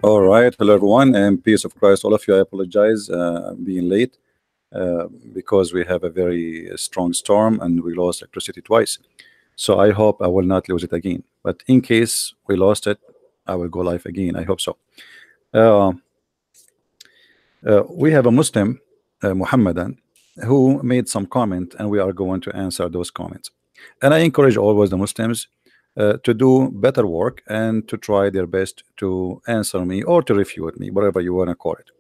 All right, hello everyone, and peace of Christ, all of you. I apologize being late because we have a very strong storm and we lost electricity twice. So I hope I will not lose it again. But in case we lost it, I will go live again. I hope so. Uh, we have a Muslim, Muhammadan, who made some comment, and we are going to answer those comments. And I encourage always the Muslims to do better work and to try their best to answer me or to refute me, whatever you want to call it.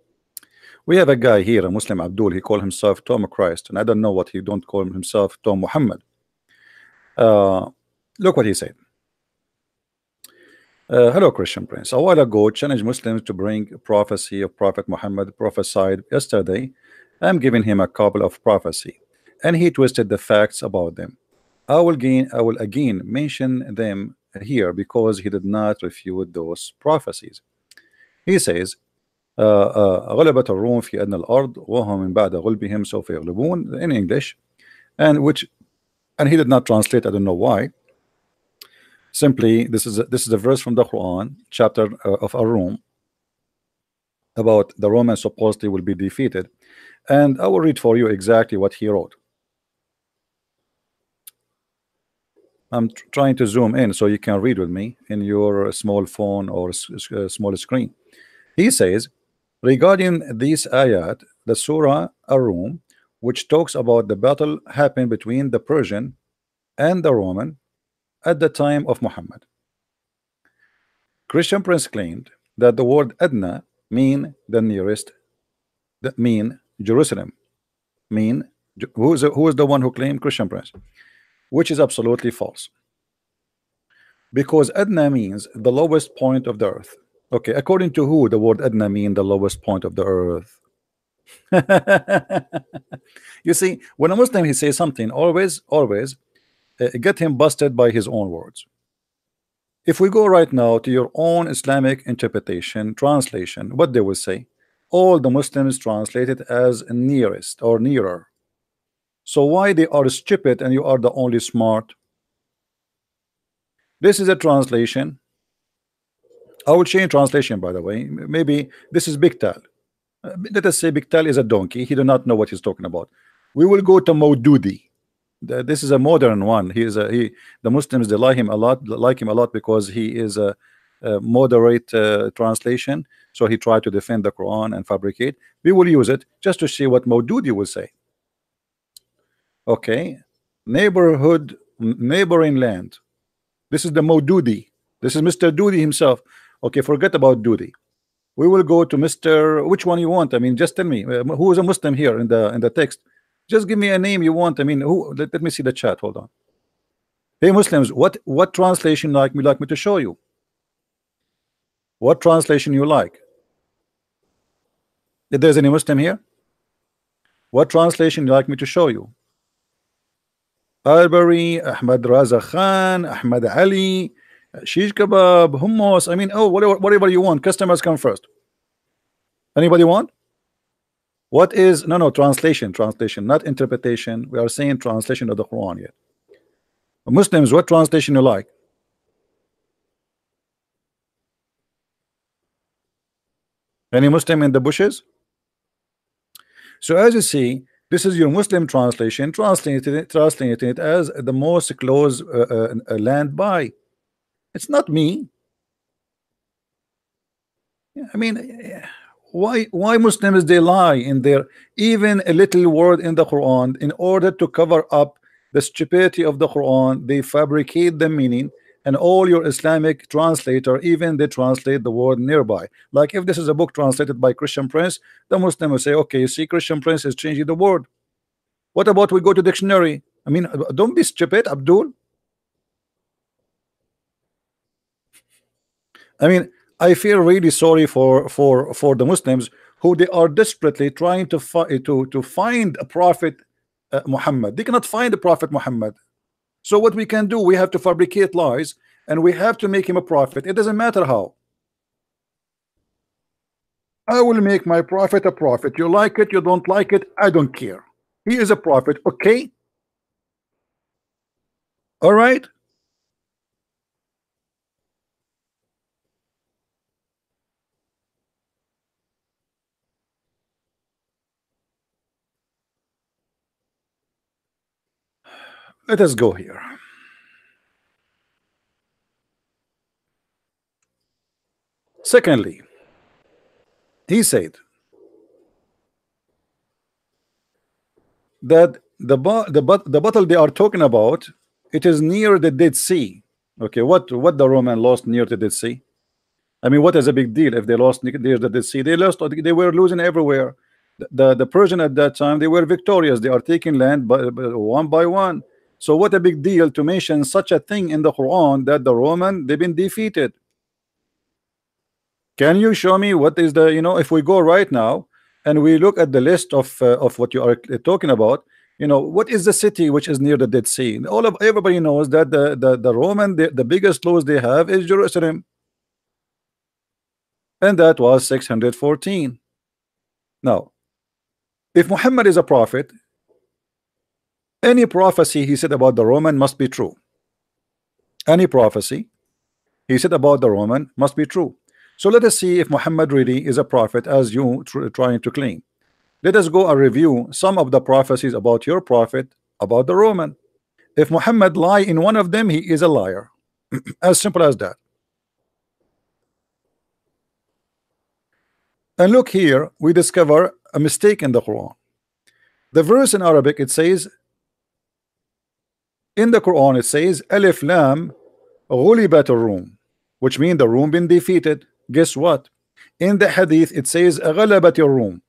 We have a guy here, a Muslim Abdul. He called himself Tom Christ, and I don't know what he don't call himself Tom Muhammad. Look what he said. Hello, Christian Prince. A while ago, challenged Muslims to bring prophecy of Prophet Muhammad prophesied yesterday. I'm giving him a couple of prophecy, and he twisted the facts about them. I will again mention them here because he did not refute those prophecies. He says, غلبت الروم في أدنى الأرض وهم من بعد غلبهم سوف يغلبون, in English, and he did not translate. I don't know why. Simply, this is a verse from the Quran, chapter of Ar-Rum, about the Romans supposedly will be defeated, and I will read for you exactly what he wrote. I'm trying to zoom in so you can read with me in your small phone or small screen. He says, regarding these ayat, the Surah Ar-Rum, which talks about the battle happened between the Persian and the Roman at the time of Muhammad. Christian Prince claimed that the word Adna mean the nearest, that mean Jerusalem, mean who is the one who claimed? Christian Prince, which is absolutely false, because Adna means the lowest point of the earth. Okay, according to who the word Adna mean the lowest point of the earth? You see, when a Muslim he says something, always get him busted by his own words. If we go right now to your own Islamic interpretation, translation, what they will say, all the Muslims translate it as nearest or nearer. So why they are stupid and you are the only smart? This is a translation. I will change translation, by the way. Maybe this is Biktal. Let us say Biktal is a donkey. He do not know what he's talking about. We will go to Maududi. This is a modern one. The Muslims they like him a lot because he is a moderate translation. So he tried to defend the Quran and fabricate. We will use it just to see what Maududi will say. Okay, neighboring land. This is the Maududi. This is Mr. Doody himself. Okay, forget about Doody. We will go to Mr. Which one you want? I mean, just tell me who is a Muslim here in the text. Just give me a name you want. I mean, who? Let me see the chat. Hold on. Hey Muslims, what translation like me to show you? What translation you like? If there's any Muslim here, what translation you like me to show you? Albary, Ahmad Raza Khan, Ahmad Ali, Shish Kebab, Hummus. I mean, oh, whatever you want. Customers come first. Anybody want? What is no translation, not interpretation. We are saying translation of the Quran yet. Muslims, what translation you like? Any Muslim in the bushes? So as you see, this is your Muslim translation, translating it as the most close land by. It's not me. I mean, why Muslims they lie in their even a little word in the Quran in order to cover up the stupidity of the Quran? They fabricate the meaning, and all your Islamic translator even they translate the word nearby. Like if this is a book translated by Christian Prince, the Muslim will say, okay, you see, Christian Prince is changing the word. What about we go to dictionary? I mean, don't be stupid, Abdul. I mean, I feel really sorry for the Muslims who they are desperately trying to find a prophet Muhammad. They cannot find the prophet Muhammad. So what we can do, we have to fabricate lies and we have to make him a prophet. It doesn't matter how. I will make my prophet a prophet. You like it, you don't like it, I don't care. He is a prophet, okay? All right. let us go here. Secondly, he said that the battle they are talking about, it is near the Dead Sea. Okay, what the Roman lost near the Dead Sea? I mean, what is a big deal if they lost near the Dead Sea? They lost. They were losing everywhere. The Persian at that time, they were victorious. They are taking land one by one. So what a big deal to mention such a thing in the Quran, that the Roman, they've been defeated. Can you show me what is the, if we go right now and we look at the list of what you are talking about, what is the city which is near the Dead Sea? Everybody knows that the Roman, the biggest loss they have is Jerusalem, and that was 614. Now, if Muhammad is a prophet, any prophecy he said about the Roman must be true. Any prophecy he said about the Roman must be true. So let us see if Muhammad really is a prophet as you trying to claim. Let us go and review some of the prophecies about your prophet about the Roman. If Muhammad lie in one of them, he is a liar. As simple as that. And look here, we discover a mistake in the Quran. The verse in Arabic, it says, in the Quran it says Alif Lam Ghulibat Rum, which means the Rum been defeated. Guess what? In the Hadith it says Ghalabat Rum,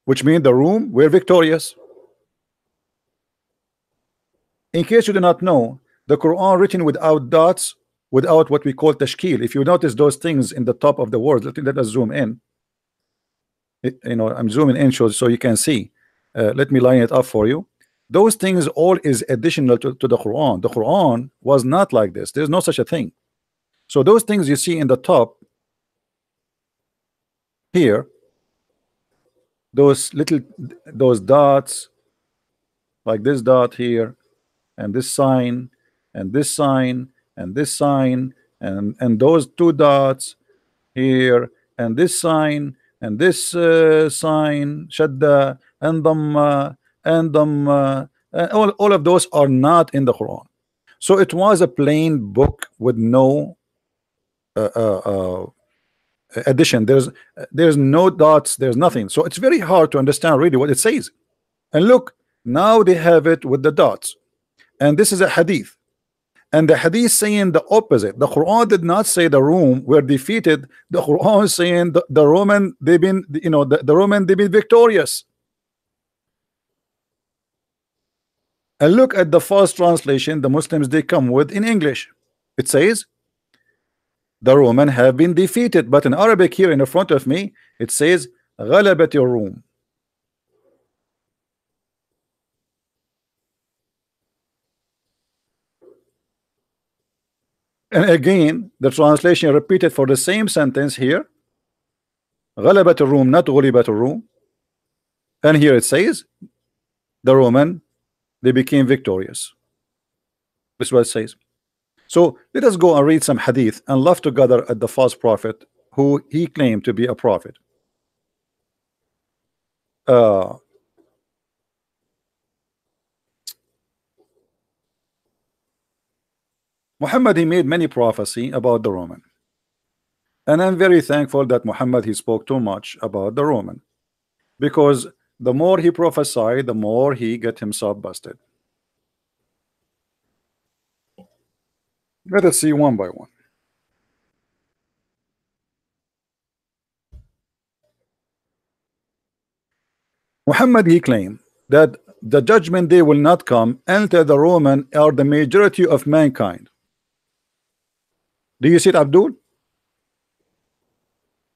which means the Rum were victorious. In case you do not know, the Quran written without dots, without what we call tashkil. If you notice those things in the top of the words, let us zoom in. I'm zooming in so you can see. Let me line it up for you. Those things all is additional to the Quran. The Quran was not like this. There's no such a thing. So those things you see in the top here, those dots, like this dot here, and this sign, and this sign, and this sign, and those two dots here, and this sign, and this sign, shadda, and dhamma, and dhamma, all of those are not in the Quran. So it was a plain book with no addition. There's no dots, there's nothing. So it's very hard to understand really what it says. And look, now they have it with the dots, and this is a hadith, and the hadith saying the opposite. The Quran did not say the Rome were defeated. The Quran is saying the Roman, they've been, the Roman, they've been victorious. And look at the first translation the Muslims they come with in English. It says the Roman have been defeated, but in Arabic here in the front of me it says غلبت الروم. And again the translation repeated for the same sentence here, غلبت الروم, not غلبت الروم. And here it says the Roman, they became victorious. This is what it says. So let us go and read some hadith and laugh together at the false prophet who he claimed to be a prophet. Muhammad, he made many prophecy about the Roman, and I'm very thankful that Muhammad, he spoke too much about the Roman, because the more he prophesied, the more he get himself busted. Let us see one by one. Muhammad, he claimed that the judgment day will not come until the Roman are the majority of mankind. Do you see it, Abdul?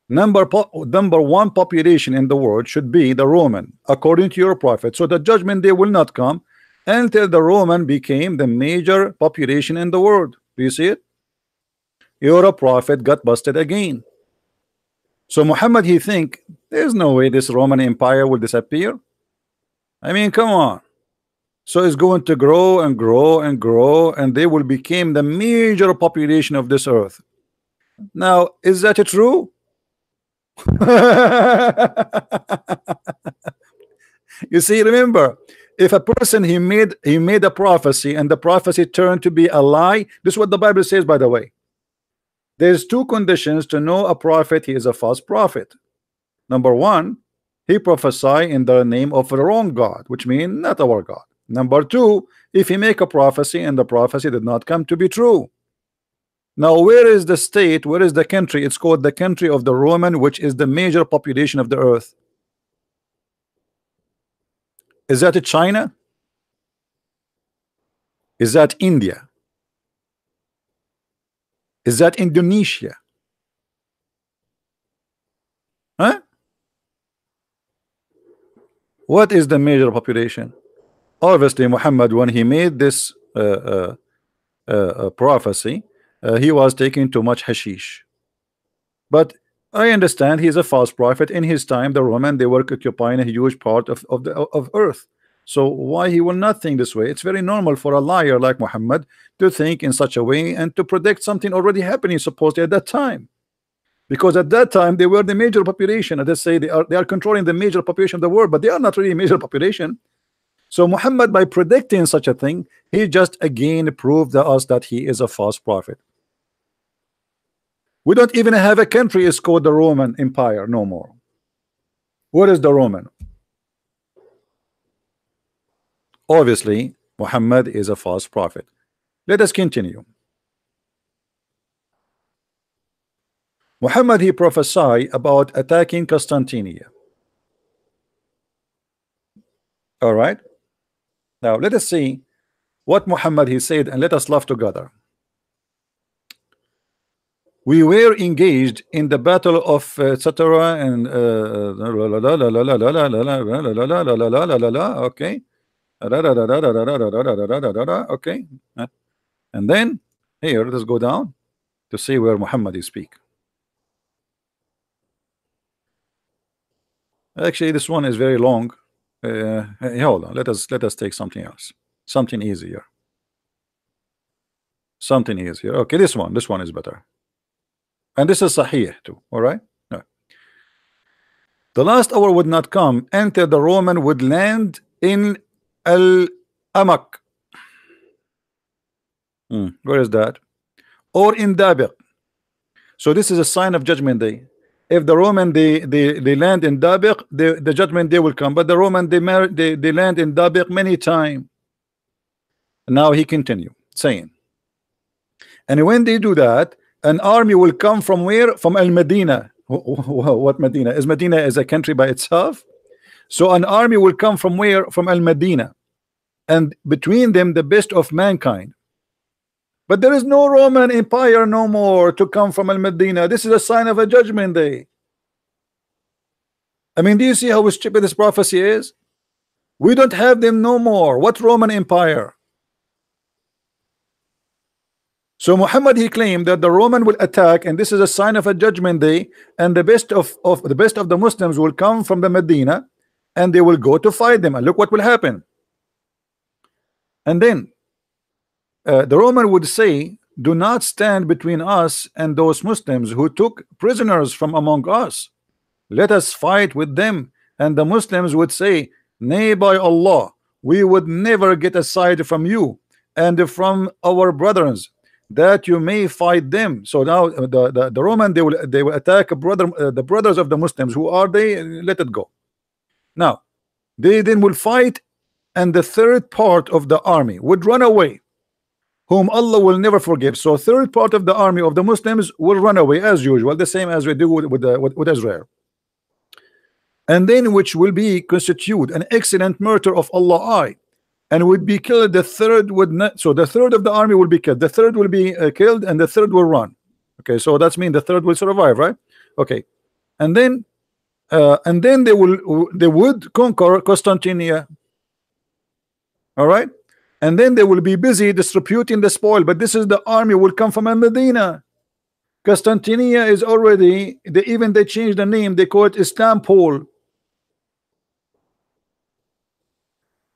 Number one population in the world should be the Roman, according to your prophet. So the judgment day will not come until the Roman became the major population in the world. Do you see it? Your prophet got busted again. So Muhammad, he think there's no way this Roman Empire will disappear. I mean, come on. So it's going to grow and grow and grow, and they will become the major population of this earth. Now, is that true? You see, remember, If a person he made a prophecy and the prophecy turned to be a lie, this is what the Bible says, by the way. There's two conditions to know a prophet he is a false prophet. Number one, he prophesy in the name of the wrong God, which means not our God. Number two, if he make a prophecy and the prophecy did not come to be true. Now, where is the state? Where is the country? It's called the country of the Roman, which is the major population of the earth. Is that China? Is that India? Is that Indonesia? Huh? What is the major population? Obviously, Muhammad, when he made this prophecy, he was taking too much hashish. But I understand he is a false prophet. In his time, the Roman, they were occupying a huge part of earth. So why he will not think this way? It's very normal for a liar like Muhammad to think in such a way and to predict something already happening supposedly at that time. Because at that time they were the major population. Let's say they are controlling the major population of the world, but they are not really a major population. So Muhammad, by predicting such a thing, he just again proved to us that he is a false prophet. We don't even have a country is called the Roman Empire no more. What is the Roman? Obviously, Muhammad is a false prophet. Let us continue. Muhammad, he prophesied about attacking Constantinople. All right. Now let us see what Muhammad he said, and let us laugh together. We were engaged in the battle of etc. and okay. Okay. And then here, let us go down to see where Muhammad is speak. Actually, this one is very long. Hold on. Let us take something else, something easier. Something easier. Okay, this one is better. And this is Sahih too. All right. No. The last hour would not come until the Roman would land in Al-Amak. Where is that? Or in Dabiq. So this is a sign of judgment day. If the Roman they land in Dabiq, the judgment day will come. But the Roman they land in Dabiq many times. Now he continue saying, and when they do that, an army will come from where? From Al-Medina. What Medina? Is Medina is a country by itself? So an army will come from where? From Al-Medina, and between them the best of mankind. But there is no Roman Empire no more to come from Al-Medina. This is a sign of a judgment day. I mean, do you see how stupid this prophecy is? We don't have them no more. What Roman Empire? So Muhammad he claimed that the Roman will attack, and this is a sign of a judgment day, and the best of the Muslims will come from the Medina, and they will go to fight them. And look what will happen. And then the Roman would say, do not stand between us and those Muslims who took prisoners from among us. Let us fight with them. And the Muslims would say, nay, by Allah, we would never get aside from you and from our brothers, that you may fight them. So now the Roman they will attack the brothers of the Muslims. Who are they? Let it go. Now they then will fight, and the third part of the army would run away, whom Allah will never forgive. So third part of the army of the Muslims will run away as usual, the same as we do with Israel. And then which will be constitute an excellent murder of Allah, and would be killed. The third would not. So the third of the army will be killed. The third will be killed, and the third will run. Okay, so that's mean the third will survive, right? Okay, and then they would conquer Constantinople. All right, and then they will be busy distributing the spoil. But this is the army will come from Medina. Constantinople is already they changed the name. They call it Istanbul.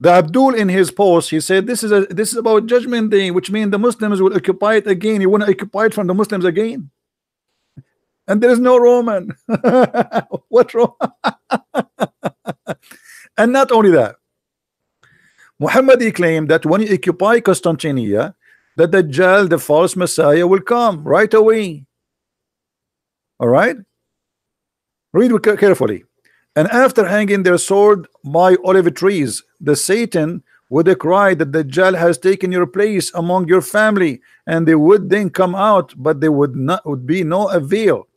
The Abdul in his post, he said this is about judgment day, which means the Muslims will occupy it again. You want to occupy it from the Muslims again, and there is no Roman. What Roman? And not only that, Muhammad he claimed that when you occupy Constantinople, that the Dajjal, the false Messiah, will come right away. All right, read carefully. And after hanging their sword by olive trees, the Satan would cry that the Dajjal has taken your place among your family, and they would then come out, but there would be no avail.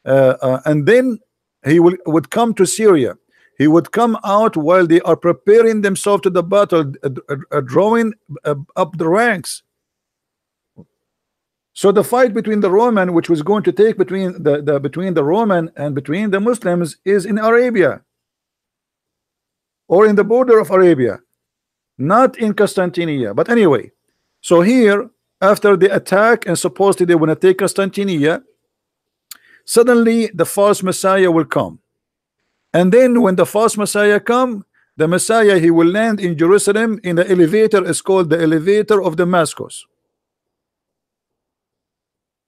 And then he would come to Syria. He would come out while they are preparing themselves to the battle, drawing up the ranks. So the fight between the Roman, which was going to take between the Roman and between the Muslims, is in Arabia, or in the border of Arabia, not in Constantinople. But anyway, so here, after the attack and supposedly they want to take Constantinople, suddenly the false Messiah will come. And then when the false Messiah come, the Messiah, he will land in Jerusalem in the elevator. Is called the elevator of Damascus.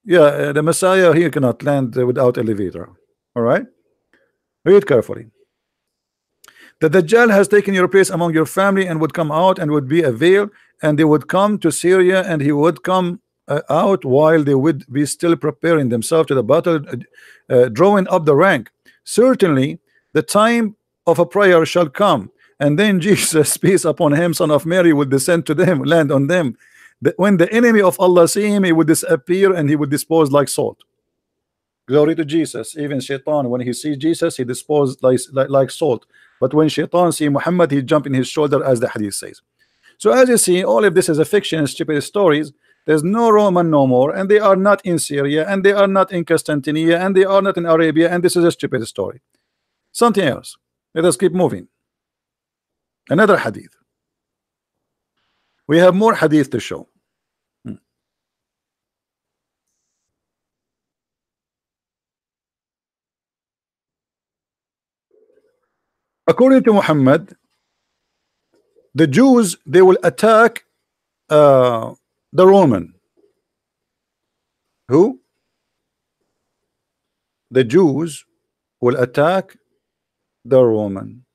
Yeah, the Messiah here cannot land without elevator. All right, read carefully. The Dajjal has taken your place among your family and would come out and would be a veil, and they would come to Syria, and he would come out while they would be still preparing themselves to the battle, drawing up the rank. Certainly the time of a prayer shall come, and then Jesus, peace upon him, son of Mary, will descend to them, land on them. When the enemy of Allah see him, he would disappear and he would dispose like salt. Glory to Jesus. Even Shaitan, when he sees Jesus, he disposed like salt. But when Shaitan see Muhammad, he jump in his shoulder, as the hadith says. So as you see, all of this is a fiction and stupid stories. There's no Roman no more, and they are not in Syria, and they are not in Constantinople, and they are not in Arabia, and this is a stupid story. Something else. Let us keep moving. Another hadith. We have more hadith to show. According to Muhammad, the Jews, they will attack the Roman. Who? The Jews will attack the Roman.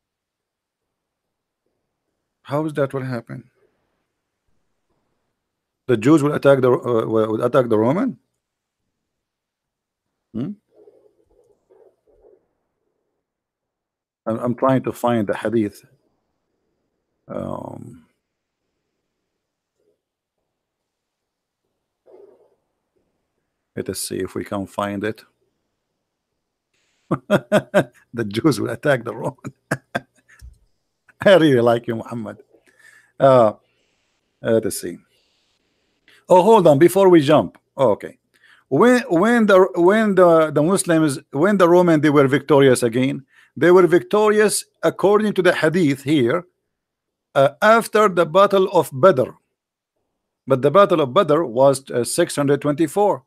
How is that will happen? The Jews will attack the Roman? I'm trying to find the hadith. Let us see if we can find it. The Jews will attack the Roman. I really like you, Muhammad. Let us see. Oh, hold on before we jump. Oh, okay. When the Muslims, when the Roman, they were victorious again. They were victorious according to the hadith here after the battle of Badr. But the battle of Badr was 624.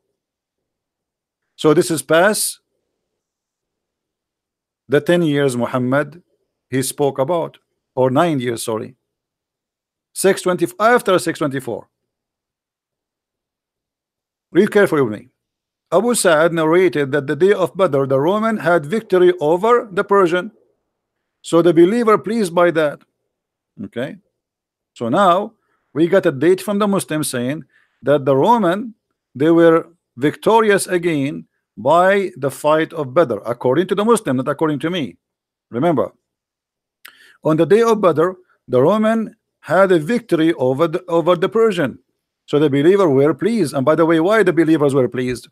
So this is past the 10 years Muhammad he spoke about, or 9 years, sorry. 620 after 624. Read carefully with me. Abu Sa'ad narrated that the day of Badr, the Roman had victory over the Persian. So the believer pleased by that. Okay. So now we got a date from the Muslims saying that the Roman, they were victorious again by the fight of Badr, according to the Muslim, not according to me. Remember, on the day of Badr, the Roman had a victory over the Persian. So the believer were pleased. And by the way, why the believers were pleased?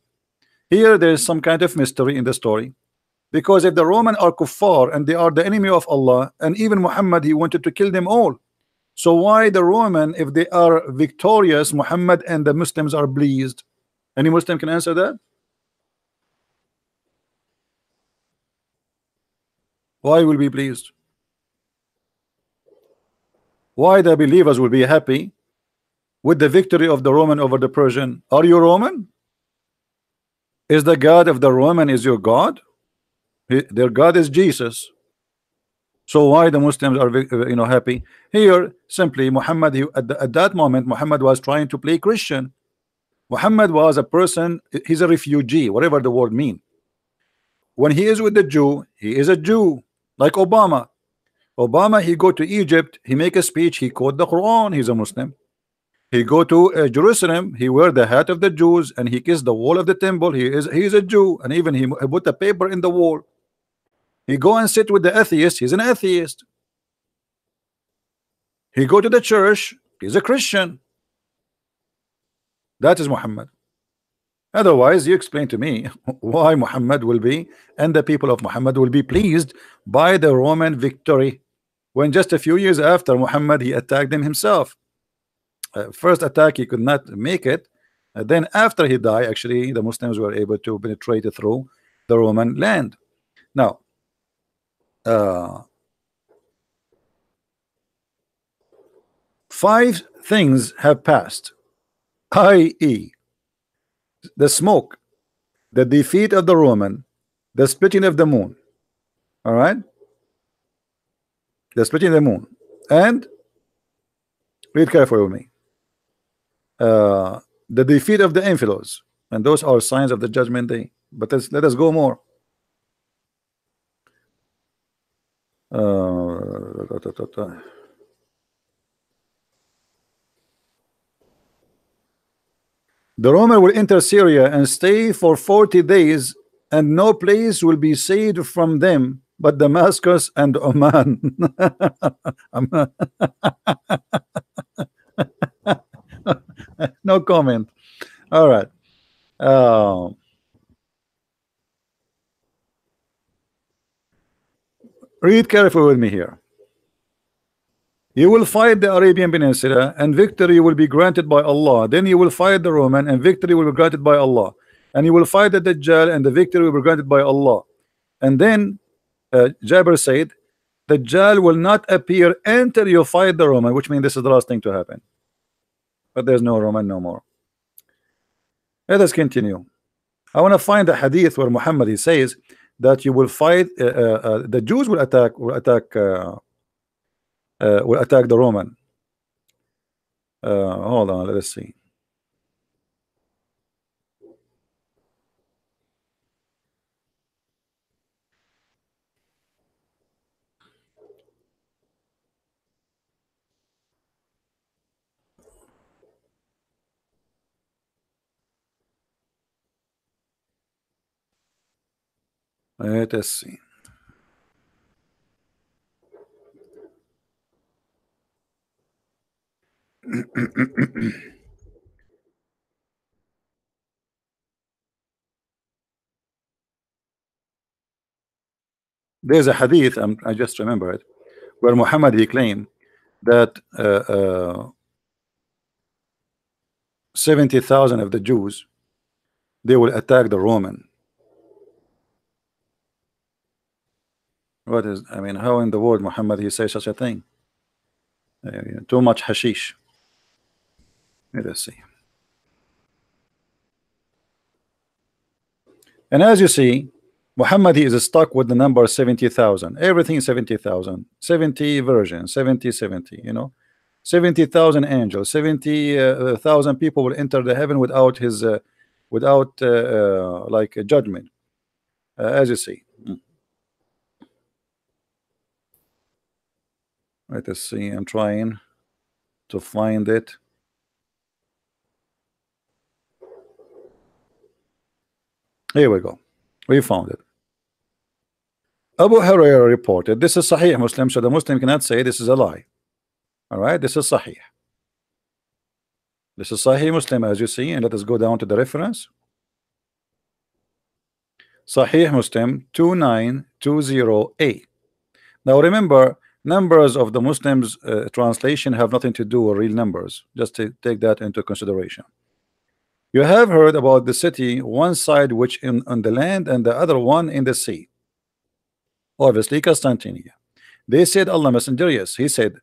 Here there is some kind of mystery in the story, because if the Roman are kuffar and they are the enemy of Allah, and even Muhammad, he wanted to kill them all. So why the Roman, if they are victorious, Muhammad and the Muslims are pleased? Any Muslim can answer that? Why will be pleased? Why the believers will be happy with the victory of the Roman over the Persian? Are you Roman? Is the God of the Roman is your God? Their God is Jesus. So why the Muslims are happy? Here simply Muhammad, at that moment Muhammad was trying to play Christian. Muhammad was a person, he's a refugee, whatever the word mean. When he is with the Jew, he is a Jew, like Obama. Obama, he go to Egypt, he make a speech, he quote the Quran, he's a Muslim. He go to Jerusalem, he wear the hat of the Jews, and he kiss the wall of the temple. He is a Jew, and even he put a paper in the wall. He go and sit with the atheist, he's an atheist. He go to the church, he's a Christian. That is Muhammad. Otherwise, you explain to me why Muhammad will be, and the people of Muhammad will be pleased by the Roman victory, when just a few years after Muhammad, he attacked them himself. First attack, he could not make it. Then after he died, actually, the Muslims were able to penetrate through the Roman land. Now, 5 things have passed, i.e., the smoke, the defeat of the Roman, the splitting of the moon. All right, the splitting of the moon, and read carefully with me. The defeat of the infidels, and those are signs of the judgment day. But let us go more. The Roman will enter Syria and stay for 40 days, and no place will be saved from them but Damascus and Oman. No comment. All right. Read carefully with me here. You will fight the Arabian Peninsula, and victory will be granted by Allah. Then you will fight the Roman, and victory will be granted by Allah. And you will fight the Dajjal, and the victory will be granted by Allah. And then Jabir said, Dajjal will not appear until you fight the Roman, which means this is the last thing to happen. But there's no Roman no more. Let us continue. I want to find a hadith where Muhammad, he says that you will fight, the Jews will attack the Roman. Hold on, let us see. Let us see. There's a hadith, I just remember it, where Muhammad, he claimed that 70,000 of the Jews, they will attack the Roman. What is, I mean, how in the world Muhammad, he say such a thing? Too much hashish. Let us see. And as you see, Muhammad, he is stuck with the number 70,000. Everything is 70,000. 70 virgins, 70, you know, 70,000 angels, 70,000 people will enter the heaven without his, like a judgment. As you see. Let us see. I'm trying to find it. Here we go. We found it. Abu Hurairah reported. This is Sahih Muslim, so the Muslim cannot say this is a lie. All right, this is Sahih. This is Sahih Muslim, as you see, and let us go down to the reference. Sahih Muslim 2920A. Now remember, numbers of the Muslims translation have nothing to do with real numbers. Just to take that into consideration. You have heard about the city, one side which on the land and the other one in the sea. Obviously Constantinople. They said, Allah Messenger, yes, he said,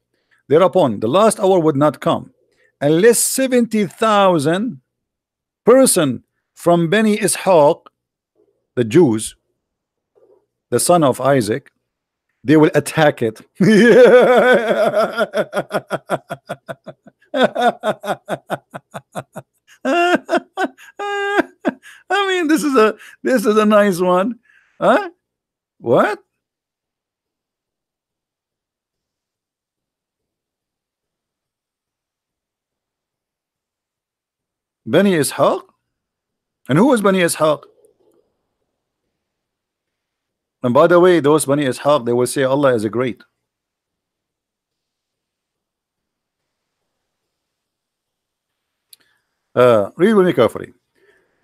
thereupon the last hour would not come unless 70,000 person from Beni Ishaq, the Jews, the son of Isaac, they will attack it. I mean, this is a nice one. Huh? What? Bani Ishaq? And who is Bani Ishaq? And by the way, those Bani Ishaq, they will say Allah is a great. Read with me carefully.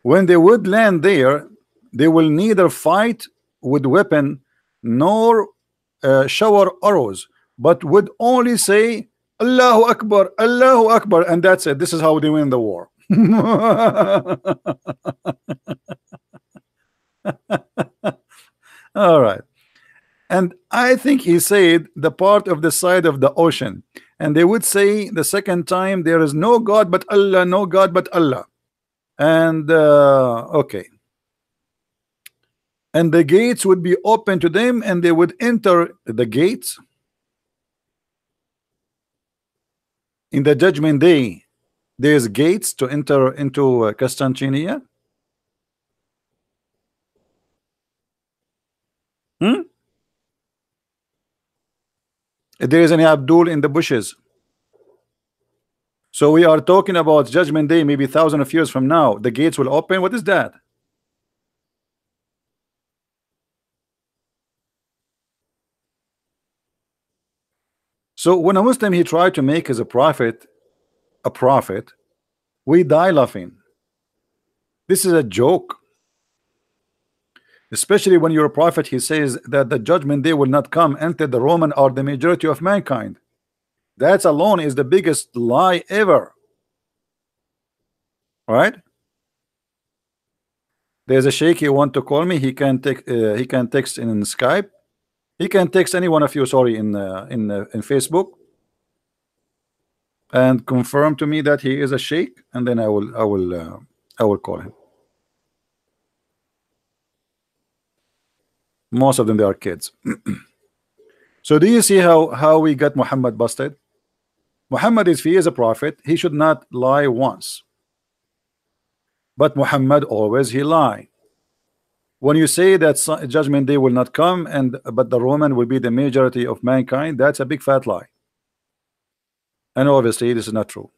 When they would land there, they will neither fight with weapon nor shower arrows, but would only say Allahu Akbar, Allahu Akbar, and that's it. This is how they win the war. All right. And I think he said the part of the side of the ocean, and they would say the second time, there is no God but Allah, no God but Allah. And okay, and the gates would be open to them, and they would enter the gates in the judgment day. There's gates to enter into Constantinople. If there is any Abdul in the bushes. So we are talking about judgment day, maybe thousands of years from now. The gates will open. What is that? So when a Muslim he tried to make as a prophet, we die laughing. This is a joke. Especially when you're a prophet, he says that the judgment day will not come until the Roman are the majority of mankind. That alone is the biggest lie ever. Right? There's a sheikh he want to call me. He can text in Skype. He can text any one of you, sorry, in Facebook, and confirm to me that he is a sheikh, and then I will call him. Most of them, they are kids. So do you see how we got Muhammad busted? Muhammad, if he is a prophet, he should not lie once. But Muhammad always he lie. When you say that judgment day will not come, but the Roman will be the majority of mankind, that's a big fat lie. And obviously this is not true.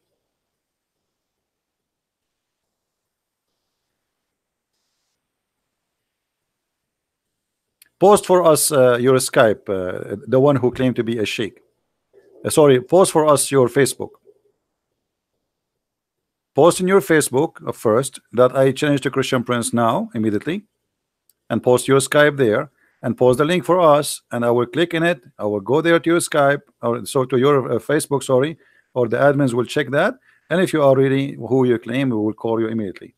Post for us your Skype, the one who claimed to be a sheikh. Sorry, post for us your Facebook. Post in your Facebook first that I changed to Christian Prince now, immediately, and post your Skype there, and post the link for us, and I will click in it. I will go there to your Skype, or so to your Facebook, sorry, or the admins will check that, and if you are really who you claim, we will call you immediately.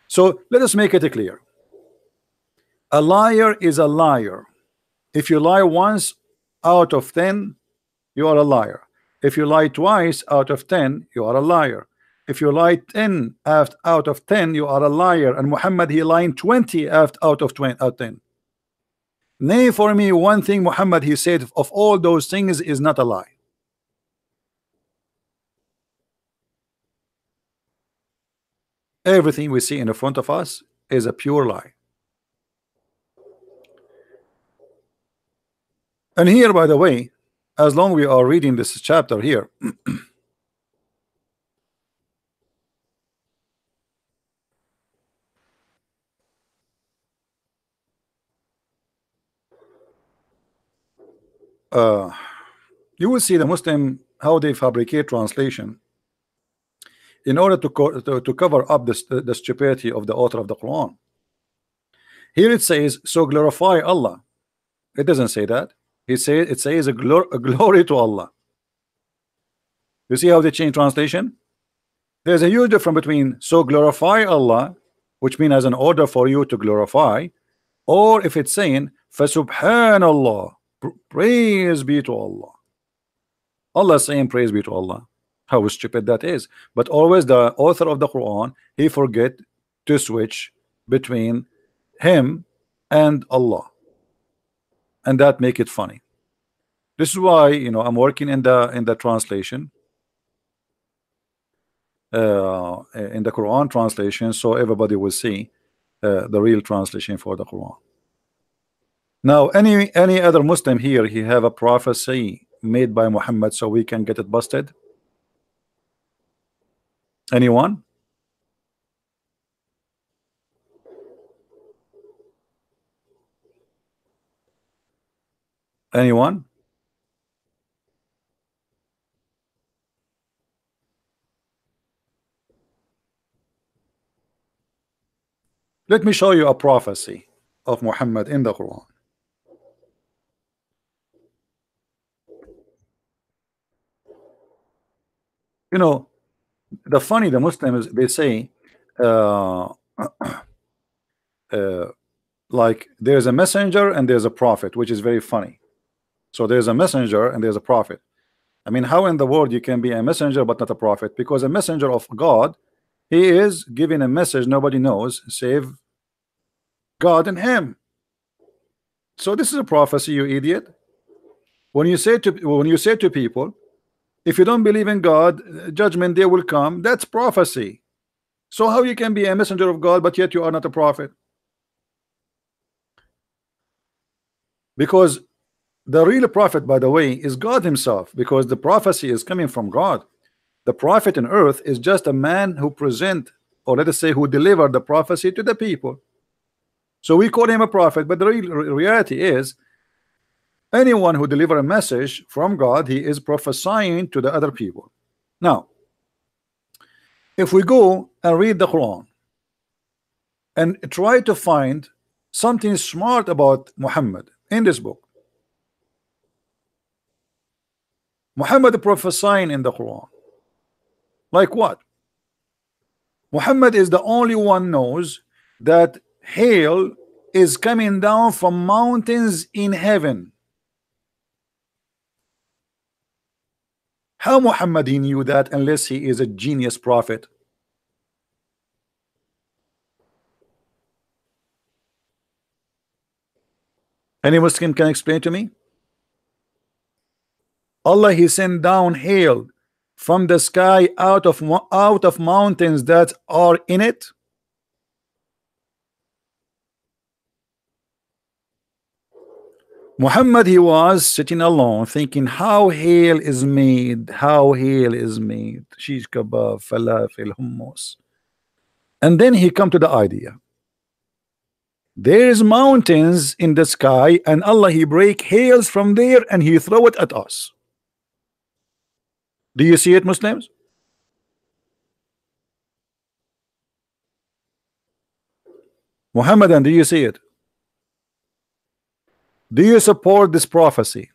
So let us make it clear. A liar is a liar. If you lie once out of 10, you are a liar. If you lie twice out of 10, you are a liar. If you lie 10 out of 10, you are a liar. And Muhammad, he lied 20 out of 10. Name for me one thing Muhammad he said of all those things is not a lie. Everything we see in front of us is a pure lie. And here, by the way, as long we are reading this chapter here, you will see the Muslim how they fabricate translation in order to cover up the stupidity of the author of the Quran. Here it says, so glorify Allah. It doesn't say that. It says a glory to Allah. You see how they change translation? There's a huge difference between so glorify Allah, which means as an order for you to glorify, or if it's saying Subhanallah, praise be to Allah. Allah saying praise be to Allah. How stupid that is. But always the author of the Quran, he forget to switch between him and Allah, and that make it funny. This is why, you know, I'm working in the translation, in the Quran translation, so everybody will see the real translation for the Quran. Now, any other Muslim here, he have a prophecy made by Muhammad, so we can get it busted. Anyone? Anyone? Let me show you a prophecy of Muhammad in the Quran. You know, the Muslims, they say, uh, like there's a messenger and there's a prophet, which is very funny. So there's a messenger and there's a prophet. I mean, how in the world you can be a messenger but not a prophet? Because a messenger of God, he is giving a message nobody knows save God and him. So this is a prophecy, you idiot. When you say to people, if you don't believe in God, judgment day will come, that's prophecy. So how you can be a messenger of God but yet you are not a prophet? Because the real prophet, by the way, is God himself, because the prophecy is coming from God. The prophet on earth is just a man who present, or let us say who delivered the prophecy to the people. So we call him a prophet, but the real reality is anyone who deliver a message from God, he is prophesying to the other people. Now, if we go and read the Quran and try to find something smart about Muhammad in this book, Muhammad prophesying in the Quran, like what? Muhammad is the only one knows that hail is coming down from mountains in heaven. How Muhammad he knew that unless he is a genius prophet? Any Muslim can explain to me? Allah he sent down hail from the sky out of mountains that are in it. Muhammad he was sitting alone thinking how hail is made, shish kebab, falafel, hummus, and then he come to the idea there is mountains in the sky and Allah he break hails from there and he throw it at us. Do you see it, Muslims? Muhammadan, do you see it? Do you support this prophecy?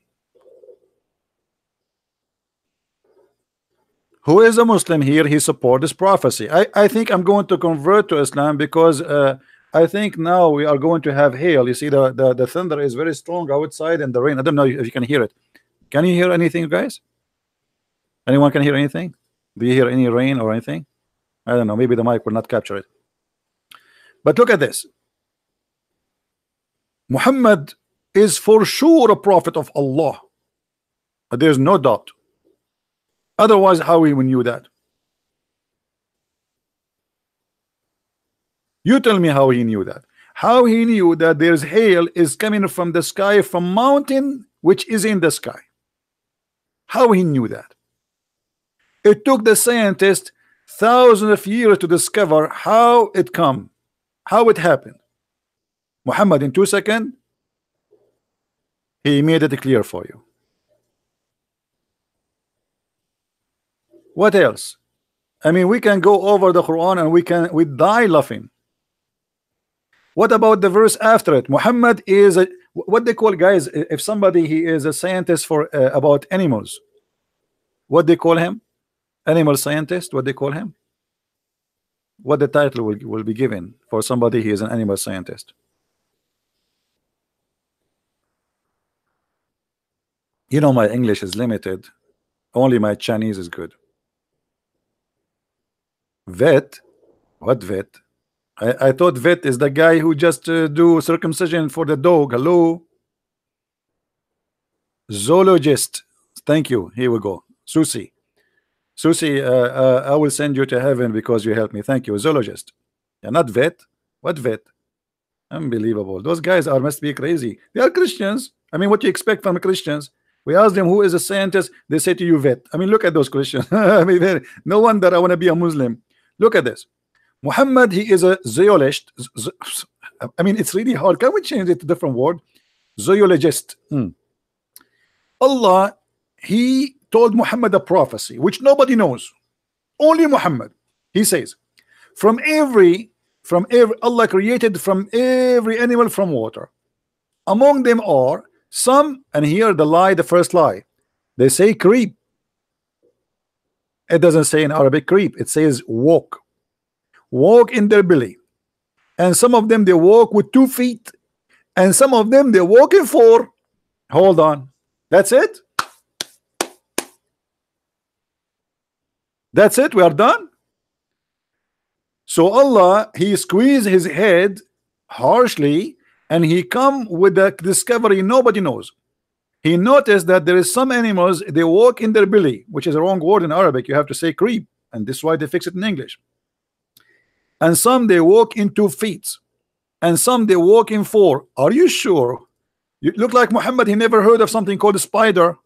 Who is a Muslim here? He support this prophecy. I think I'm going to convert to Islam because I think now we are going to have hail. You see the thunder is very strong outside and the rain. I don't know if you can hear it. Can you hear anything, guys? Anyone can hear anything? Do you hear any rain or anything? I don't know. Maybe the mic will not capture it. But look at this. Muhammad is for sure a prophet of Allah. There's no doubt. Otherwise, how we knew that? You tell me how he knew that. How he knew that there's hail is coming from the sky, from mountain which is in the sky. How he knew that? It took the scientists thousands of years to discover how it come, how it happened. Muhammad in 2 seconds, he made it clear for you. What else? I mean, we can go over the Quran and we die laughing. What about the verse after it? Muhammad is a, what they call, guys, if somebody he is a scientist for about animals, what they call him? Animal scientist, what they call him? What the title will be given for somebody he is an animal scientist? You know, my English is limited. Only my Chinese is good. Vet? What vet? I thought vet is the guy who just do circumcision for the dog. Hello? Zoologist. Thank you. Here we go. Susie. Susie, I will send you to heaven because you helped me. Thank you. Zoologist. Yeah, not vet. What vet? Unbelievable. Those guys must be crazy. They are Christians. I mean, what do you expect from Christians? We ask them who is a scientist, they say to you vet. I mean, look at those questions. I mean, no wonder I want to be a Muslim. Look at this. Muhammad, he is a zoologist. I mean, it's really hard. Can we change it to a different word? Zoologist. Allah, he told Muhammad a prophecy which nobody knows, only Muhammad. He says, from every Allah created from every animal from water. Among them are some, and here the lie, the first lie, they say creep. It doesn't say in Arabic creep, it says walk in their belly. And some of them they walk with 2 feet, and some of them they walk in 4. Hold on, that's it. That's it, we are done. So Allah, he squeezed his head harshly, and he come with a discovery nobody knows. He noticed that there is some animals, they walk in their belly, which is a wrong word in Arabic. You have to say creep, and this is why they fix it in English. And some they walk in 2 feet, and some they walk in 4. Are you sure? You look like Muhammad, he never heard of something called a spider.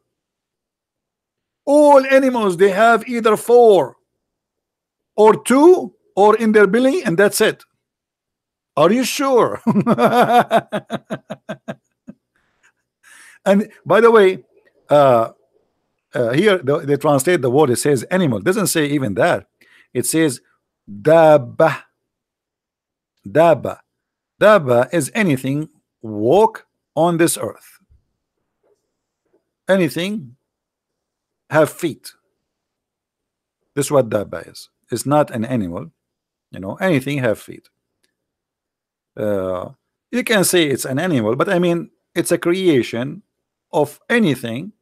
All animals, they have either 4 or 2 or in their belly, and that's it. Are you sure? And by the way, here they translate the word, it says animal, it doesn't say even that. It says dabba. Dabba is anything walk on this earth. Anything have feet. This is what dabba is. It's not an animal, you know. Anything have feet. You can say it's an animal, but I mean it's a creation of anything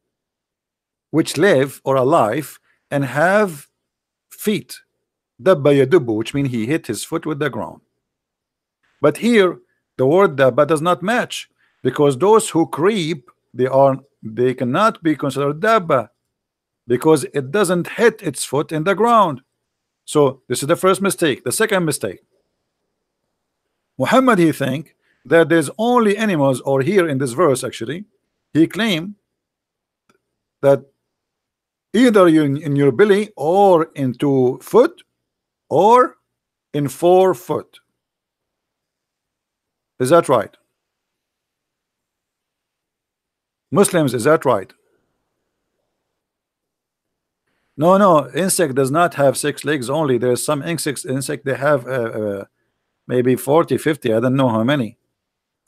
which live or alive and have feet. Dabba yadubu, which means he hit his foot with the ground. But here the word dabba does not match, because those who creep, they cannot be considered dabba, because it doesn't hit its foot in the ground. So this is the first mistake. The second mistake, Muhammad, he think that there's only animals, or here in this verse actually he claimed that either you in your belly or in 2 foot or in 4 foot. Is that right? Muslims, is that right? No, insect does not have 6 legs only. There's some insect they have maybe 40, 50, I don't know how many.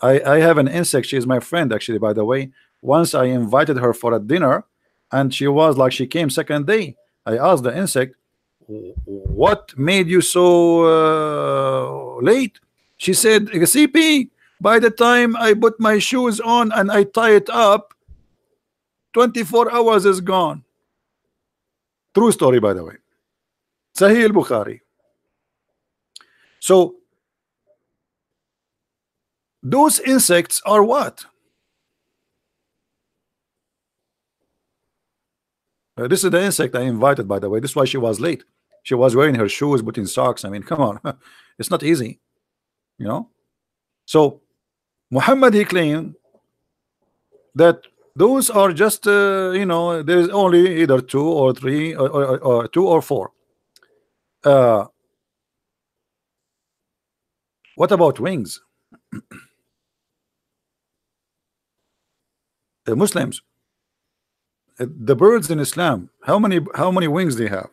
I have an insect, she is my friend actually, by the way. Once I invited her for a dinner, and she was like, she came second day. I asked the insect, what made you so late? She said, CP, by the time I put my shoes on and I tie it up, 24 hours is gone. True story, by the way. Sahih al-Bukhari. So those insects are what? This is the insect I invited, by the way. This is why she was late. She was wearing her shoes, putting socks. I mean, come on. It's not easy, you know. So Muhammad, he claimed that those are just you know, there's only either 2 or 3 or 2 or 4. What about wings? The Muslims, the birds in Islam, how many wings they have?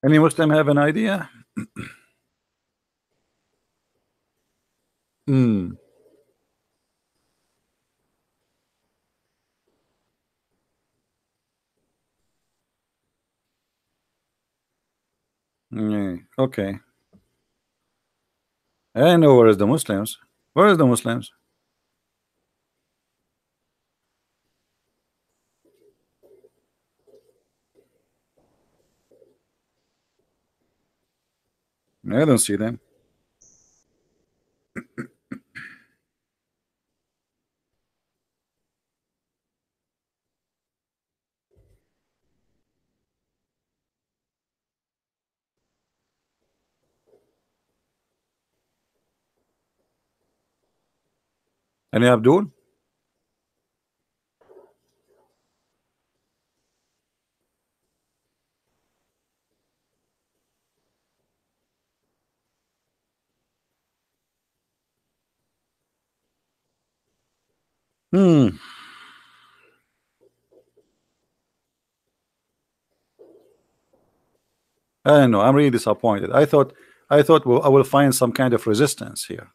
Any Muslim have an idea? Hmm. Okay. I know where is the Muslims. Where is the Muslims? I don't see them. Any Abdul? Hmm. I don't know. I'm really disappointed. I thought well, I will find some kind of resistance here.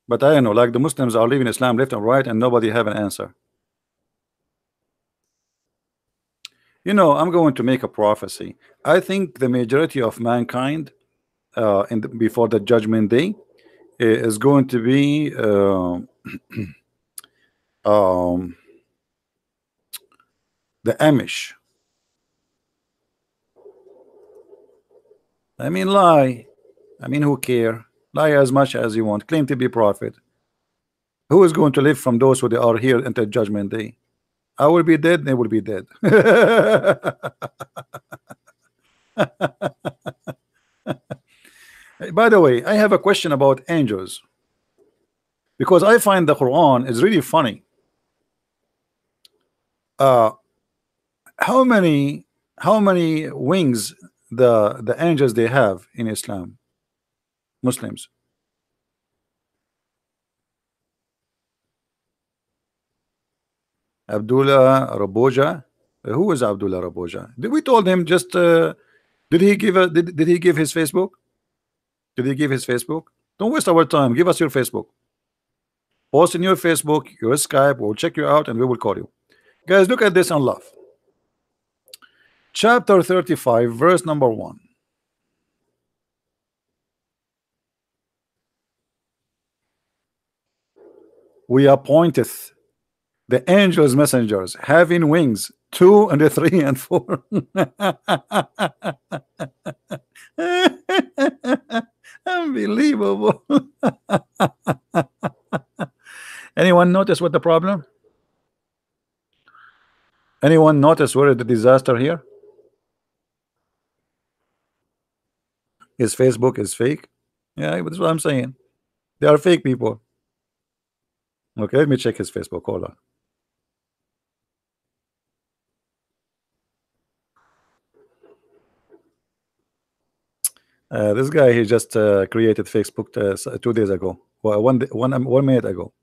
But I don't know. Like the Muslims are leaving Islam left and right, and nobody have an answer. I'm going to make a prophecy. I think the majority of mankind, before the judgment day, is going to be um, the Amish. I mean, lie. I mean, who care? Lie as much as you want. Claim to be prophet. Who is going to live from those who are here until judgment day? I will be dead. They will be dead. By the way, I have a question about angels because I find the Quran is really funny. Uh, how many wings the angels they have in Islam? Muslims. Abdullah Raboja. Who is Abdullah Raboja? Did we told him just did he give his Facebook? Did he give his Facebook? Don't waste our time. Give us your Facebook. Post in your Facebook, your Skype. We'll check you out and we will call you. Guys, look at this and laugh. Chapter 35, verse number 1. We appointeth the angels messengers having wings 2 and 3 and 4. Unbelievable. Anyone notice what the problem? Anyone notice where the disaster here? His Facebook is fake. Yeah, that's what I'm saying. They are fake people. Okay, let me check his Facebook. Hold on. This guy he just created Facebook 2 days ago. Well, 1 minute ago.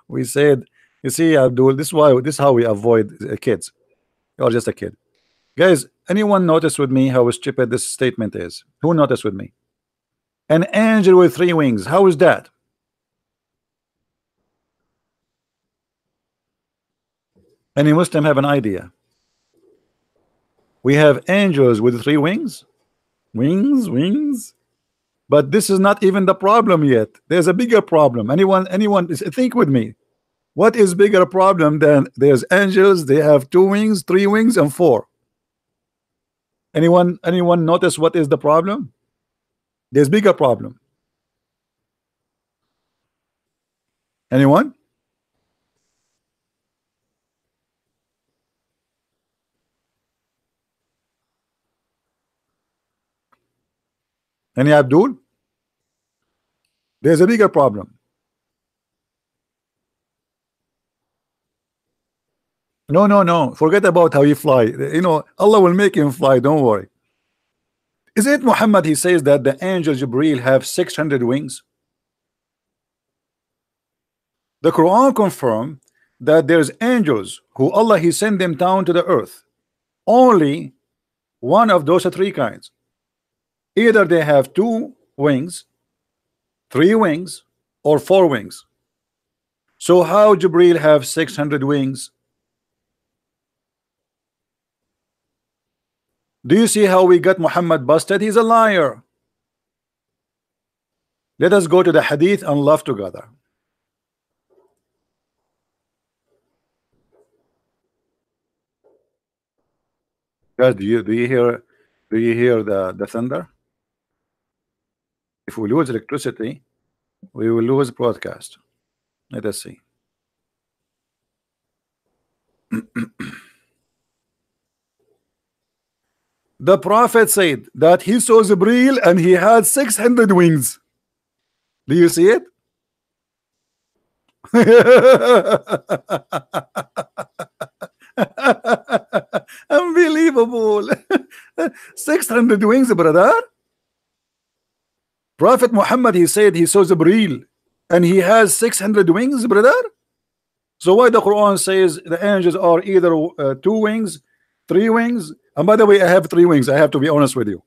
We said, you see, Abdul, this is how we avoid kids. You're just a kid. Guys, anyone notice with me how stupid this statement is? Who noticed with me? An angel with 3 wings. How is that? Any Muslim have an idea? We have angels with 3 wings. Wings. But this is not even the problem yet. There's a bigger problem. Anyone think with me. What is bigger problem than there's angels? They have 2 wings, 3 wings, and 4. Anyone notice what is the problem? There's bigger problem. Anyone? Any Abdul? There's a bigger problem. No. Forget about how he fly. Allah will make him fly. Don't worry. Is it Muhammad? He says that the angel Jibril have 600 wings. The Quran confirm that there's angels who Allah he sent them down to the earth. Only one of those 3 kinds. Either they have 2 wings, 3 wings, or 4 wings. So how Jibril have 600 wings? Do you see how we got Muhammad busted? He's a liar. Let us go to the hadith and laugh together. Guys, do you hear the thunder? If we lose electricity, we will lose broadcast. Let us see. The Prophet said that he saw Jibril and he had 600 wings. Do you see it? Unbelievable. 600 wings, brother. Prophet Muhammad, he said he saw Jibril and he has 600 wings, brother. So why the Quran says the angels are either 2 wings, 3 wings? And by the way, I have 3 wings. I have to be honest with you.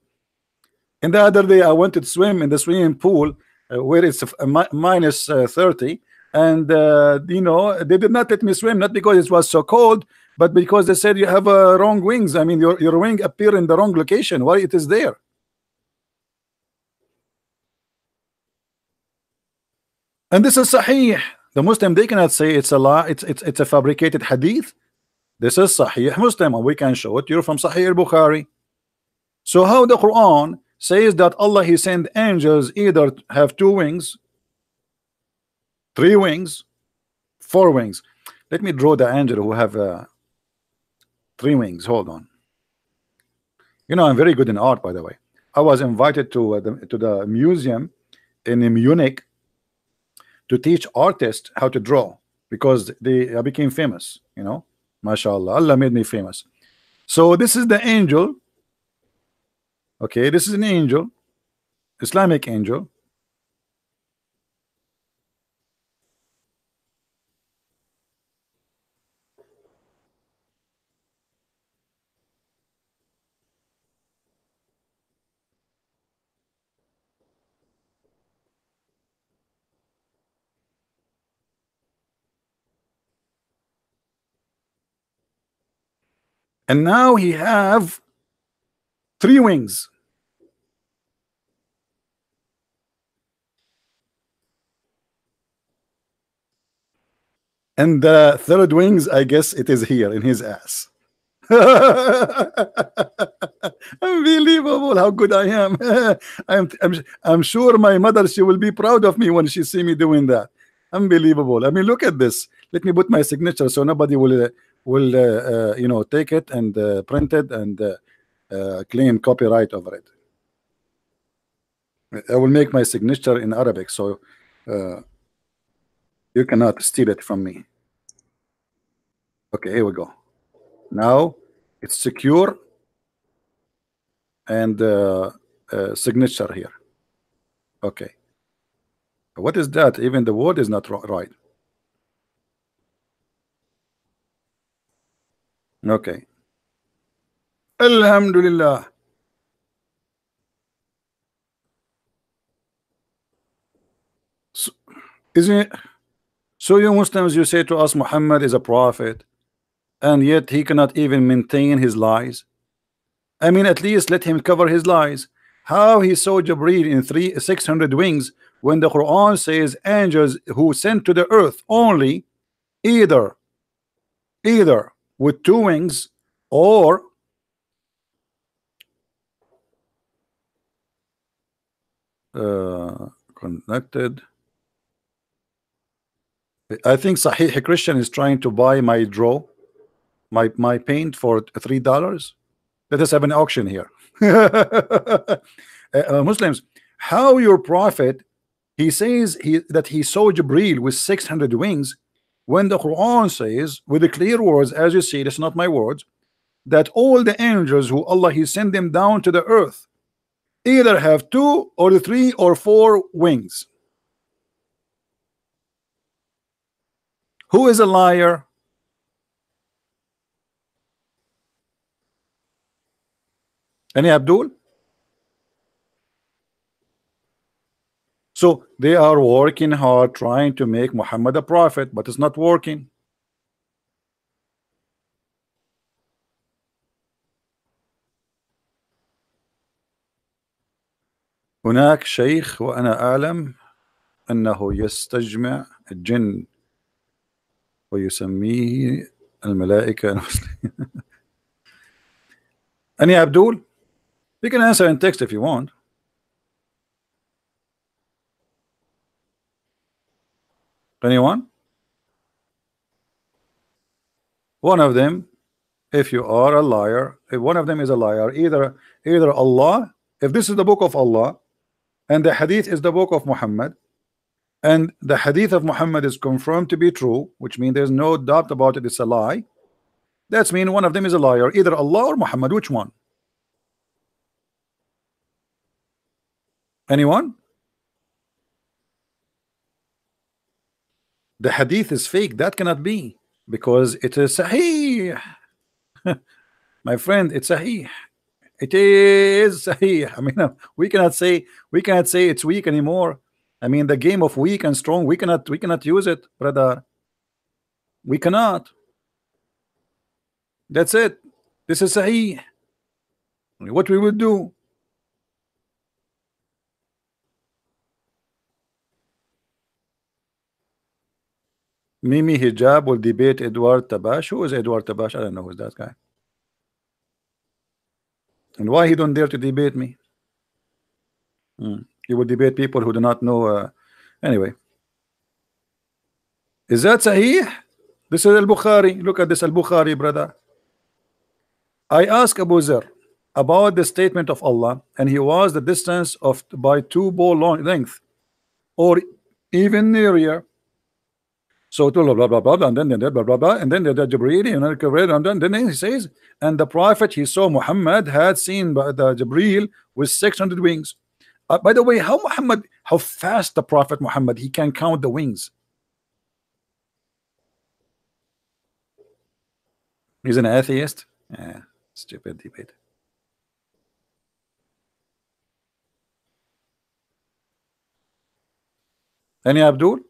And the other day I went to swim in the swimming pool where it's minus 30, and you know, they did not let me swim, not because it was so cold, but because they said you have wrong wings. I mean, your wing appear in the wrong location. Why it is there? And this is Sahih. The Muslim, they cannot say it's a lie. It's a fabricated hadith. This is Sahih Muslim, and we can show it. You're from Sahih Bukhari. So how the Quran says that Allah he sent angels either have 2 wings, 3 wings, 4 wings. Let me draw the angel who have 3 wings. Hold on. You know, I'm very good in art, by the way. I was invited to the museum in Munich to teach artists how to draw because I became famous. You know, mashallah, Allah made me famous. So this is the angel. Okay, this is an angel, Islamic angel. And now he have 3 wings. And the third wings, I guess it is here in his ass. Unbelievable how good I am. I'm sure my mother, she will be proud of me when she see me doing that. Unbelievable. I mean, look at this. Let me put my signature so nobody will you know, take it and print it and claim copyright over it. I will make my signature in Arabic, so you cannot steal it from me. Okay, here we go. Now it's secure and signature here. Okay, what is that? Even the word is not right. Okay, Alhamdulillah. So, isn't it? So you Muslims, you say to us Muhammad is a prophet, and yet he cannot even maintain his lies. I mean, at least let him cover his lies. How he saw Jibreel in 600 wings when the Quran says angels who sent to the earth only either with 2 wings or connected. I think Sahih Christian is trying to buy my draw, my paint for $3. Let us have an auction here. Muslims, how your prophet, he says that he saw Jibreel with 600 wings when the Quran says with the clear words, as you see, it's not my words, that all the angels who Allah he sent them down to the earth either have 2 or 3 or 4 wings. Who is a liar? Any Abdul? So they are working hard trying to make Muhammad a prophet, but it's not working. هناك شيخ وأنا أعلم أنه يستجمع الجن ويسميه الملائكة المسلمين. Any Abdul? You can answer in text if you want. Anyone? One of them if you are a liar, if one of them is a liar, either Allah, if this is the book of Allah and the hadith is the book of Muhammad, and the hadith of Muhammad is confirmed to be true, which means there's no doubt about it, it's a lie, that's mean one of them is a liar, either Allah or Muhammad. Which one? Anyone? The hadith is fake, that cannot be, because it is sahih. My friend, it's sahih. It is sahih. I mean, we cannot say it's weak anymore. I mean, the game of weak and strong, we cannot use it, brother. We cannot. That's it. This is sahih. What we will do? Mimi Hijab will debate Edward Tabash. Who is Edward Tabash? I don't know who's that guy. And why he don't dare to debate me? He will debate people who do not know. Anyway, is that sahih? This is Al-Bukhari. Look at this Al-Bukhari, brother. I asked Abu Zar about the statement of Allah, and he was the distance of by 2 bow length, or even nearer. So blah blah blah blah, and then blah blah blah, and then the Jibreel, and then he says, and the Prophet he saw Muhammad had seen by the Jibreel with 600 wings. By the way, how fast the Prophet Muhammad, he can count the wings. He's an atheist. Yeah, stupid debate. Any Abdul?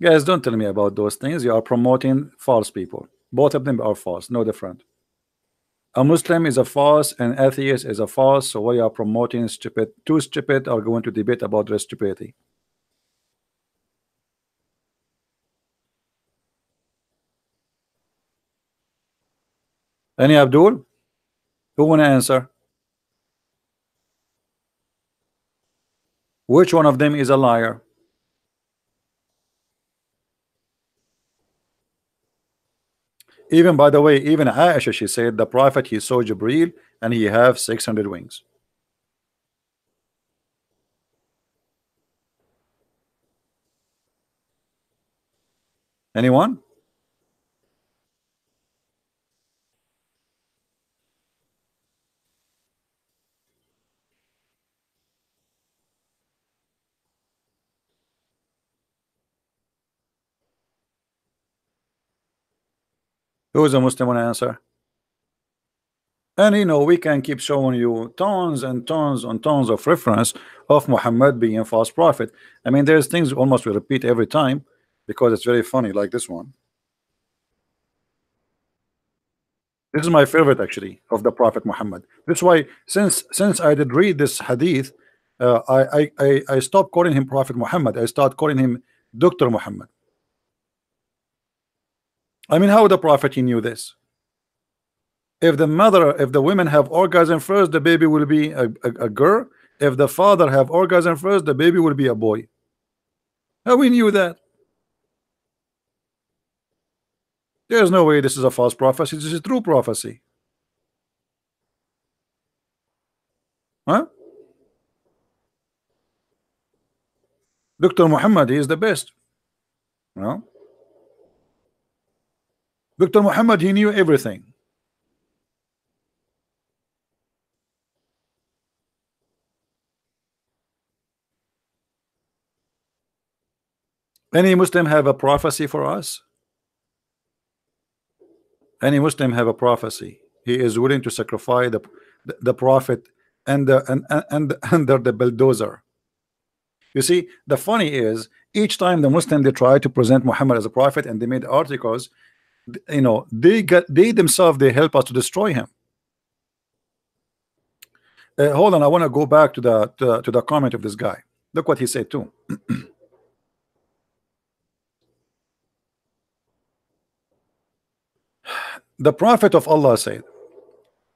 Guys, don't tell me about those things. You are promoting false people. Both of them are false, no different. A Muslim is a false, an atheist is a false. So why you are promoting stupid? Two stupid are going to debate about their stupidity. Any Abdul? Who want to answer? Which one of them is a liar? Even, by the way, even Aisha, she said the Prophet he saw Jibreel and he have 600 wings. Anyone? Who is a Muslim want to answer? And you know, we can keep showing you tons and tons and tons of reference of Muhammad being a false prophet. I mean, there's things almost we repeat every time because it's very funny, like this one. This is my favorite actually of the Prophet Muhammad. That's why since I did read this hadith, I stopped calling him Prophet Muhammad. I start calling him Dr. Muhammad. I mean, how the Prophet he knew this? If the women have orgasm first, the baby will be a girl. If the father have orgasm first, the baby will be a boy. How we knew that? There's no way this is a false prophecy. This is a true prophecy. Huh? Dr. Muhammad, he is the best. No? Dr. Muhammad, he knew everything. Any Muslim have a prophecy for us? Any Muslim have a prophecy? He is willing to sacrifice the prophet and under the bulldozer. You see, the funny is, each time the Muslim they try to present Muhammad as a prophet and they made articles, you know, they themselves they help us to destroy him. Hold on, I want to go back to the comment of this guy. Look what he said too. The Prophet of Allah said,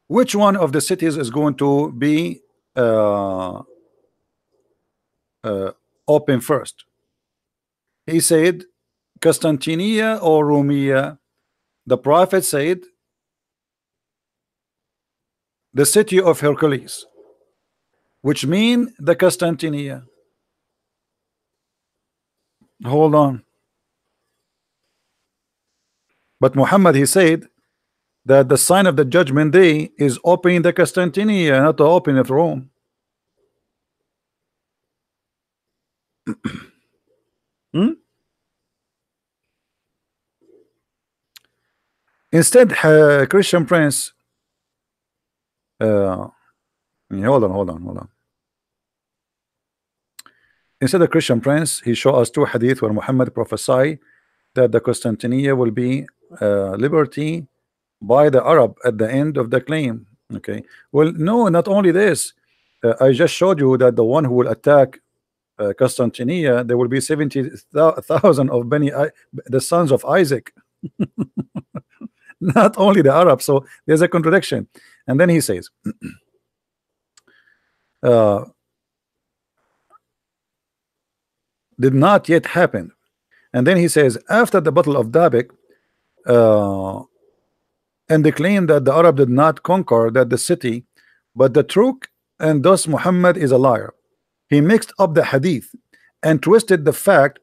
which one of the cities is going to be open first? He said Constantinia or Romia. The Prophet said the city of Hercules, which mean the Constantinia. Hold on. But Muhammad, he said that the sign of the judgment day is opening the Constantinia, not the opening of Rome. Hmm? Instead, Christian Prince, hold on. Instead of Christian Prince, he showed us two hadith where Muhammad prophesied that the Constantinia will be liberty by the Arab at the end of the claim. Okay. Well, no, not only this. I just showed you that the one who will attack Constantinia, there will be 70,000 of the sons of Isaac. Not only the Arabs. So there's a contradiction. And then he says, did not yet happen. And then he says, after the battle of Dabek, and they claim that the Arab did not conquer the city, but the Turk, and thus Muhammad is a liar. He mixed up the hadith and twisted the fact.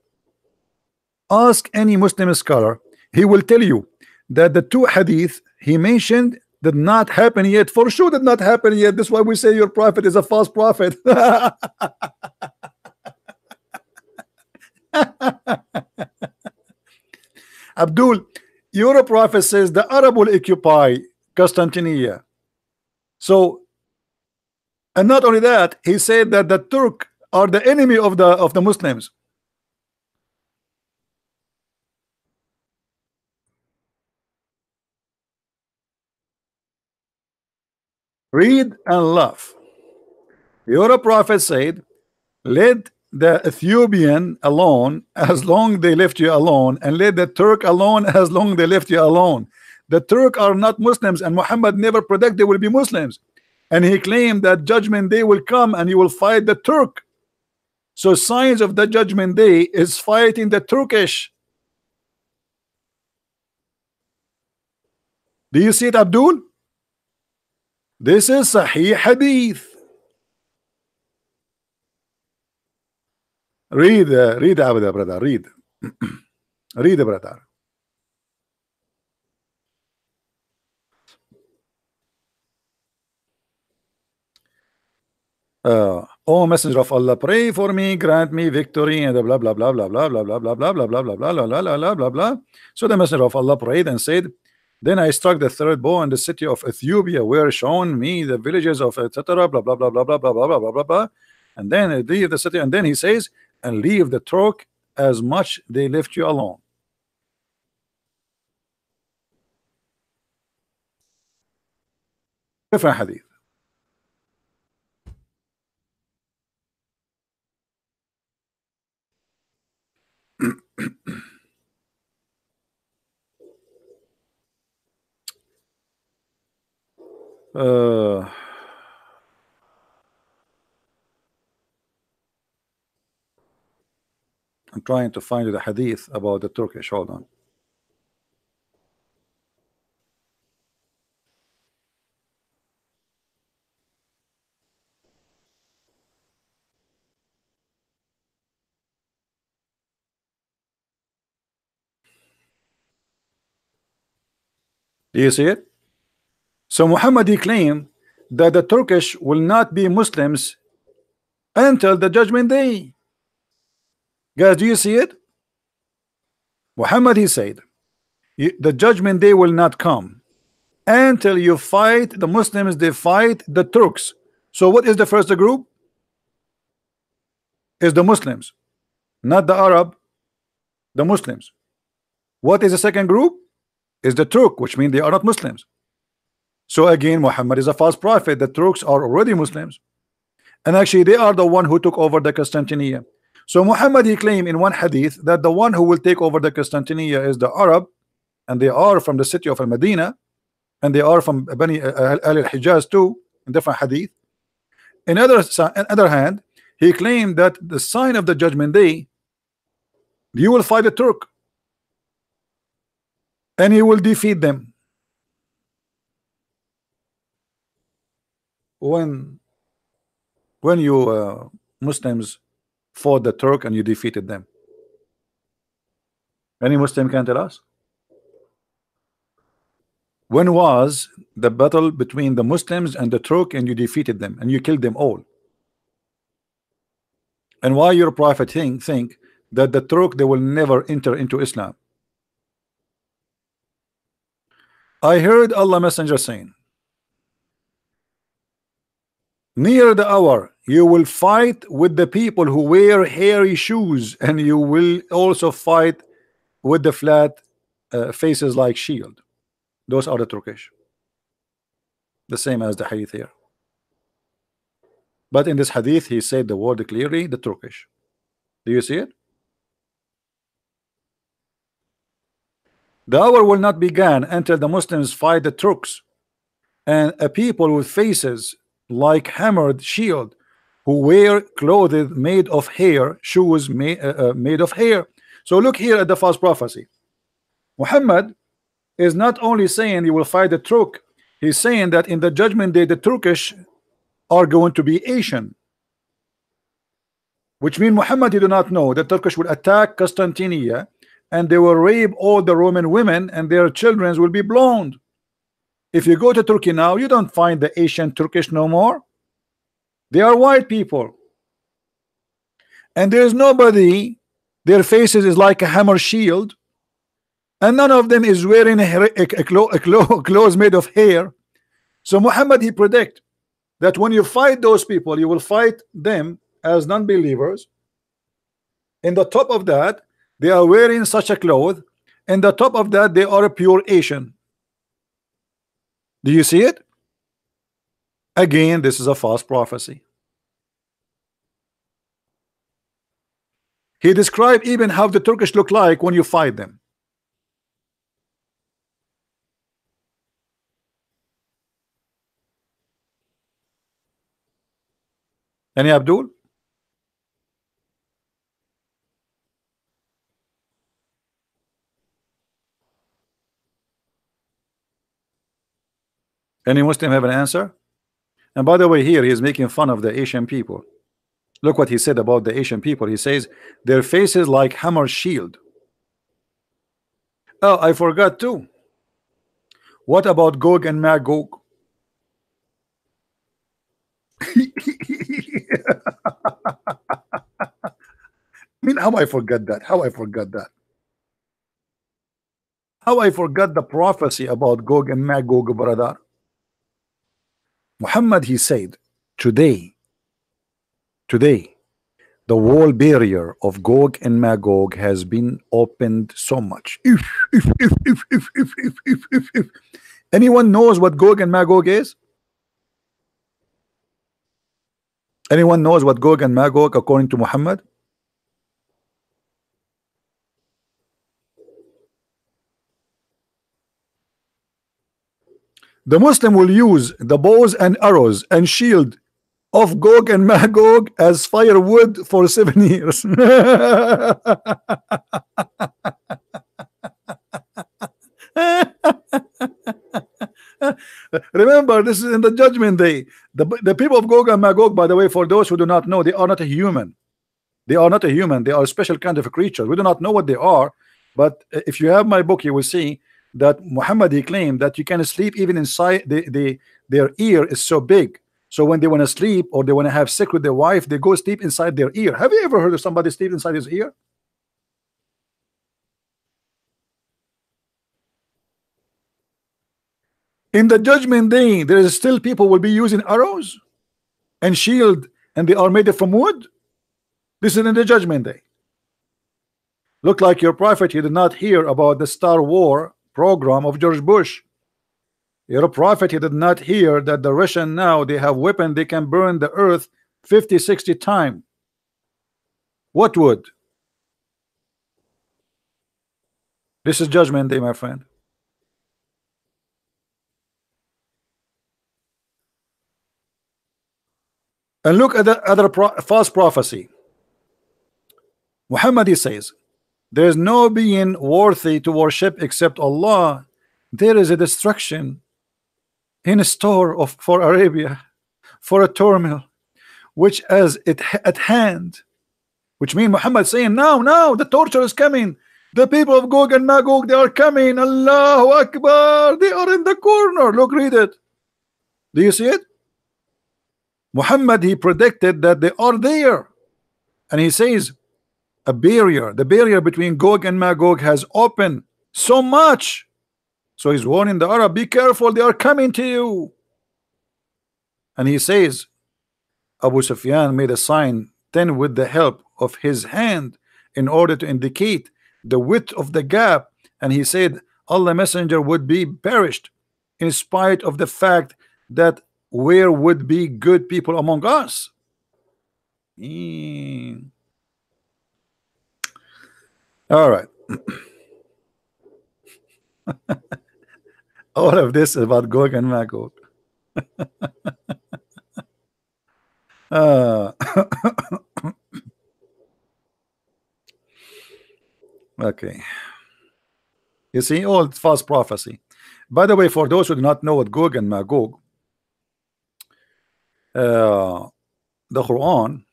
Ask any Muslim scholar, he will tell you that the two hadith he mentioned did not happen yet. For sure did not happen yet. That's why we say your prophet is a false prophet. Abdul, your prophet says the Arab will occupy Constantinia. So, and not only that, he said that the Turk are the enemy of the Muslims. Read and laugh. Your prophet said, let the Ethiopian alone as long they left you alone, and let the Turk alone as long they left you alone. The Turk are not Muslims, and Muhammad never predicted they will be Muslims. And he claimed that judgment day will come and he will fight the Turk. So signs of the judgment day is fighting the Turkish. Do you see it, Abdul? This is Sahih Hadith. Read, Abda, brother. Read. Read, brother. Oh, messenger of Allah, pray for me, grant me victory, and blah blah blah blah blah blah blah blah blah blah blah blah blah blah blah blah blah. So the messenger of Allah prayed and said, then I struck the third bow in the city of Ethiopia, where shown me the villages of etc. Blah blah blah blah blah blah blah blah blah blah blah. And then leave the city, and then he says, and leave the Turk as much they left you alone. Different hadith. I'm trying to find the hadith about the Turkish. Hold on. Do you see it? So Muhammad, he claimed that the Turkish will not be Muslims until the judgment day. Guys, do you see it? Muhammad, he said, the judgment day will not come until you fight the Muslims, they fight the Turks. So what is the first group? Is the Muslims, not the Arab, the Muslims. What is the second group? Is the Turk, which means they are not Muslims. So again, Muhammad is a false prophet. The Turks are already Muslims, and actually they are the one who took over the Constantinia. So Muhammad, he claimed in one hadith that the one who will take over the Constantinia is the Arab, and they are from the city of Al-Medina, and they are from Bani al-Hijaz too, in different hadith. On other hand, he claimed that the sign of the judgment day You will fight the Turk and you will defeat them. When you Muslims fought the Turk and you defeated them? Any Muslim can tell us? When was the battle between the Muslims and the Turk and you defeated them and you killed them all? And why your prophet think that the Turk, they will never enter into Islam? I heard Allah Messenger saying, near the hour you will fight with the people who wear hairy shoes, and you will also fight with the flat faces like shield. Those are the Turkish, the same as the hadith here. But in this hadith he said the word clearly, the Turkish. Do you see it? The hour will not begin until the Muslims fight the Turks, and a people with faces like hammered shield, who wear clothes made of hair, shoes made of hair. So look here at the false prophecy. Muhammad is not only saying he will fight the Turk, he's saying that in the judgment day the Turkish are going to be Asian, which means Muhammad, you do not know the Turkish will attack Constantinople and they will rape all the Roman women and their children will be blonde. If you go to Turkey now, you don't find the Asian Turkish no more. They are white people, and there's nobody, their faces is like a hammer shield, and none of them is wearing clothes made of hair. So Muhammad, he predict that when you fight those people, you will fight them as non-believers. In the top of that, they are wearing such a cloth, and the top of that, they are a pure Asian. Do you see it? Again, this is a false prophecy. He described even how the Turkish look like when you fight them. Any Abdul? Any Muslim have an answer? And by the way, here he is making fun of the Asian people. Look what he said about the Asian people. He says their faces like hammer shield. Oh, I forgot too. What about Gog and Magog? I mean, how I forgot that? How I forgot that? How I forgot the prophecy about Gog and Magog, brother? Muhammad, he said, today, the wall barrier of Gog and Magog has been opened so much. If anyone knows what Gog and Magog is? Anyone knows what Gog and Magog according to Muhammad? The Muslim will use the bows and arrows and shield of Gog and Magog as firewood for 7 years. Remember, this is in the judgment day. The people of Gog and Magog, by the way, for those who do not know, they are not a human. They are not a human. They are a special kind of a creature. We do not know what they are, but if you have my book, you will see that Muhammad, he claimed that you can sleep even inside their ear is so big. So when they want to sleep or they want to have sex with their wife, they go sleep inside their ear. Have you ever heard of somebody sleep inside his ear? In the judgment day, there is still people will be using arrows and shield, and they are made from wood. This is in the judgment day. Look like your prophet, you did not hear about the Star War program of George Bush. You're a prophet, you did not hear that the Russian now, they have weapon, they can burn the earth 50-60 times. What would? This is judgment day, my friend. And look at the other false prophecy. Muhammad, he says There is no being worthy to worship except Allah. There is a destruction in store of for Arabia, for a turmoil which is at hand, which means Muhammad saying, now the torture is coming. The people of Gog and Magog, they are coming. Allahu Akbar. They are in the corner. Look, read it. Do you see it? Muhammad, he predicted that they are there. And he says, the barrier between Gog and Magog has opened so much. So he's warning the Arab, be careful, they are coming to you. And he says, Abu Sufyan made a sign 10 with the help of his hand in order to indicate the width of the gap, and he said Allah messenger would be perished in spite of the fact that where would be good people among us. All right. All of this is about Gog and Magog. Okay. You see, all false prophecy. By the way, for those who do not know what Gog and Magog, the Quran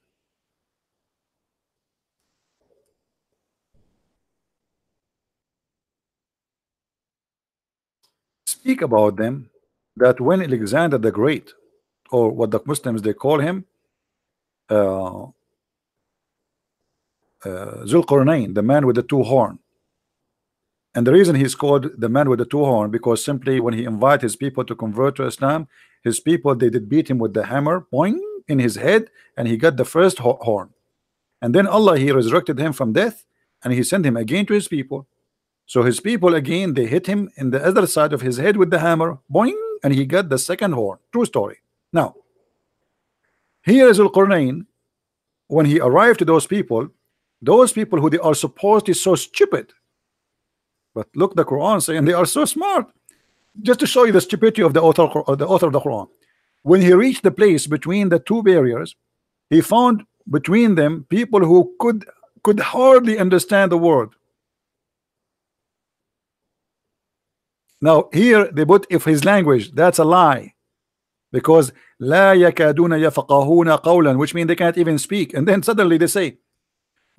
speak about them, that when Alexander the Great, or what the Muslims they call him, Zulqarnain, the man with the two horn. And the reason he's called the man with the two horn, because simply when he invited his people to convert to Islam, his people, they did beat him with the hammer, boing, in his head, and he got the first horn. And then Allah, he resurrected him from death, and he sent him again to his people. So his people again, they hit him in the other side of his head with the hammer, boing, and he got the second horn. True story. Now, here is Al-Qurnain. When he arrived to those people who they are supposedly so stupid, but look, the Quran saying they are so smart. Just to show you the stupidity of the author of the Quran. When he reached the place between the two barriers, he found between them people who could hardly understand the word. Now here they put if his language, that's a lie, because لا يكادون يفقهون قولا, which means they can't even speak. And then suddenly they say,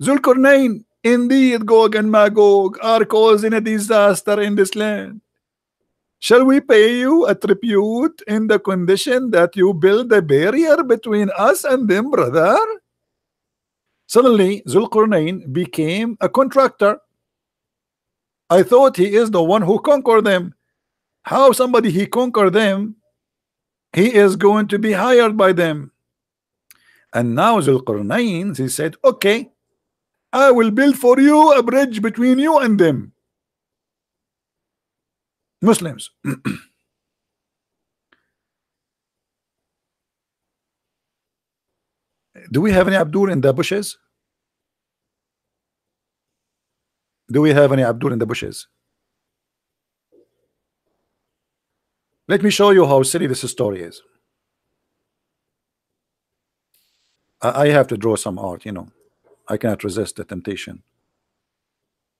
Zulqarnain, indeed Gog and Magog are causing a disaster in this land. Shall we pay you a tribute in the condition that you build a barrier between us and them, brother? Suddenly Zulqarnain became a contractor. I thought he is the one who conquered them. How somebody he conquered them, he is going to be hired by them. And now Zulqarnain, he said, okay, I will build for you a bridge between you and them. Muslims. Do we have any Abdul in the bushes? Do we have any Abdul in the bushes? Let me show you how silly this story is. I have to draw some art, you know. I cannot resist the temptation.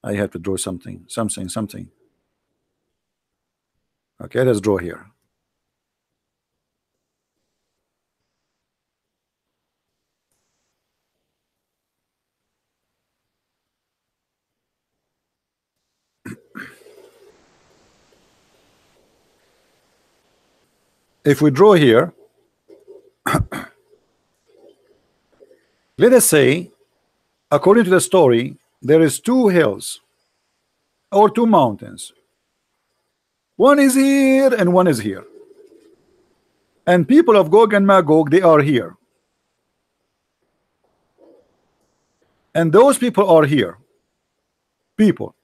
I have to draw something. Okay, let's draw here. If we draw here, let us say, according to the story, there is two hills or two mountains. One is here and one is here. And people of Gog and Magog, they are here. And those people are here. People.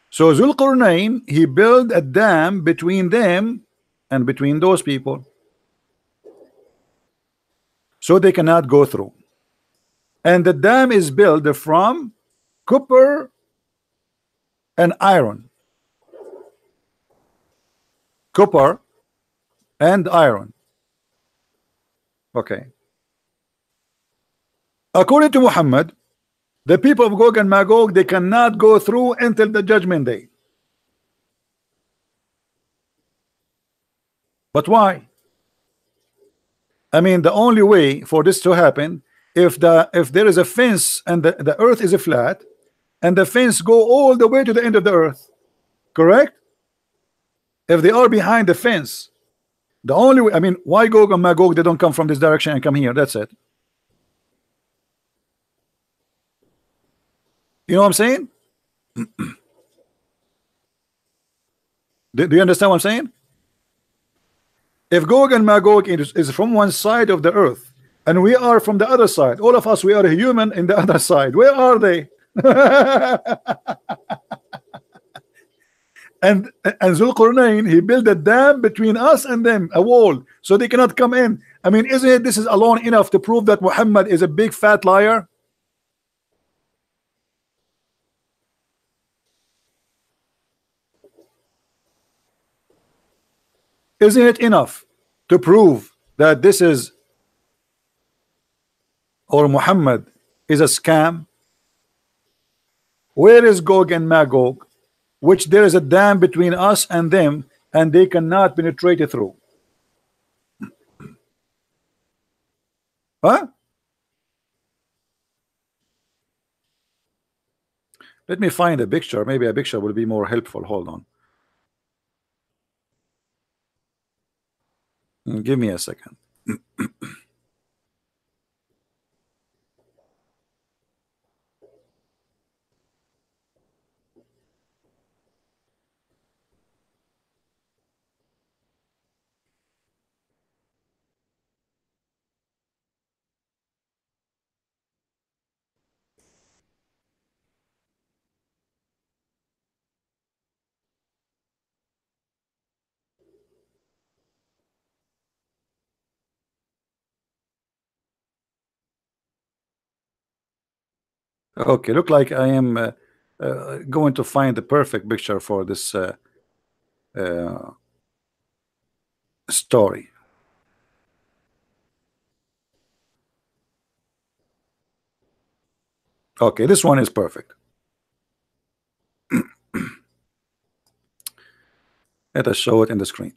So Zulqarnain, he built a dam between them and between those people, so they cannot go through. And the dam is built from copper and iron. Copper and iron. Okay. According to Muhammad, The people of Gog and Magog, they cannot go through until the judgment day. But why? I mean, the only way for this to happen, if there is a fence and the earth is a flat, and the fence go all the way to the end of the earth, correct? If they are behind the fence, the only way, I mean, why Gog and Magog, they don't come from this direction and come here? That's it. You know what I'm saying? Do you understand what I'm saying? If Gog and Magog is from one side of the earth and we are from the other side, all of us, we are human in the other side, where are they? and Zulqarnain, he built a dam between us and them, a wall, so they cannot come in. I mean, isn't it, this is alone enough to prove that Muhammad is a big fat liar? Isn't it enough to prove that this is, or Muhammad is a scam? Where is Gog and Magog, which there is a dam between us and them, and they cannot penetrate it through? Huh? Let me find a picture. Maybe a picture will be more helpful. Hold on. Give me a second. Okay, look like I am going to find the perfect picture for this story. Okay, this one is perfect. Let us show it in the screen.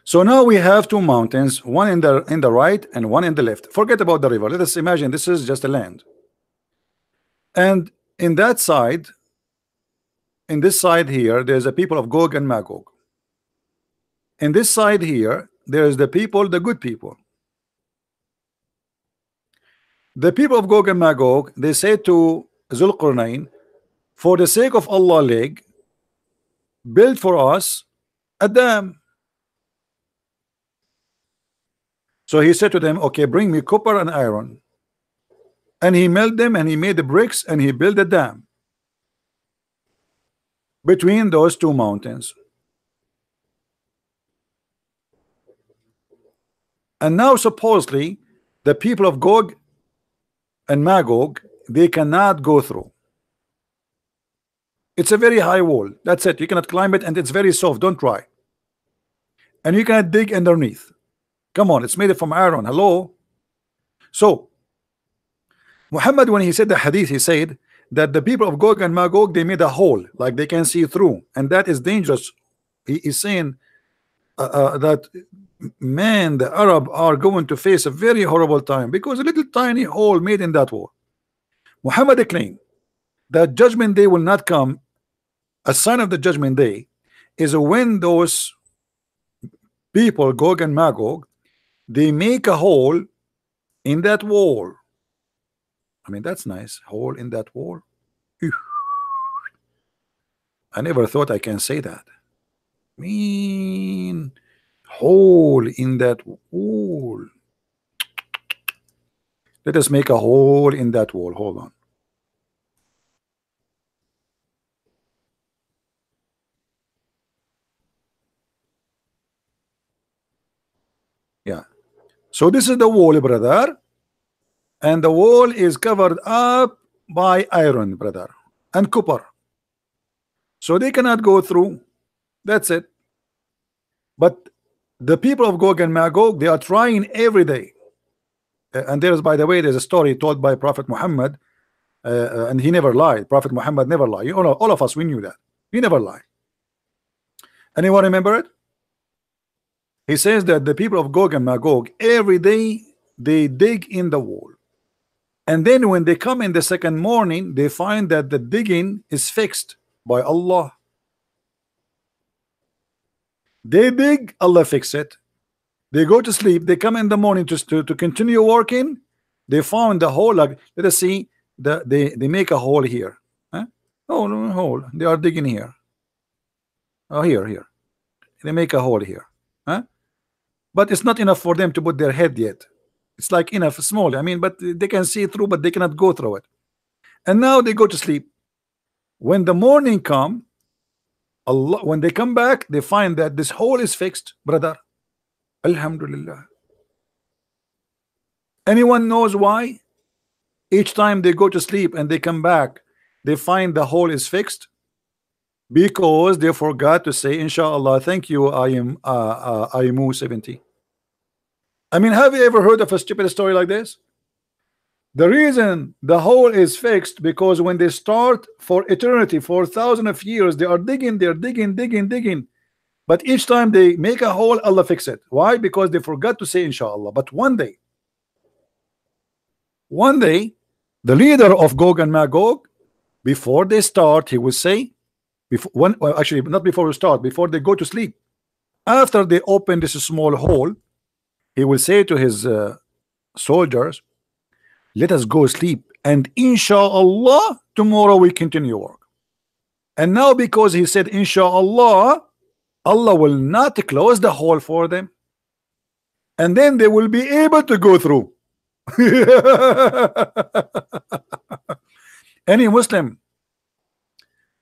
So now we have two mountains, one in the right and one in the left. Forget about the river. Let us imagine this is just a land. And in that side, in this side here, there's a people of Gog and Magog. In this side here, there's the people, the good people. The people of Gog and Magog, they say to Zulqarnain, for the sake of Allah leg, build for us a dam. So he said to them, okay, bring me copper and iron. And he melted them and he made the bricks and he built a dam between those two mountains. And now supposedly the people of Gog and Magog, they cannot go through. It's a very high wall. That's it. You cannot climb it, and it's very soft. Don't try. And you cannot dig underneath. Come on, it's made from iron. Hello. So Muhammad, when he said the hadith, he said that the people of Gog and Magog, they made a hole like they can see through, and that is dangerous. He is saying that, man, the Arab are going to face a very horrible time because a little tiny hole made in that wall. Muhammad claimed that judgment day will not come. A sign of the judgment day is when those people, Gog and Magog, they make a hole in that wall. I mean, that's nice. Hole in that wall. Ew. I never thought I can say that. Mean hole in that wall. Let us make a hole in that wall. Hold on. Yeah. So this is the wall, brother. And the wall is covered up by iron, brother, and copper. So they cannot go through. That's it. But the people of Gog and Magog, they are trying every day. And there's, by the way, there's a story told by Prophet Muhammad, and he never lied. Prophet Muhammad never lied. All of us, we knew that. He never lied. Anyone remember it? He says that the people of Gog and Magog, every day they dig in the wall. And then when they come in the second morning, they find that the digging is fixed by Allah. They dig, Allah fix it. They go to sleep, they come in the morning to continue working. They found the hole. Like, let us see, they make a hole here. Huh? Oh, no, hole. They are digging here. Oh, here. They make a hole here. Huh? But it's not enough for them to put their head yet. It's like enough, small. I mean, but they can see through, but they cannot go through it. And now they go to sleep. When the morning come, Allah, when they come back, they find that this hole is fixed, brother. Alhamdulillah. Anyone knows why? Each time they go to sleep and they come back, they find the hole is fixed because they forgot to say, Inshallah, thank you, I am 70. I mean, have you ever heard of a stupid story like this? The reason the hole is fixed because when they start for eternity, for thousands of years, they are digging, they're digging. But each time they make a hole, Allah fix it. Why? Because they forgot to say Inshallah. But one day, the leader of Gog and Magog, before they start, he will say, well, actually, not before we start, before they go to sleep, after they open this small hole, he will say to his soldiers, let us go sleep, and Inshallah, tomorrow we continue work. And now, because he said Inshallah, Allah will not close the hole for them, and then they will be able to go through. Any Muslim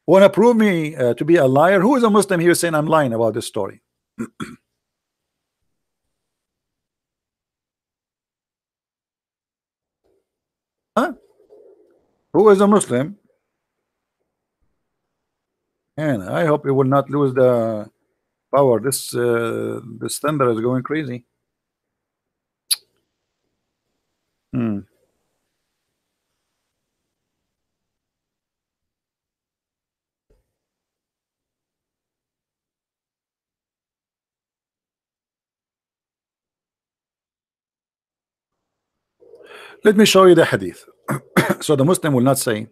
want to prove me to be a liar? Who is a Muslim here saying I'm lying about this story? Huh? Who is a Muslim? And I hope it will not lose the power. This thunder is going crazy. Let me show you the hadith. So the Muslim will not say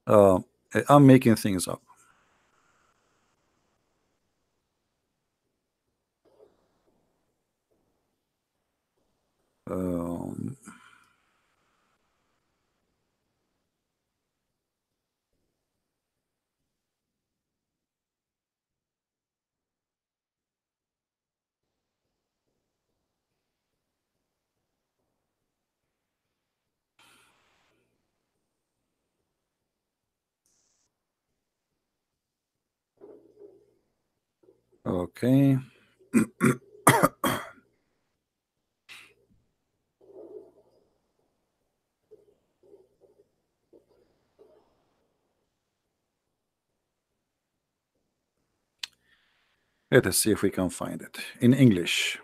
I'm making things up. Okay. Let us see if we can find it in English.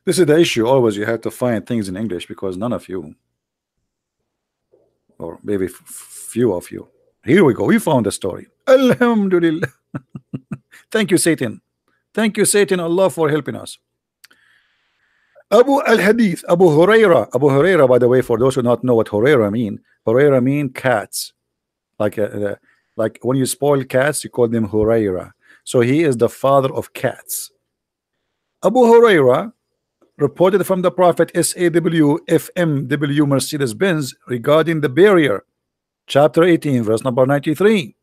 This is the issue. Always you have to find things in English because none of you, or maybe few of you. Here we go. We found the story. Alhamdulillah. Thank you, Satan. Thank you, Satan, Allah, for helping us. Abu al-Hadith, Abu Huraira. Abu Huraira, by the way, for those who not know what Huraira mean cats. Like when you spoil cats, you call them Huraira. So he is the father of cats. Abu Huraira reported from the Prophet SAW FMW Mercedes-Benz regarding the barrier, chapter 18, verse number 93.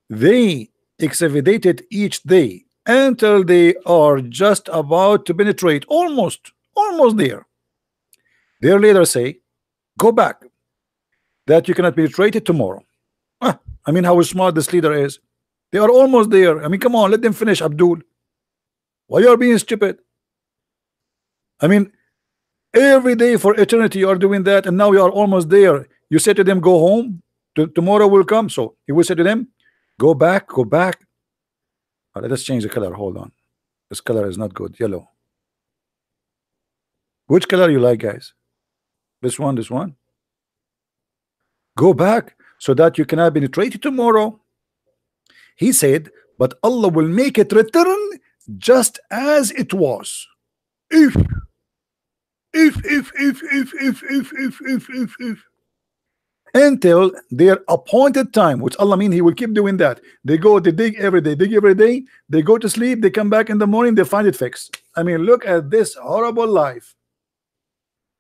They excavated each day until they are just about to penetrate, almost there. Their leaders say, go back, that you cannot penetrate it tomorrow. I mean, how smart this leader is. They are almost there. I mean, come on, let them finish, Abdul. Why you are being stupid? I mean, every day for eternity you are doing that, and now you are almost there. You say to them, go home, tomorrow will come. So he will say to them, Go back, go back. Let us change the color. Hold on. This color is not good. Yellow. Which color you like, guys? This one, this one. Go back so that you cannot penetrate it tomorrow. He said, but Allah will make it return just as it was. If until their appointed time, which Allah mean He will keep doing that. They go, they dig every day, they go to sleep, they come back in the morning, they find it fixed. I mean, look at this horrible life.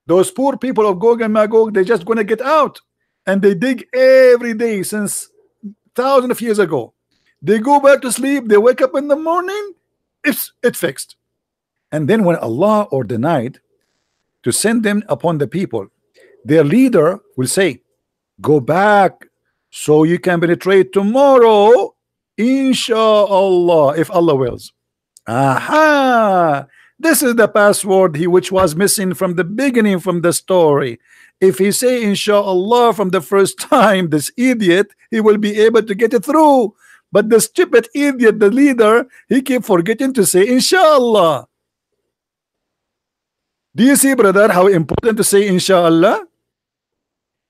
Those poor people of Gog and Magog, they're just gonna get out, and they dig every day since thousands of years ago. They go back to sleep, they wake up in the morning, it's fixed. And then when Allah or denied to send them upon the people, their leader will say, go back so you can penetrate tomorrow, inshallah, if Allah wills. Aha! This is the password which was missing from the beginning, from the story. If he say inshallah from the first time, this idiot, he will be able to get it through. But the stupid idiot, the leader, he keep forgetting to say inshallah. Do you see, brother, how important to say inshallah?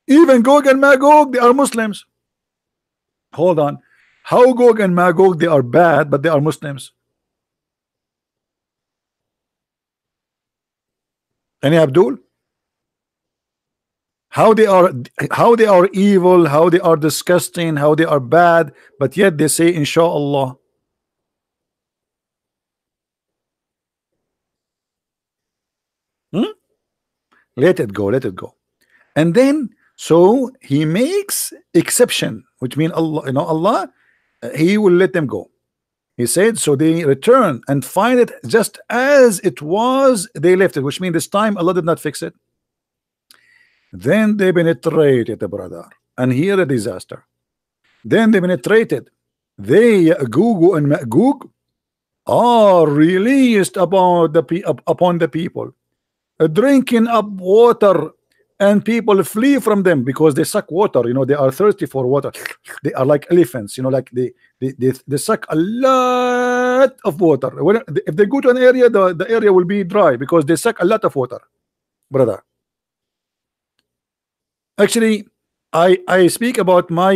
Even Gog and Magog, they are Muslims. Hold on. How Gog and Magog, they are bad, but they are Muslims? Any Abdul? How they are evil, how they are disgusting, how they are bad, but yet they say inshallah. Let it go, let it go. And then so he makes exception, which means Allah, Allah, he will let them go. He said, so they return and find it just as it was, they left it, which means this time Allah did not fix it. Then they penetrated, brother, and here a disaster. Then they penetrated. They, Ya'juj and Ma'juj, are released upon the people, drinking up water, and people flee from them because they suck water. They are thirsty for water. They are like elephants. Like they suck a lot of water. If they go to an area, the area will be dry because they suck a lot of water, brother. Actually, I speak about my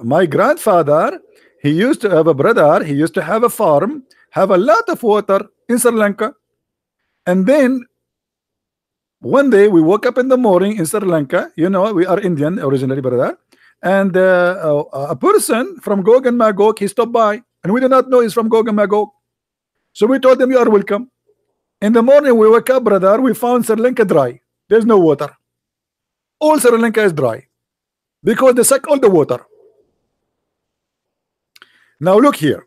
my grandfather. He used to have a brother. He used to have a farm, have a lot of water in Sri Lanka, and then one day we woke up in the morning in Sri Lanka. We are Indian originally, brother, and a person from Gog and Magog, he stopped by, and we do not know he's from Gog and Magog. So we told him, you are welcome. In the morning we woke up, brother, we found Sri Lanka dry. There's no water. All Sri Lanka is dry because they suck all the water. Now look here.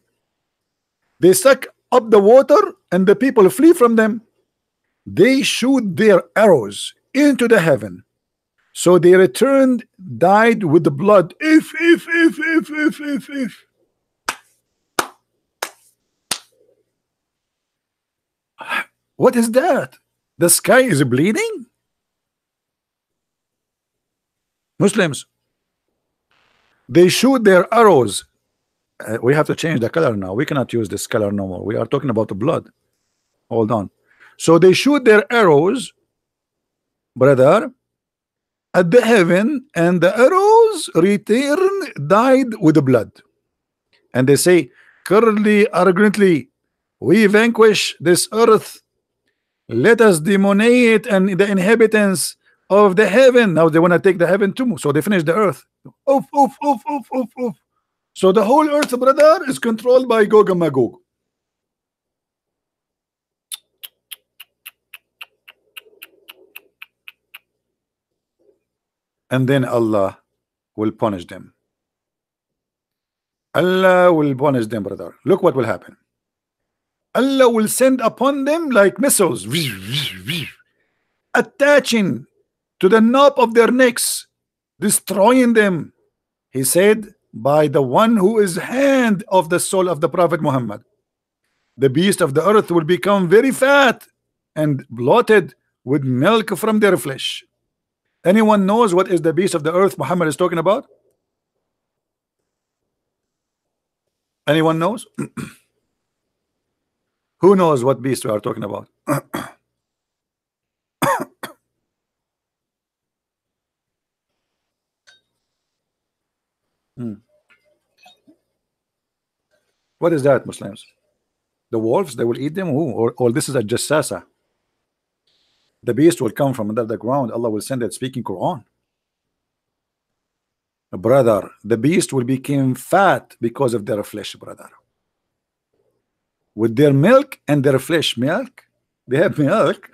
They suck up the water and the people flee from them. They shoot their arrows into the heaven. So they returned, died with the blood. If. What is that? The sky is bleeding? Muslims, they shoot their arrows. We have to change the color now. We cannot use this color no more. We are talking about the blood. Hold on. So they shoot their arrows, brother, at the heaven, and the arrows return died with the blood. And they say, currently, arrogantly, we vanquish this earth. Let us demoniate and the inhabitants of the heaven. Now they want to take the heaven too, so they finish the earth. Oof. So the whole earth, brother, is controlled by Gog and Magog. And then Allah will punish them. Allah will punish them, brother. Look what will happen. Allah will send upon them like missiles, attaching to the knob of their necks, destroying them. He said, by the one who is hand of the soul of the Prophet Muhammad, the beast of the earth will become very fat and bloated with milk from their flesh. Anyone knows what is the beast of the earth Muhammad is talking about? Anyone knows? Who knows what beast we are talking about? Hmm. What is that, Muslims? The wolves, they will eat them? Who? Or this is a jassasa. The beast will come from under the ground. Allah will send it speaking Quran. Brother, the beast will become fat because of their flesh, brother. With their milk and their flesh. Milk? They have milk.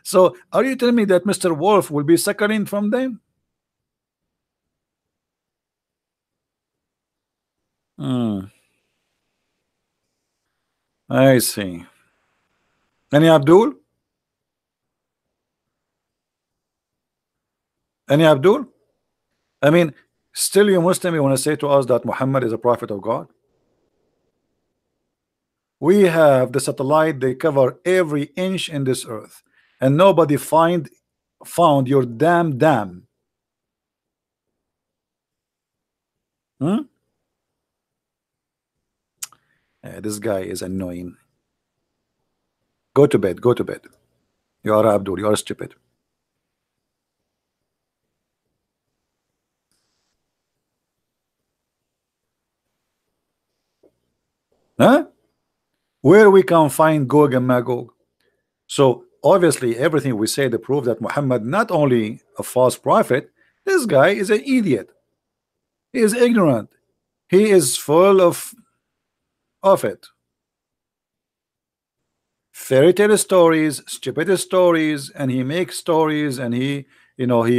So are you telling me that Mr. Wolf will be suckling from them? Hmm. I see. Any Abdul? Any Abdul? I mean, still you Muslim, you want to say to us that Muhammad is a prophet of God? We have the satellite, they cover every inch in this earth, and nobody found your damn dam. Hmm? This guy is annoying. Go to bed, go to bed. You are Abdul, you are stupid. Huh? Where we can find Gog and Magog? So obviously everything we say to prove that Muhammad not only a false prophet, this guy is an idiot. He is ignorant. He is full of it. Fairy tale stories, stupid stories, and he makes stories, and he, you know, he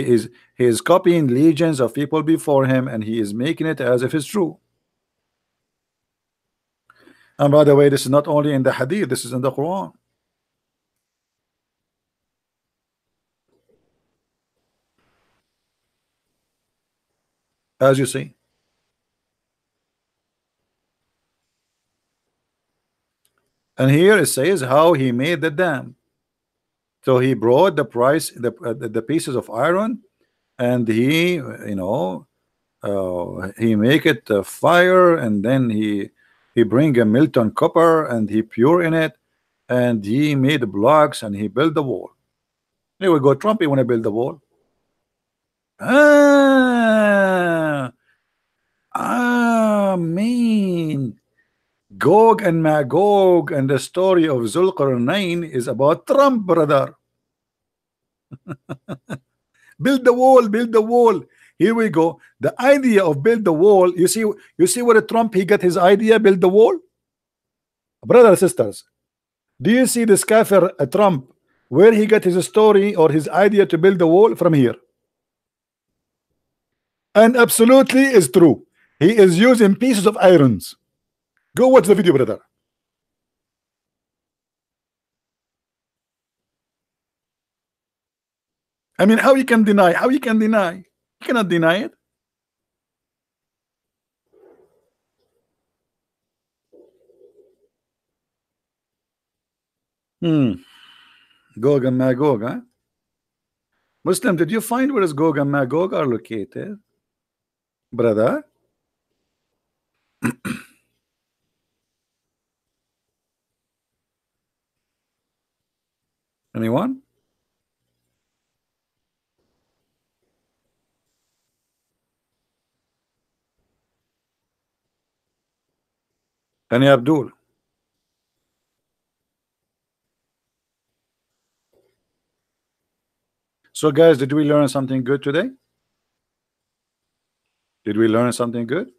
is copying legions of people before him, and he is making it as if it's true. And by the way, this is not only in the hadith, this is in the Quran. As you see. And here it says how he made the dam. So he brought the pieces of iron, and he, he make it fire, and then he bring a Milton copper, and he pour in it, and he made blocks, and he built the wall. Here we go. Trump, he want to build the wall. Mean. Gog and Magog and the story of Zulqarnain is about Trump, brother. Build the wall, build the wall. Here we go. The idea of build the wall. You see where Trump he got his idea, build the wall? Brothers and sisters, do you see this kafir Trump where he got his story or his idea to build the wall? From here. And absolutely is true. He is using pieces of irons. Go watch the video, brother. I mean, how you can deny? How you can deny? You cannot deny it. Gog and Magog, huh? Muslim, did you find where is Gog and Magog are located? Brother? Anyone? Any Abdul? So guys, did we learn something good today? Did we learn something good?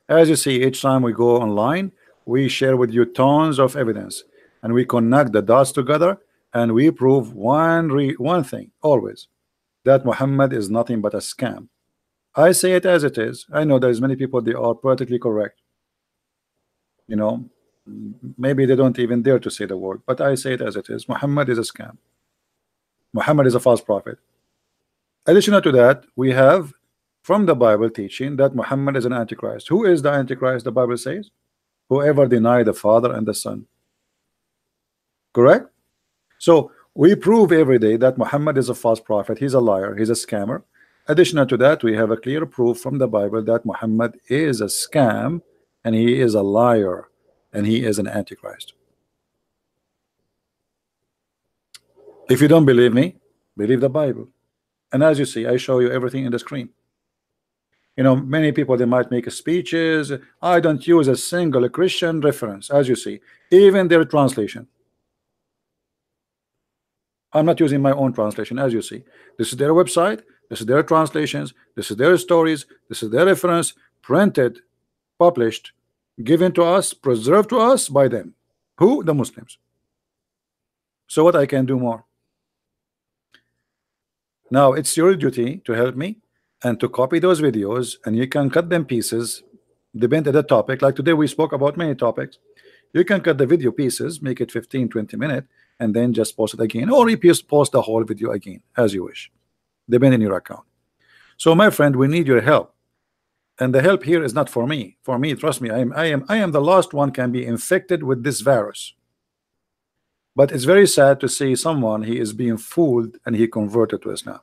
As you see, each time we go online, we share with you tons of evidence, and we connect the dots together, and we prove one thing always, that Muhammad is nothing but a scam. I say it as it is. I know there's many people, they are politically correct. You know, maybe they don't even dare to say the word, but I say it as it is. Muhammad is a scam. Muhammad is a false prophet. Additional to that, we have from the Bible teaching that Muhammad is an antichrist. Who is the antichrist? The Bible says whoever deny the Father and the Son. Correct? So we prove every day that Muhammad is a false prophet. He's a liar. He's a scammer. Additional to that, we have a clear proof from the Bible that Muhammad is a scam and he is a liar and he is an antichrist. If you don't believe me, believe the Bible. And as you see, I show you everything in the screen. You know, many people, they might make speeches. I don't use a single Christian reference, as you see, even their translation. I'm not using my own translation, as you see. This is their website, this is their translations, this is their stories, this is their reference, printed, published, given to us, preserved to us by them. Who? The Muslims. So what I can do more? Now it's your duty to help me and to copy those videos, and you can cut them pieces, depend on the topic. Like today we spoke about many topics. You can cut the video pieces, make it 15-20 minutes, and then just post it again, or repost post the whole video again, as you wish, depending on your account. So my friend, we need your help, and the help here is not for me. For me, trust me, I am the last one can be infected with this virus. But it's very sad to see someone, he is being fooled and he converted to Islam.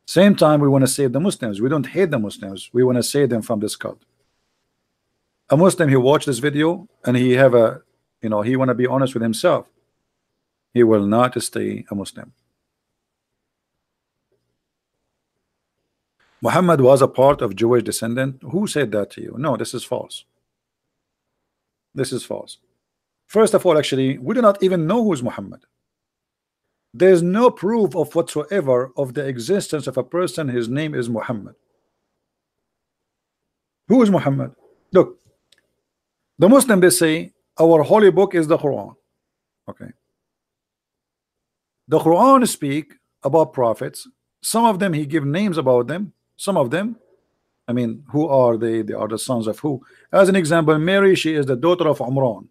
Same time, we want to save the Muslims. We don't hate the Muslims. We want to save them from this cult. A Muslim, he watched this video and he have a, you know, he want to be honest with himself. He will not stay a Muslim. Muhammad was a part of Jewish descendant. Who said that to you? No, this is false. This is false. First of all, actually, we do not even know who's Muhammad. There is no proof of whatsoever of the existence of a person. His name is Muhammad. Who is Muhammad? Look, the Muslim, they say our holy book is the Quran. Okay. The Quran speak about prophets. Some of them he give names about them. Some of them, I mean, who are they? They are the sons of who? As an example, Mary, she is the daughter of Umran.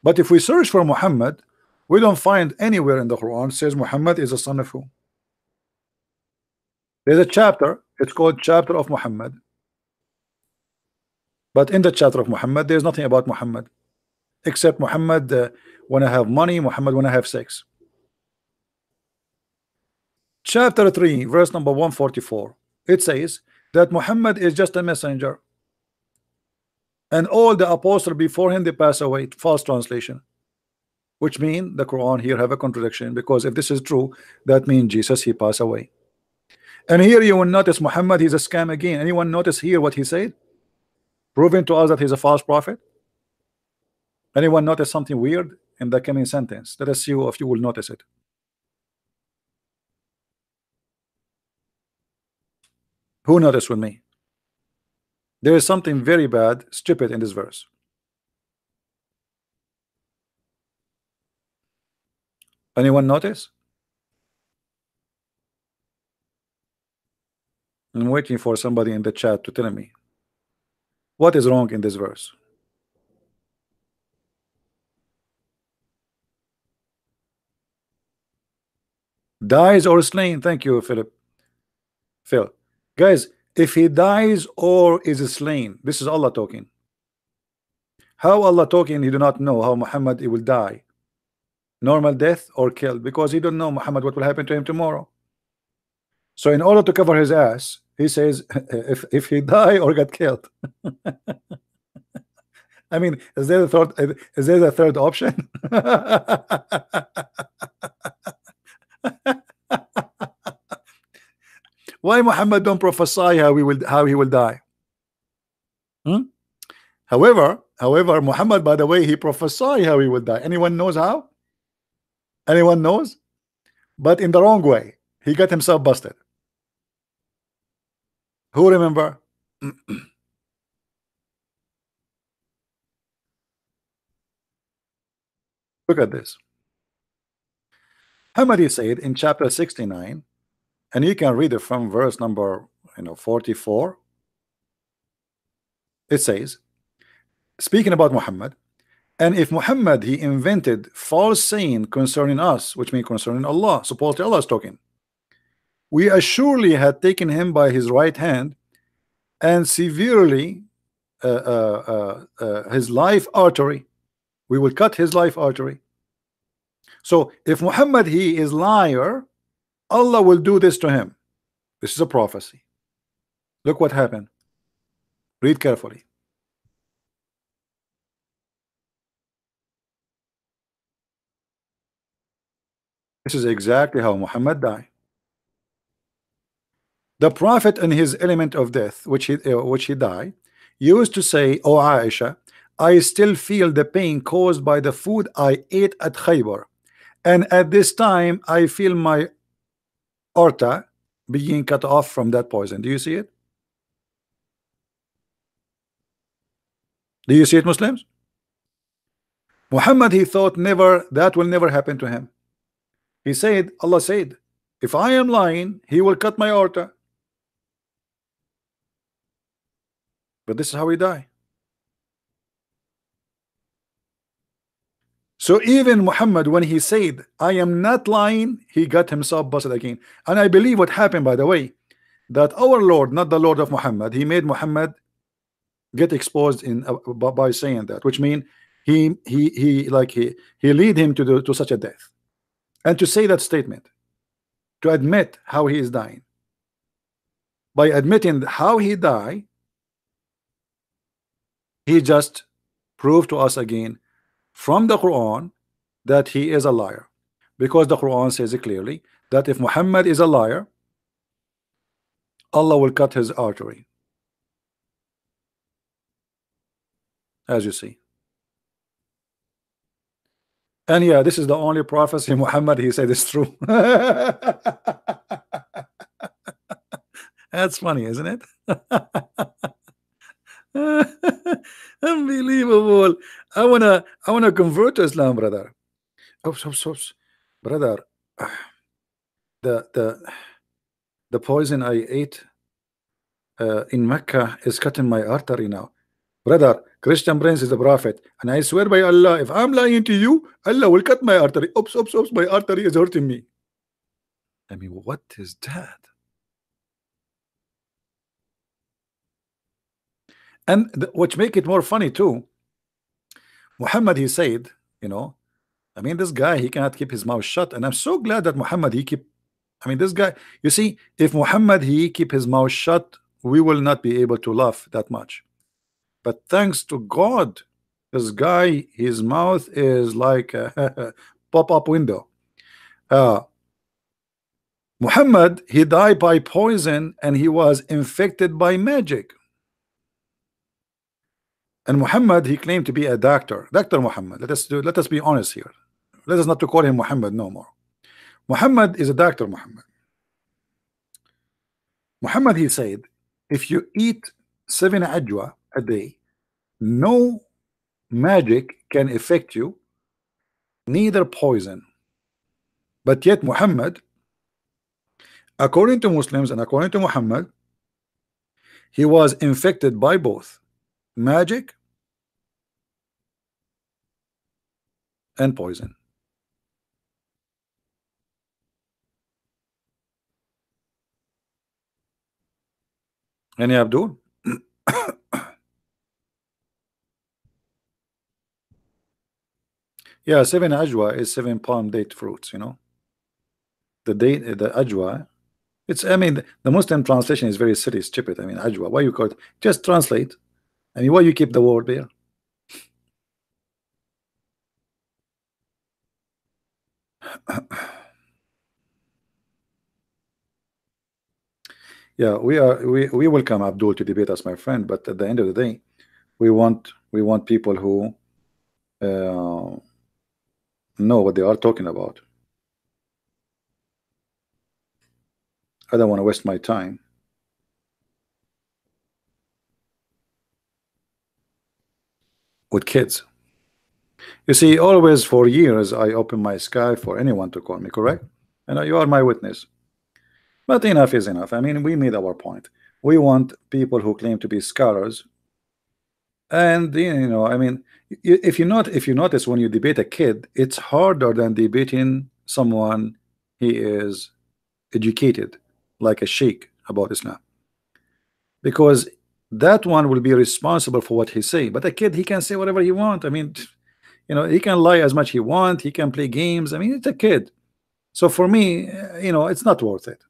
But if we search for Muhammad, we don't find anywhere in the Quran says Muhammad is a son of who. There's a chapter, it's called Chapter of Muhammad. But in the chapter of Muhammad, there's nothing about Muhammad, except Muhammad when I have money, Muhammad when I have sex. Chapter 3, verse number 144, it says that Muhammad is just a messenger, and all the apostles before him, they pass away. False translation, which means the Quran here have a contradiction, because if this is true, that means Jesus, he passed away. And here you will notice Muhammad, he's a scam again. Anyone notice here what he said, proving to us that he's a false prophet? Anyone notice something weird in the coming sentence? Let us see if you will notice it. Who noticed with me? There is something very bad, stupid in this verse. Anyone notice? I'm waiting for somebody in the chat to tell me what is wrong in this verse. Dies or slain. Thank you, Phil. Guys, if he dies or is slain, this is Allah talking. How Allah talking? He do not know how Muhammad he will die, normal death or killed, because he don't know Muhammad what will happen to him tomorrow. So in order to cover his ass, he says if he die or get killed. I mean, is there a third option? Why Muhammad don't prophesy how he will die? However, Muhammad, by the way, he prophesied how he will die. Anyone knows how? Anyone knows? But in the wrong way. He got himself busted. Who remember? Look at this. Muhammad, he said in chapter 69, and you can read it from verse number 44. It says, speaking about Muhammad, and if Muhammad he invented false saying concerning us, which means concerning Allah, supposedly Allah is talking, we assuredly had taken him by his right hand and severely his life artery. We will cut his life artery. So if Muhammad he is liar, Allah will do this to him. This is a prophecy. Look what happened. Read carefully. This is exactly how Muhammad died. The Prophet in his element of death, which he died, used to say, "O Aisha, I still feel the pain caused by the food I ate at Khaybar, and at this time I feel my aorta being cut off from that poison." Do you see it? Do you see it, Muslims? Muhammad, he thought never that will never happen to him. He said, Allah said, if I am lying, he will cut my aorta. But this is how he died. So even Muhammad, when he said, I am not lying, he got himself busted again. And I believe what happened, by the way, that our Lord, not the Lord of Muhammad, he made Muhammad get exposed in by saying that, which means he lead him to such a death. And to say that statement, to admit how he is dying, by admitting how he died, he just proved to us again from the Quran that he is a liar, because the Quran says it clearly that if Muhammad is a liar, Allah will cut his artery, as you see. And yeah, this is the only prophecy Muhammad he said is true. That's funny, isn't it? Unbelievable. I wanna convert to Islam, brother. Oops. Brother, the the poison I ate in Mecca is cutting my artery now. Brother, Christian Prince is the prophet, and I swear by Allah, if I'm lying to you, Allah will cut my artery. Oops, my artery is hurting me. I mean, what is that? And which make it more funny too, Muhammad, he said, I mean, this guy, he cannot keep his mouth shut, and I'm so glad that Muhammad, I mean, this guy, you see, if Muhammad, he keep his mouth shut, we will not be able to laugh that much. But thanks to God, this guy, his mouth is like a pop-up window. Muhammad, he died by poison, and he was infected by magic. And Muhammad, he claimed to be a doctor. Dr. Muhammad, let us be honest here. Let us not to call him Muhammad no more. Muhammad is a doctor. Muhammad, he said, if you eat 7 ajwa a day, no magic can affect you, neither poison. But yet Muhammad, according to Muslims and according to Muhammad, he was infected by both magic and poison. Any Abdul? Yeah, 7 ajwa is 7 palm date fruits, The ajwa, I mean, the Muslim translation is very silly, stupid. I mean, ajwa, why you call it? Just translate. I mean, why you keep the word there? Yeah, we welcome Abdul to debate us, my friend, but at the end of the day, we want people who know what they are talking about. I don't want to waste my time. With kids. You see, always for years I open my sky for anyone to call me, correct? And you are my witness. But enough is enough. I mean, we made our point. We want people who claim to be scholars. And I mean, if you notice when you debate a kid, it's harder than debating someone he is educated, like a sheikh, about Islam, because that one will be responsible for what he say. But a kid, he can say whatever he want. I mean, he can lie as much he want, he can play games. I mean, it's a kid. So for me, it's not worth it.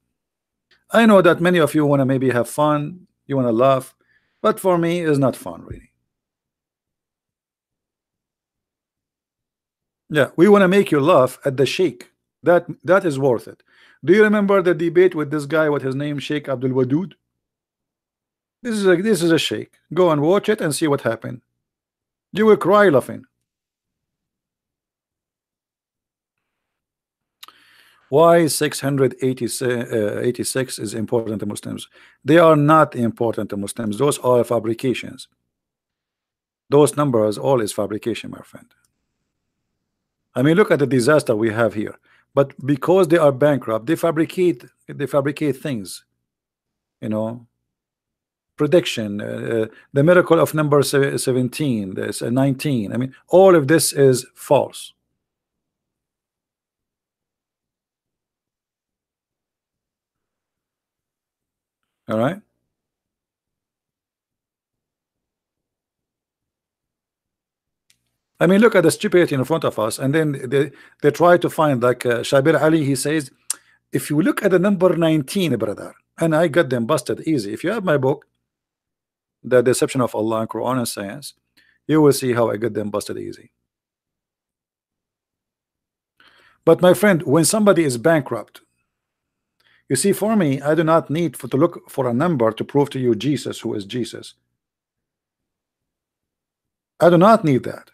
I know that many of you want to maybe have fun, you want to laugh, but for me it's not fun really. Yeah, we want to make you laugh at the Sheikh. That is worth it. Do you remember the debate with this guy? What his name? Sheikh Abdul Wadud. This is a Sheikh. Go and watch it and see what happened. You will cry laughing. Why 686 is important to Muslims? They are not important to Muslims. Those are fabrications. Those numbers all is fabrication, my friend. I mean, look at the disaster we have here. But because they are bankrupt, they fabricate things. You know, prediction, the miracle of number 17, there's 19. I mean, all of this is false. All right. I mean, look at the stupidity in front of us, and then they try to find like Shabir Ali. He says, if you look at the number 19, brother, and I got them busted easy. If you have my book, The Deception of Allah, Quran and Science, you will see how I got them busted easy. But my friend, when somebody is bankrupt, you see, for me, I do not need to look for a number to prove to you Jesus, who is Jesus. I do not need that.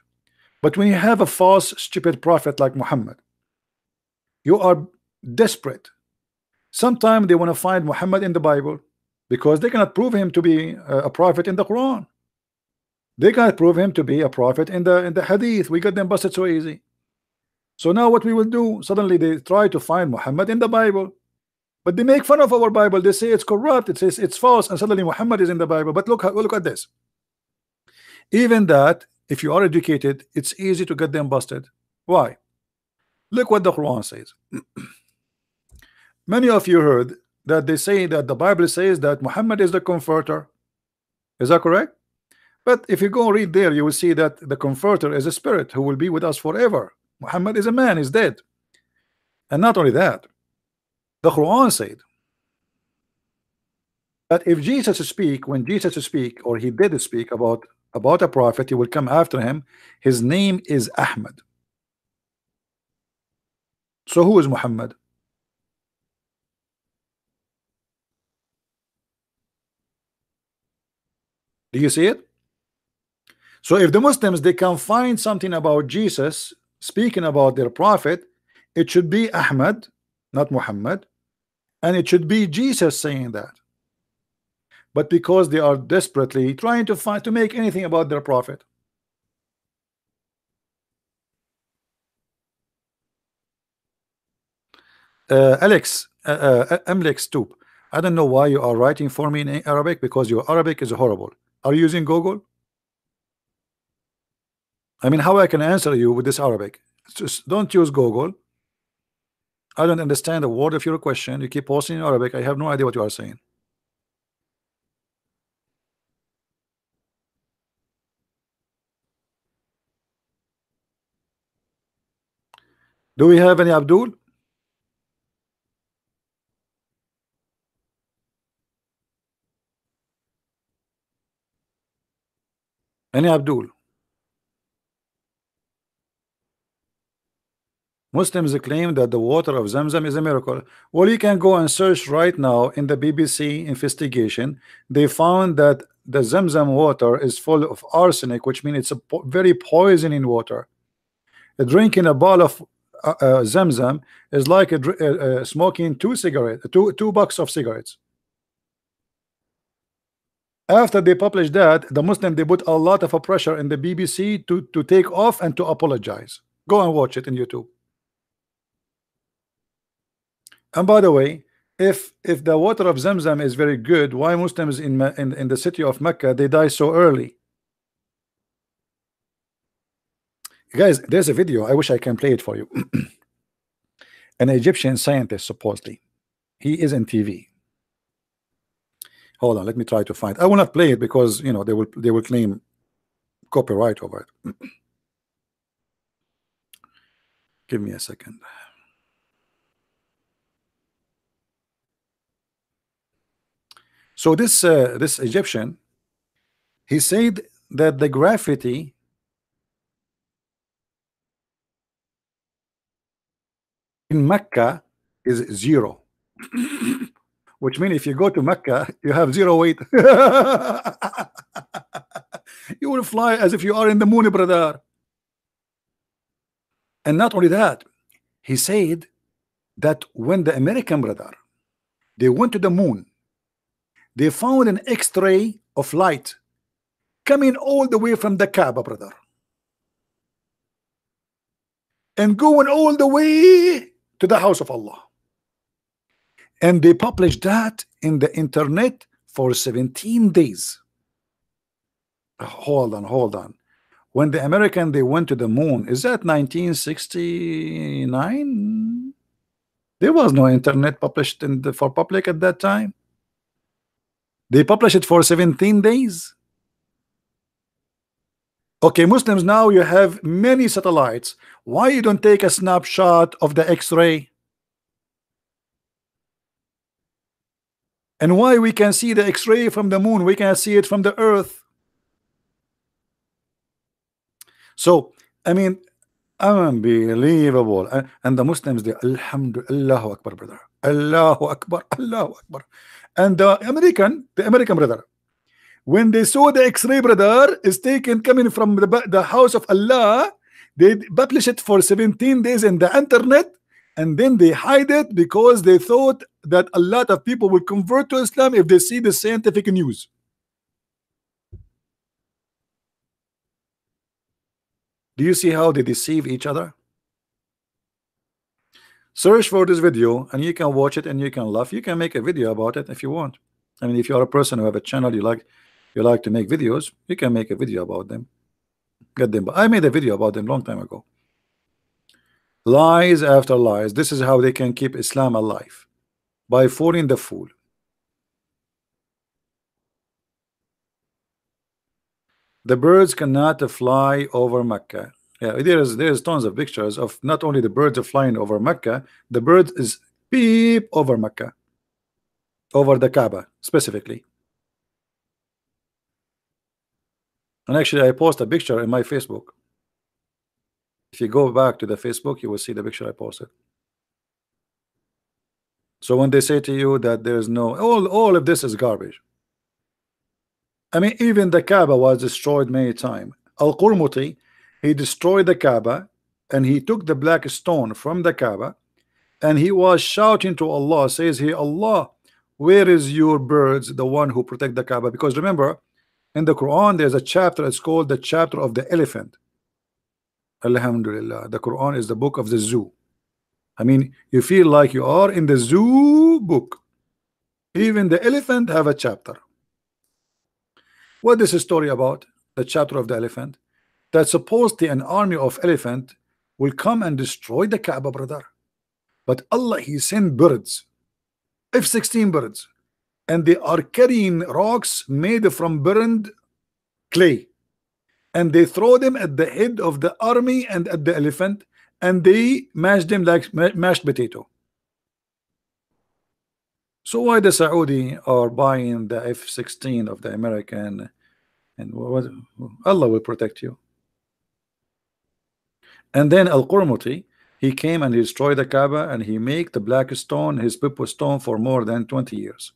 But when you have a false, stupid prophet like Muhammad, you are desperate. Sometimes they want to find Muhammad in the Bible because they cannot prove him to be a prophet in the Quran. They cannot prove him to be a prophet in the Hadith. We got them busted so easy. So now what we will do? Suddenly they try to find Muhammad in the Bible, but they make fun of our Bible. They say it's corrupt. It says it's false, and suddenly Muhammad is in the Bible. But look at this. Even that, if you are educated, it's easy to get them busted. Why? Look what the Quran says. Many of you heard that they say that the Bible says that Muhammad is the comforter. Is that correct? But if you go read there, you will see that the comforter is a spirit who will be with us forever. Muhammad is a man, is dead. And not only that, the Quran said that if Jesus speak, when Jesus speak, or he did speak about a prophet, he will come after him. His name is Ahmad. So who is Muhammad? Do you see it? So if the Muslims, they can find something about Jesus speaking about their prophet, it should be Ahmad, not Muhammad, and it should be Jesus saying that. But because they are desperately trying to make anything about their prophet. Alex, Amlex Stoop, I don't know why you are writing for me in Arabic, because your Arabic is horrible. Are you using Google? I mean, how I can answer you with this Arabic? Just don't use Google. I don't understand a word of your question. You keep posting in Arabic. I have no idea what you are saying. Do we have any Abdul? Any Abdul? Muslims claim that the water of Zamzam is a miracle. Well, you can go and search right now in the BBC investigation. They found that the Zamzam water is full of arsenic, which means it's a very poisoning water. Drinking a bottle of Zamzam is like smoking two bucks of cigarettes. After they published that, the Muslim, they put a lot of pressure in the BBC to take off and to apologize. Go and watch it in YouTube. And by the way, if the water of Zamzam is very good, why Muslims in the city of Mecca, they die so early? Guys, there's a video. I wish I can play it for you. An Egyptian scientist, supposedly, he is in TV. Hold on, let me try to find. I will not play it because you know they will claim copyright over it. Give me a second. So this Egyptian, he said that the graffiti in Mecca is zero, which means if you go to Mecca, you have zero weight. You will fly as if you are in the moon, brother. And not only that, he said that when the American brother, they went to the moon, they found an X-ray of light coming all the way from the Kaaba, brother, and going all the way to the house of Allah. And they published that in the internet for 17 days. Hold on. When the American, they went to the moon, is that 1969? There was no internet published for public at that time. They published it for 17 days. Okay, Muslims, now you have many satellites. Why you don't take a snapshot of the X-ray? And why we can see the X-ray from the moon, we can see it from the earth? So, I mean, unbelievable. And the Muslims, they, Alhamdulillah, Allahu Akbar, brother. Allahu Akbar, Allahu Akbar. And the American brother, when they saw the X-ray, brother, is taken coming from the house of Allah, they publish it for 17 days in the internet, and then they hide it because they thought that a lot of people will convert to Islam if they see the scientific news. Do you see how they deceive each other? Search for this video and you can watch it and you can laugh. You can make a video about it if you want. I mean, if you are a person who have a channel, you like to make videos, you can make a video about them. Get them. I made a video about them long time ago. Lies after lies. This is how they can keep Islam alive, by fooling the fool. The birds cannot fly over Mecca. Yeah, there's tons of pictures of not only the birds are flying over Mecca, the bird is beep over Mecca, over the Kaaba specifically. And actually, I post a picture in my Facebook. If you go back to the Facebook, you will see the picture I posted. So when they say to you that there's no, all of this is garbage. I mean, even the Kaaba was destroyed many times. Al-Qurmuti, he destroyed the Kaaba and he took the black stone from the Kaaba and he was shouting to Allah, says he, Allah, where is your birds, the one who protect the Kaaba? Because remember, in the Quran, there's a chapter, it's called the chapter of the elephant. Alhamdulillah, the Quran is the book of the zoo. I mean, you feel like you are in the zoo book. Even the elephant have a chapter. What is the story about? The chapter of the elephant. That supposedly an army of elephant will come and destroy the Kaaba, brother. But Allah, he sent birds, F-16 birds, and they are carrying rocks made from burned clay, and they throw them at the head of the army and at the elephant, and they mash them like mashed potato. So why the Saudi are buying the F-16 of the American, and what, Allah will protect you. And then Al-Qurmuti, he came and he destroyed the Kaaba and he made the black stone his Pippo stone for more than 20 years.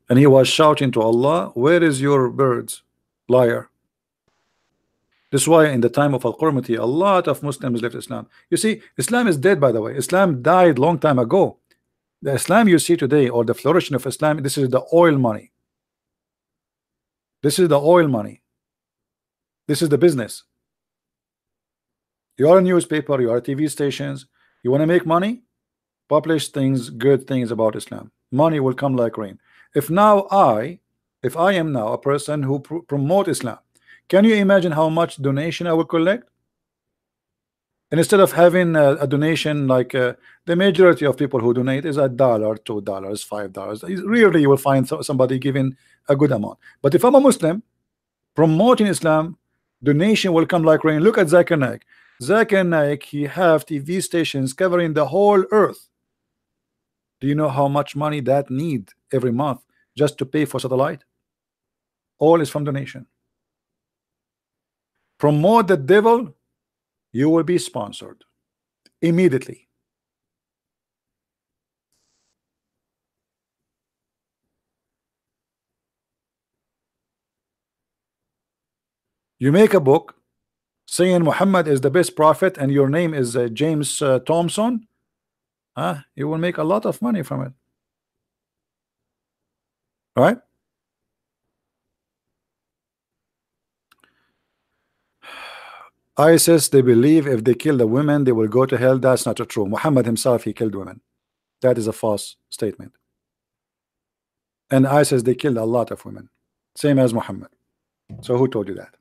And he was shouting to Allah, where is your birds, liar? This is why in the time of Al-Qurmuti, a lot of Muslims left Islam. You see, Islam is dead, by the way. Islam died long time ago. The Islam you see today, or the flourishing of Islam, this is the oil money. This is the oil money. This is the business. You are a newspaper, you are TV stations, you want to make money, publish things, good things about Islam. Money will come like rain. If I am now a person who promote Islam, can you imagine how much donation I will collect? And instead of having a donation like the majority of people who donate is $1, $2, $5, rarely you will find somebody giving a good amount. But if I'm a Muslim promoting Islam, donation will come like rain. Look at Zakir Naik. Zakir Naik, he have TV stations covering the whole earth. Do you know how much money that need every month just to pay for satellite? All is from donation. Promote the devil, you will be sponsored immediately. You make a book saying Muhammad is the best prophet and your name is James Thompson, you will make a lot of money from it, right? ISIS, they believe if they kill the women they will go to hell. That's not true. Muhammad himself, he killed women. That is a false statement. And ISIS, they killed a lot of women, same as Muhammad. So who told you that?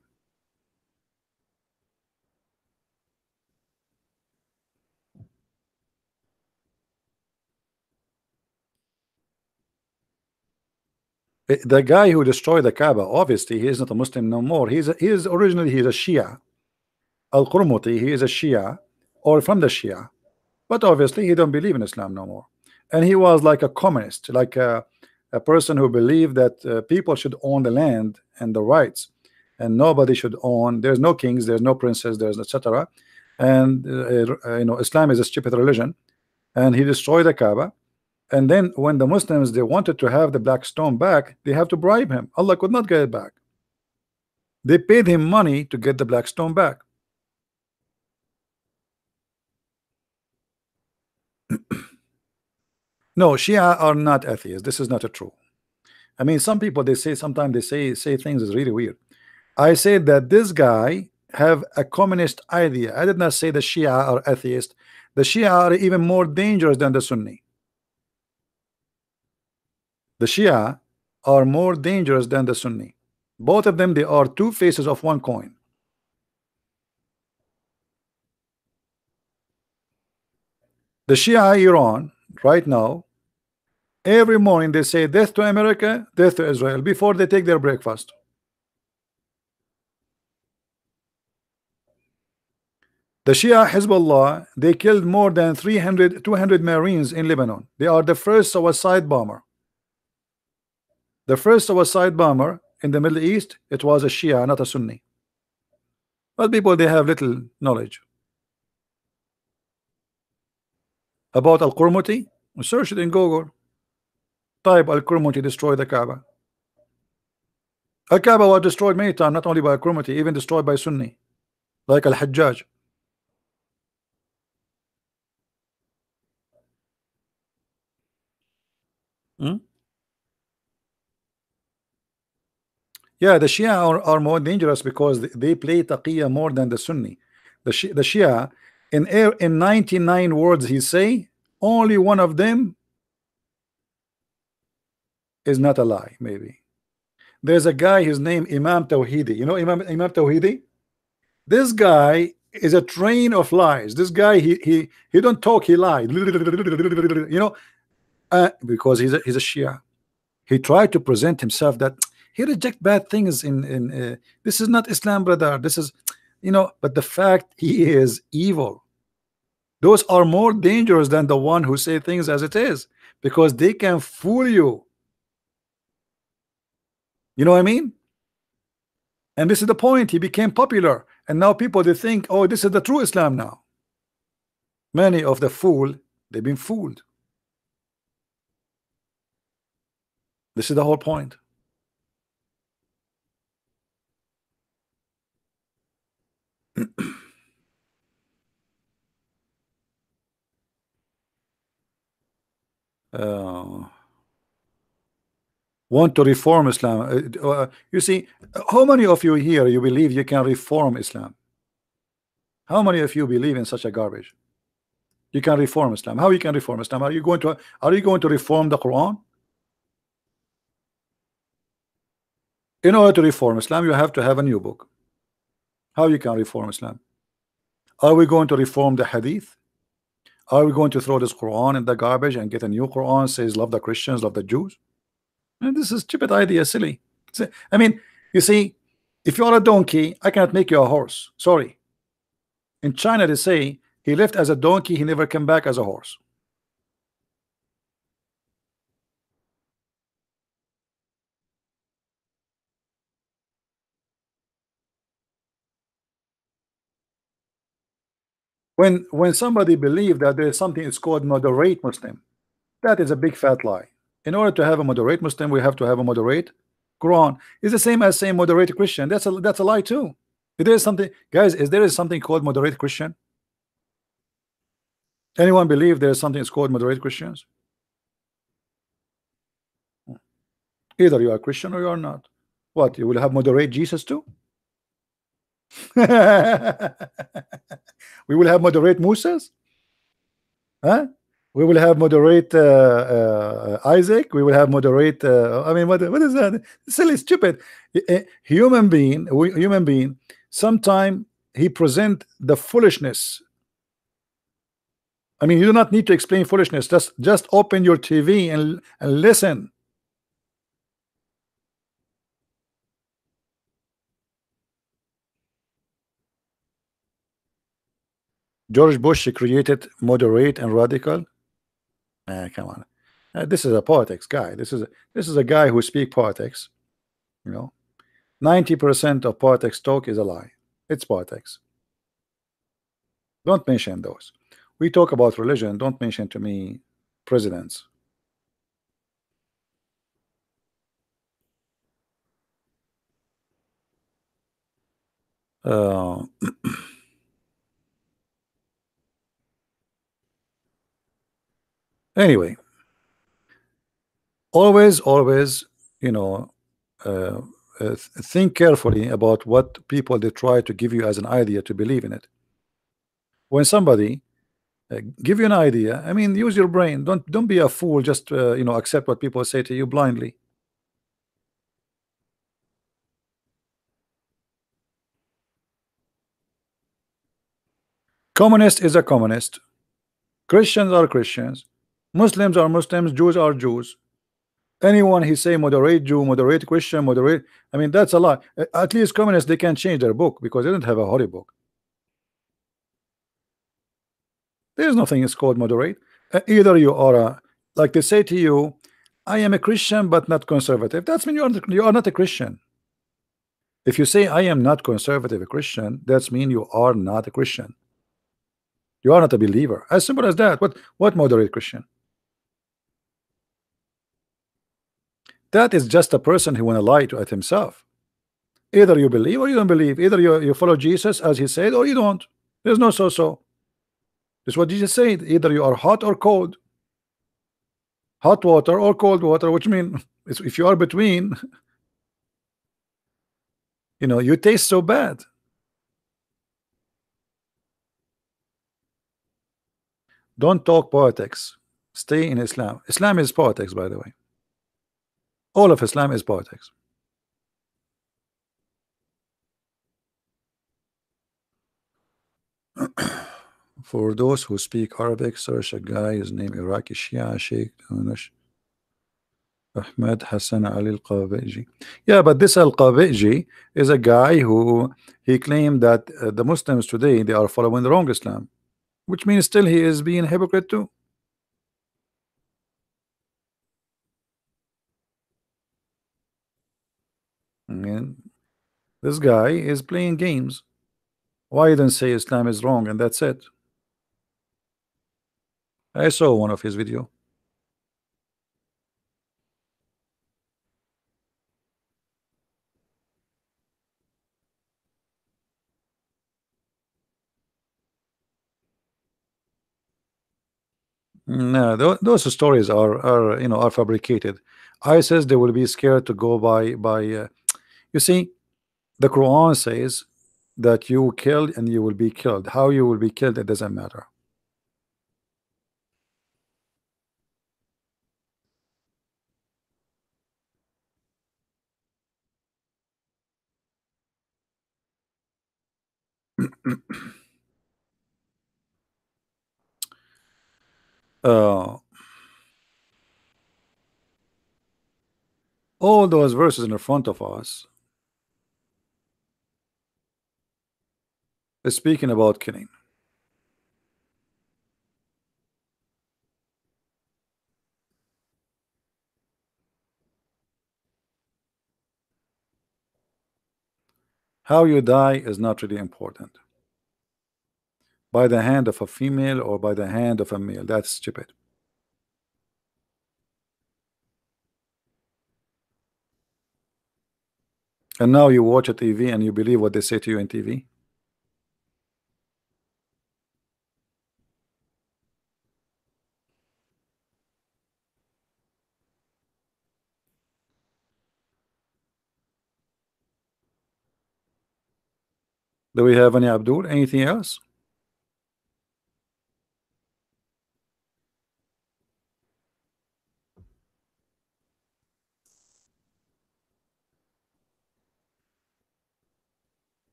The guy who destroyed the Kaaba, obviously he is not a Muslim no more. He is originally he's a Shia. Al-Qurmuti, he is a Shia or from the Shia, but obviously he don't believe in Islam no more. And he was like a communist, like a person who believed that people should own the land and the rights, and nobody should own. There's no kings, there's no princes, there's etc. And you know, Islam is a stupid religion, and he destroyed the Kaaba. And then when the Muslims they wanted to have the black stone back, they have to bribe him. Allah could not get it back. They paid him money to get the black stone back. No, Shia are not atheists. This is not a true. I mean, some people they say sometimes they say things is really weird. I said that this guy have a communist idea. I did not say the Shia are atheist. The Shia are even more dangerous than the Sunni. The Shia are more dangerous than the Sunni. Both of them, they are two faces of one coin. The Shia Iran right now, every morning they say death to America, death to Israel before they take their breakfast. The Shia Hezbollah, they killed more than 200 Marines in Lebanon. They are the first suicide bomber. The first suicide bomber in the Middle East, it was a Shia, not a Sunni. But people, they have little knowledge about Al-Qurmuti. Search it in Google. Type Al-Qurmuti destroy the Kaaba. Al-Kaaba was destroyed many times, not only by Al-Qurmuti, even destroyed by Sunni, like Al-Hajjaj. Yeah, the Shia are more dangerous because they play taqiyya more than the Sunni. The Shia in 99 words he say, only one of them is not a lie. Maybe there's a guy, his name Imam Tawhidi. You know Imam Tawhidi? This guy is a train of lies. This guy he don't talk, he lied. You know, because he's a Shia. He tried to present himself that he reject bad things in this is not Islam, brother. This is, you know, but the fact he is evil. Those are more dangerous than the one who say things as it is, because they can fool you. You know what I mean? And this is the point. He became popular, and now people they think, oh, this is the true Islam now. Many of the fool, they've been fooled. This is the whole point. Want to reform Islam. You see, how many of you here you believe you can reform Islam? How many of you believe in such a garbage? You can reform Islam. How you can reform Islam? Are you going to reform the Quran? In order to reform Islam, you have to have a new book. How you can reform Islam? Are we going to reform the Hadith? Are we going to throw this Quran in the garbage and get a new Quran says love the Christians, love the Jews? And this is stupid idea, silly. I mean, you see, if you are a donkey, I cannot make you a horse. Sorry. In China, they say he left as a donkey, he never came back as a horse. When somebody believe that there is something it's called moderate Muslim, that is a big fat lie. In order to have a moderate Muslim, we have to have a moderate Quran. It's the same as saying moderate Christian. That's a lie too. If there is something, guys, is there is something called moderate Christian? Anyone believe there is something it's called moderate Christians? Either you are Christian or you are not. What, you will have moderate Jesus too? We will have moderate Musas, huh? We will have moderate Isaac. We will have moderate. I mean, what is that? Silly, stupid. Human being. Sometime he present the foolishness. I mean, you do not need to explain foolishness. Just open your TV and listen. George Bush created moderate and radical. Come on, this is a politics guy. This is a guy who speak politics. You know, 90% of politics talk is a lie. It's politics. Don't mention those. We talk about religion. Don't mention to me presidents. Uh, anyway, always, you know, uh, think carefully about what people they try to give you as an idea to believe in it. When somebody give you an idea, I mean, use your brain. Don't be a fool. Just accept what people say to you blindly. Communist is a communist. Christians are Christians. Muslims are Muslims. Jews are Jews. Anyone he say moderate Jew, moderate Christian, moderate, I mean, that's a lie. At least communists, they can change their book because they don't have a holy book. There's nothing is called moderate. Either you are a, like they say to you, I am a Christian but not conservative. That's mean you are not a Christian. If you say I am not conservative a Christian, that's mean you are not a Christian. You are not a believer. As simple as that. What moderate Christian? That is just a person who want to lie to at himself. Either you believe or you don't believe. Either you follow Jesus as he said or you don't. There's no so. That's what Jesus said. Either you are hot or cold. Hot water or cold water, which mean if you are between, you taste so bad. Don't talk politics. Stay in Islam. Islam is politics, by the way. All of Islam is politics. For those who speak Arabic, search a guy, his name Iraqi Shia Sheikh Ahmed Hassan Ali Al-Qabeji. Yeah, but this Al-Qabeji is a guy who he claimed that the Muslims today they are following the wrong Islam, which means still he is being hypocrite too. I mean, this guy is playing games. Why you don't say Islam is wrong and that's it? I saw one of his video. No, those stories are fabricated. ISIS they will be scared to go by. You see, the Quran says that you killed and you will be killed. How you will be killed, it doesn't matter. Uh, all those verses in front of us is speaking about killing. How you die is not really important. by the hand of a female or by the hand of a male. That's stupid. And now you watch a TV and you believe what they say to you in TV. Do we have any Abdul? Anything else?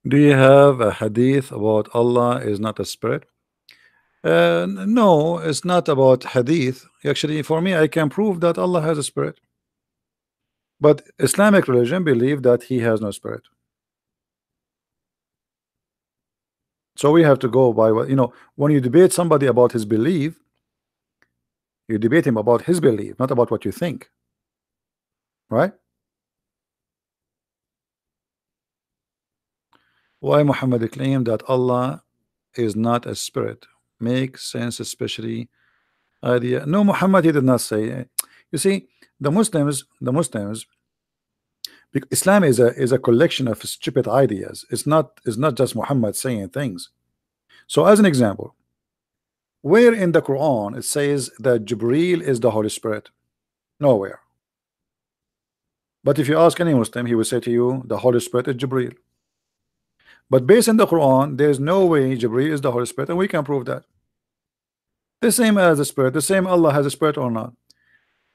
Do you have a hadith about Allah is not a spirit? No, it's not about hadith. Actually, for me, I can prove that Allah has a spirit. But Islamic religion believe that he has no spirit. So we have to go by what, when you debate somebody about his belief, you debate him about his belief, not about what you think. Right? Why Muhammad claimed that Allah is not a spirit? Makes sense, especially idea. No, Muhammad, he did not say. You see, the Muslims, Islam is a collection of stupid ideas. It's not just Muhammad saying things. So as an example, where in the Quran it says that Jibreel is the Holy Spirit? Nowhere. But if you ask any Muslim, he will say to you the Holy Spirit is Jibreel. But based on the Quran, there is no way Jibreel is the Holy Spirit, and we can prove that. The same as the Spirit, the same Allah has a spirit or not.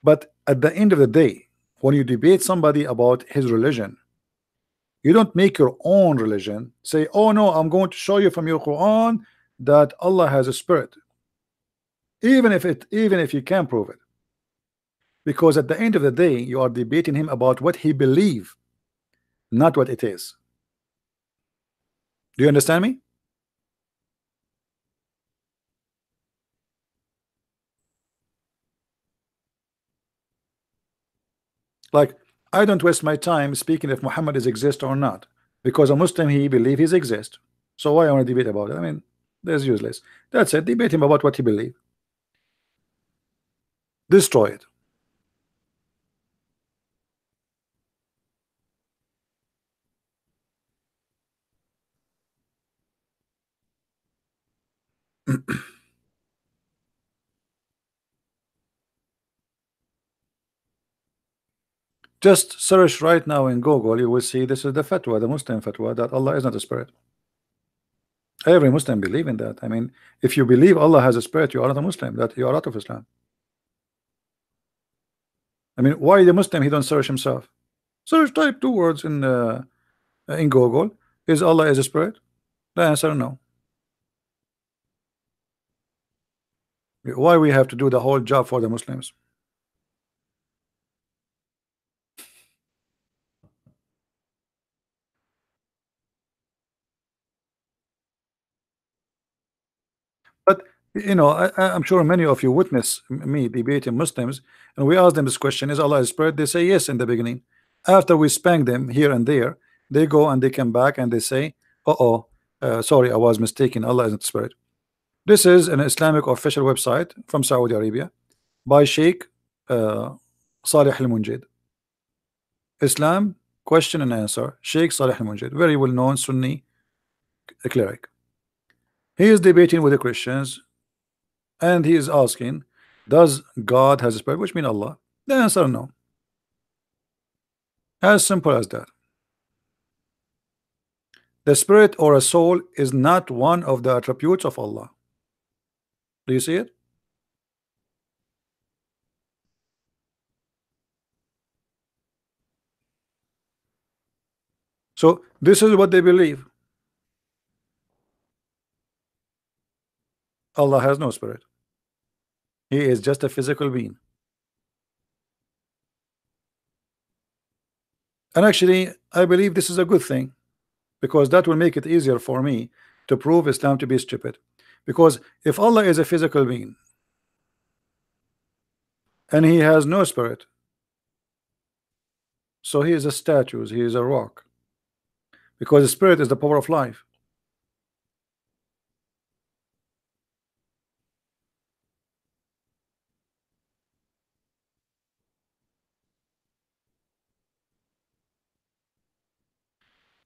But at the end of the day, when you debate somebody about his religion, you don't make your own religion. Say, oh no, I'm going to show you from your Quran that Allah has a spirit. Even if you can prove it. Because at the end of the day, you are debating him about what he believes, not what it is. Do you understand me? Like, I don't waste my time speaking if Muhammad is exist or not, because a Muslim, he believe he's exist. So why I want to debate about it? I mean, that's useless. That's it. Debate him about what he believe. Destroy it. Just search right now in Google, you will see this is the fatwa, the Muslim fatwa, that Allah is not a spirit. Every Muslim believe in that. I mean, if you believe Allah has a spirit, you are not a Muslim, that you are out of Islam. I mean, why the Muslim, he don't search himself? Search, type 2 words in Google, is Allah is a spirit? The answer no. Why we have to do the whole job for the Muslims? But I'm sure many of you witness me debating Muslims, and we ask them this question: is Allah a spirit? They say yes in the beginning. After we spank them here and there, they go and they come back and they say, sorry, I was mistaken. Allah isn't a spirit. This is an Islamic official website from Saudi Arabia by Sheikh Salih al-Munjid. Islam question and answer. Sheikh Salih al-Munjid, very well known Sunni cleric. He is debating with the Christians, and he is asking, does God has a spirit, which means Allah? The answer no. As simple as that. The spirit or a soul is not one of the attributes of Allah. Do you see it? So this is what they believe. Allah has no spirit. He is just a physical being. And actually, I believe this is a good thing, because that will make it easier for me to prove Islam to be stupid. Because if Allah is a physical being and he has no spirit. So he is a statue, he is a rock, because the spirit is the power of life.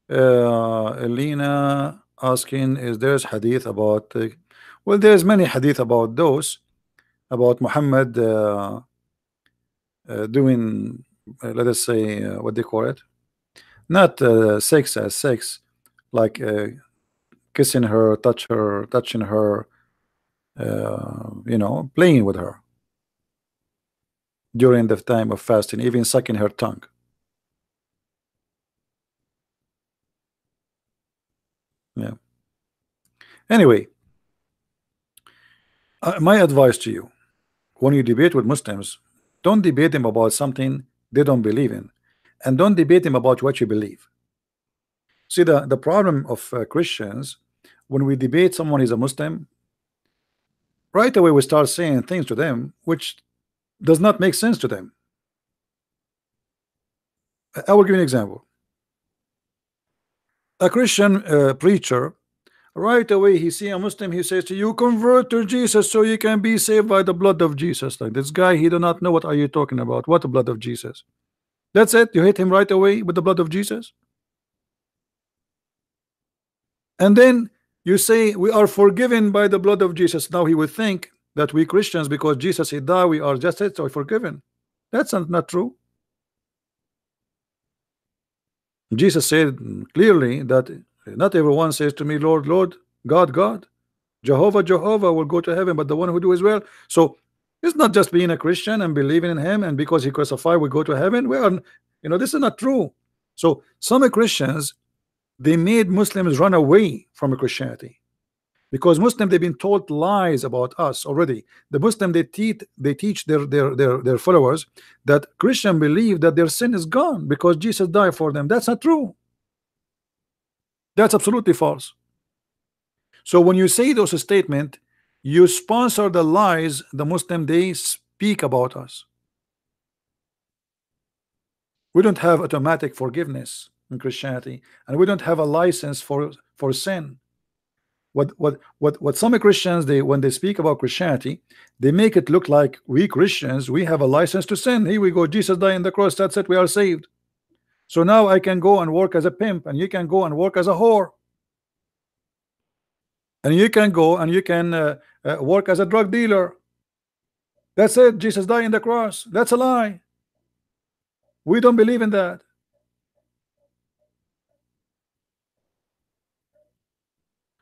Elena asking, is there's hadith about well, there's many hadith about those, about Muhammad doing let us say what they call it, not sex as sex, like kissing her, touching her, you know, playing with her during the time of fasting, even sucking her tongue. Yeah. Anyway, my advice to you, when you debate with Muslims, don't debate them about something they don't believe in, and don't debate them about what you believe. See, the problem of Christians, when we debate someone is a Muslim, right away we start saying things to them which does not make sense to them. I will give you an example. A Christian preacher, right away he see a Muslim, he says to you, convert to Jesus so you can be saved by the blood of Jesus. Like, this guy, he do not know what are you talking about. What the blood of Jesus? That's it, you hit him right away with the blood of Jesus. And then you say we are forgiven by the blood of Jesus. Now he would think that we Christians, because Jesus he died, we are just so forgiven. That's not true. Jesus said clearly that not everyone says to me, Lord, Lord, God, God, Jehovah, Jehovah will go to heaven, but the one who do his will. So it's not just being a Christian and believing in him, and because he crucified we go to heaven. We are, you know, this is not true. So some Christians, they made Muslims run away from Christianity, because Muslims, they've been told lies about us already. The Muslim, they teach their followers that Christian believe that their sin is gone because Jesus died for them. That's not true. That's absolutely false. So when you say those statements, you sponsor the lies the Muslim they speak about us. We don't have automatic forgiveness in Christianity, and we don't have a license for sin. What some Christians, they, when they speak about Christianity, they make it look like we Christians, we have a license to sin. Here we go, Jesus died on the cross, that's it, we are saved. So now I can go and work as a pimp, and you can go and work as a whore, and you can go and you can work as a drug dealer. That's it, Jesus died on the cross. That's a lie. We don't believe in that.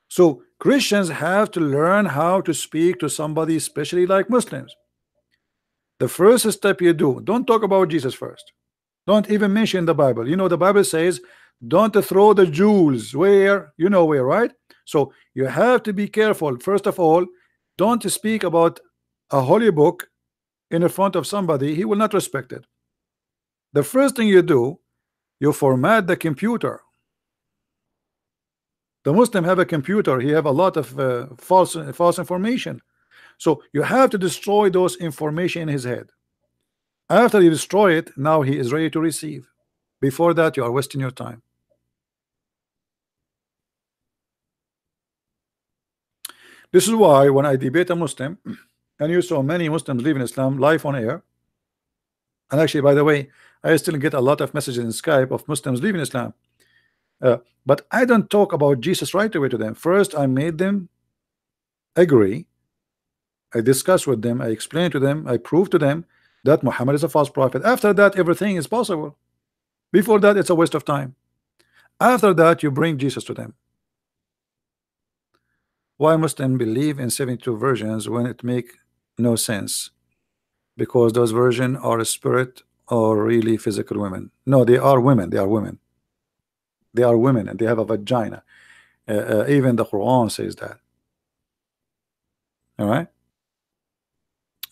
So Christians have to learn how to speak to somebody, especially like Muslims. The first step you do, don't talk about Jesus first. Don't even mention the Bible. You know, the Bible says don't throw the jewels where, you know where, right? So you have to be careful. First of all, don't speak about a holy book in front of somebody. He will not respect it. The first thing you do, you format the computer. The Muslim have a computer. He have a lot of false information. So you have to destroy those information in his head. After you destroy it, now he is ready to receive. Before that, you are wasting your time. This is why when I debate a Muslim, and you saw many Muslims leaving Islam live on air, and actually, by the way, I still get a lot of messages in Skype of Muslims leaving Islam. But I don't talk about Jesus right away to them. First, I made them agree. I discuss with them. I explain to them. I prove to them that Muhammad is a false prophet. After that, everything is possible. Before that, it's a waste of time. After that, you bring Jesus to them. Why Muslims believe in 72 versions when it make no sense? Because those versions are a spirit or really physical women. No, they are women. They are women. They are women, and they have a vagina. Even the Quran says that. All right.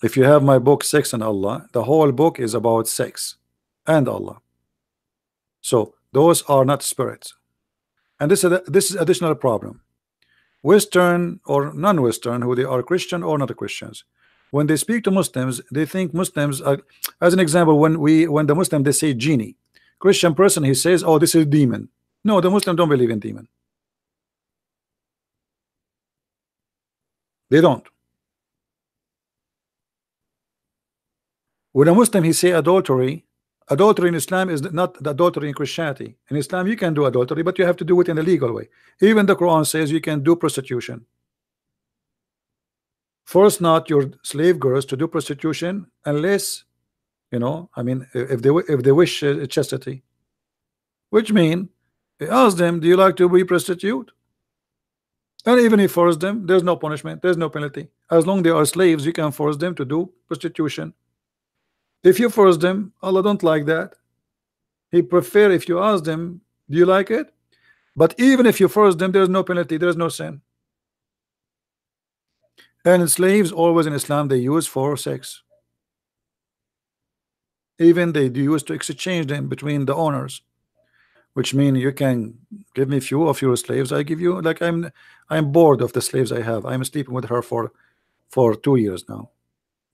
If you have my book Sex and Allah, the whole book is about sex and Allah. So those are not spirits. And this is additional problem. Western or non-Western, who they are Christian or not Christians, When they speak to Muslims, they think Muslims are, as an example, when the Muslim they say genie, Christian person he says, oh, this is demon. No, the Muslim don't believe in demon. They don't. When a Muslim he say adultery, adultery in Islam is not the adultery in Christianity. In Islam you can do adultery, but you have to do it in a legal way. Even the Quran says you can do prostitution. Force not your slave girls to do prostitution unless, you know, I mean, if they wish chastity, which mean ask them, do you like to be prostitute? And even if force them, there's no punishment, there's no penalty. As long they are slaves, you can force them to do prostitution. If you force them, Allah don't like that. He prefer if you ask them, do you like it? But even if you force them, there's no penalty, there's no sin. And slaves always in Islam they use for sex. Even they use to exchange them between the owners, which mean you can give me few of your slaves, I give you, like I'm bored of the slaves I have. I'm sleeping with her for 2 years now.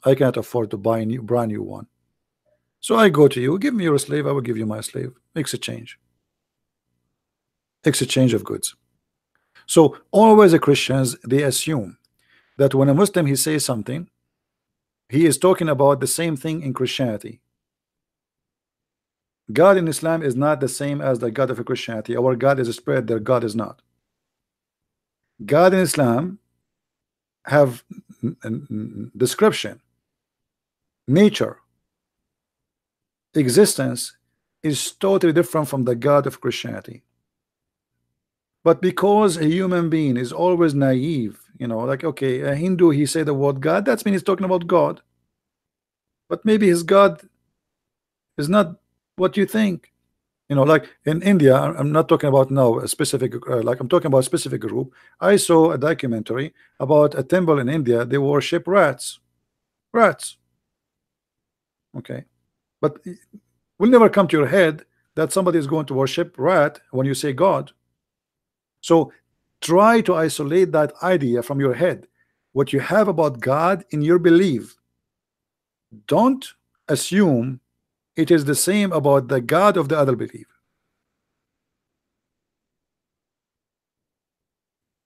I can't afford to buy a brand new one. So I go to you, give me your slave, I will give you my slave. Exchange of goods. So always the Christians they assume that when a Muslim he says something, he is talking about the same thing in Christianity. God in Islam is not the same as the God of Christianity. Our God is a spirit, their God is not. God in Islam have description, nature, existence is totally different from the God of Christianity. But because a human being is always naive, you know, like okay, a Hindu he say the word God, that means he's talking about God, but maybe his God is not what you think. You know, like in India, I'm not talking about now a specific like I'm talking about a specific group. I saw a documentary about a temple in India. They worship rats. Okay, but will never come to your head that somebody is going to worship rat when you say God. So try to isolate that idea from your head. What you have about God in your belief, don't assume it is the same about the God of the other belief.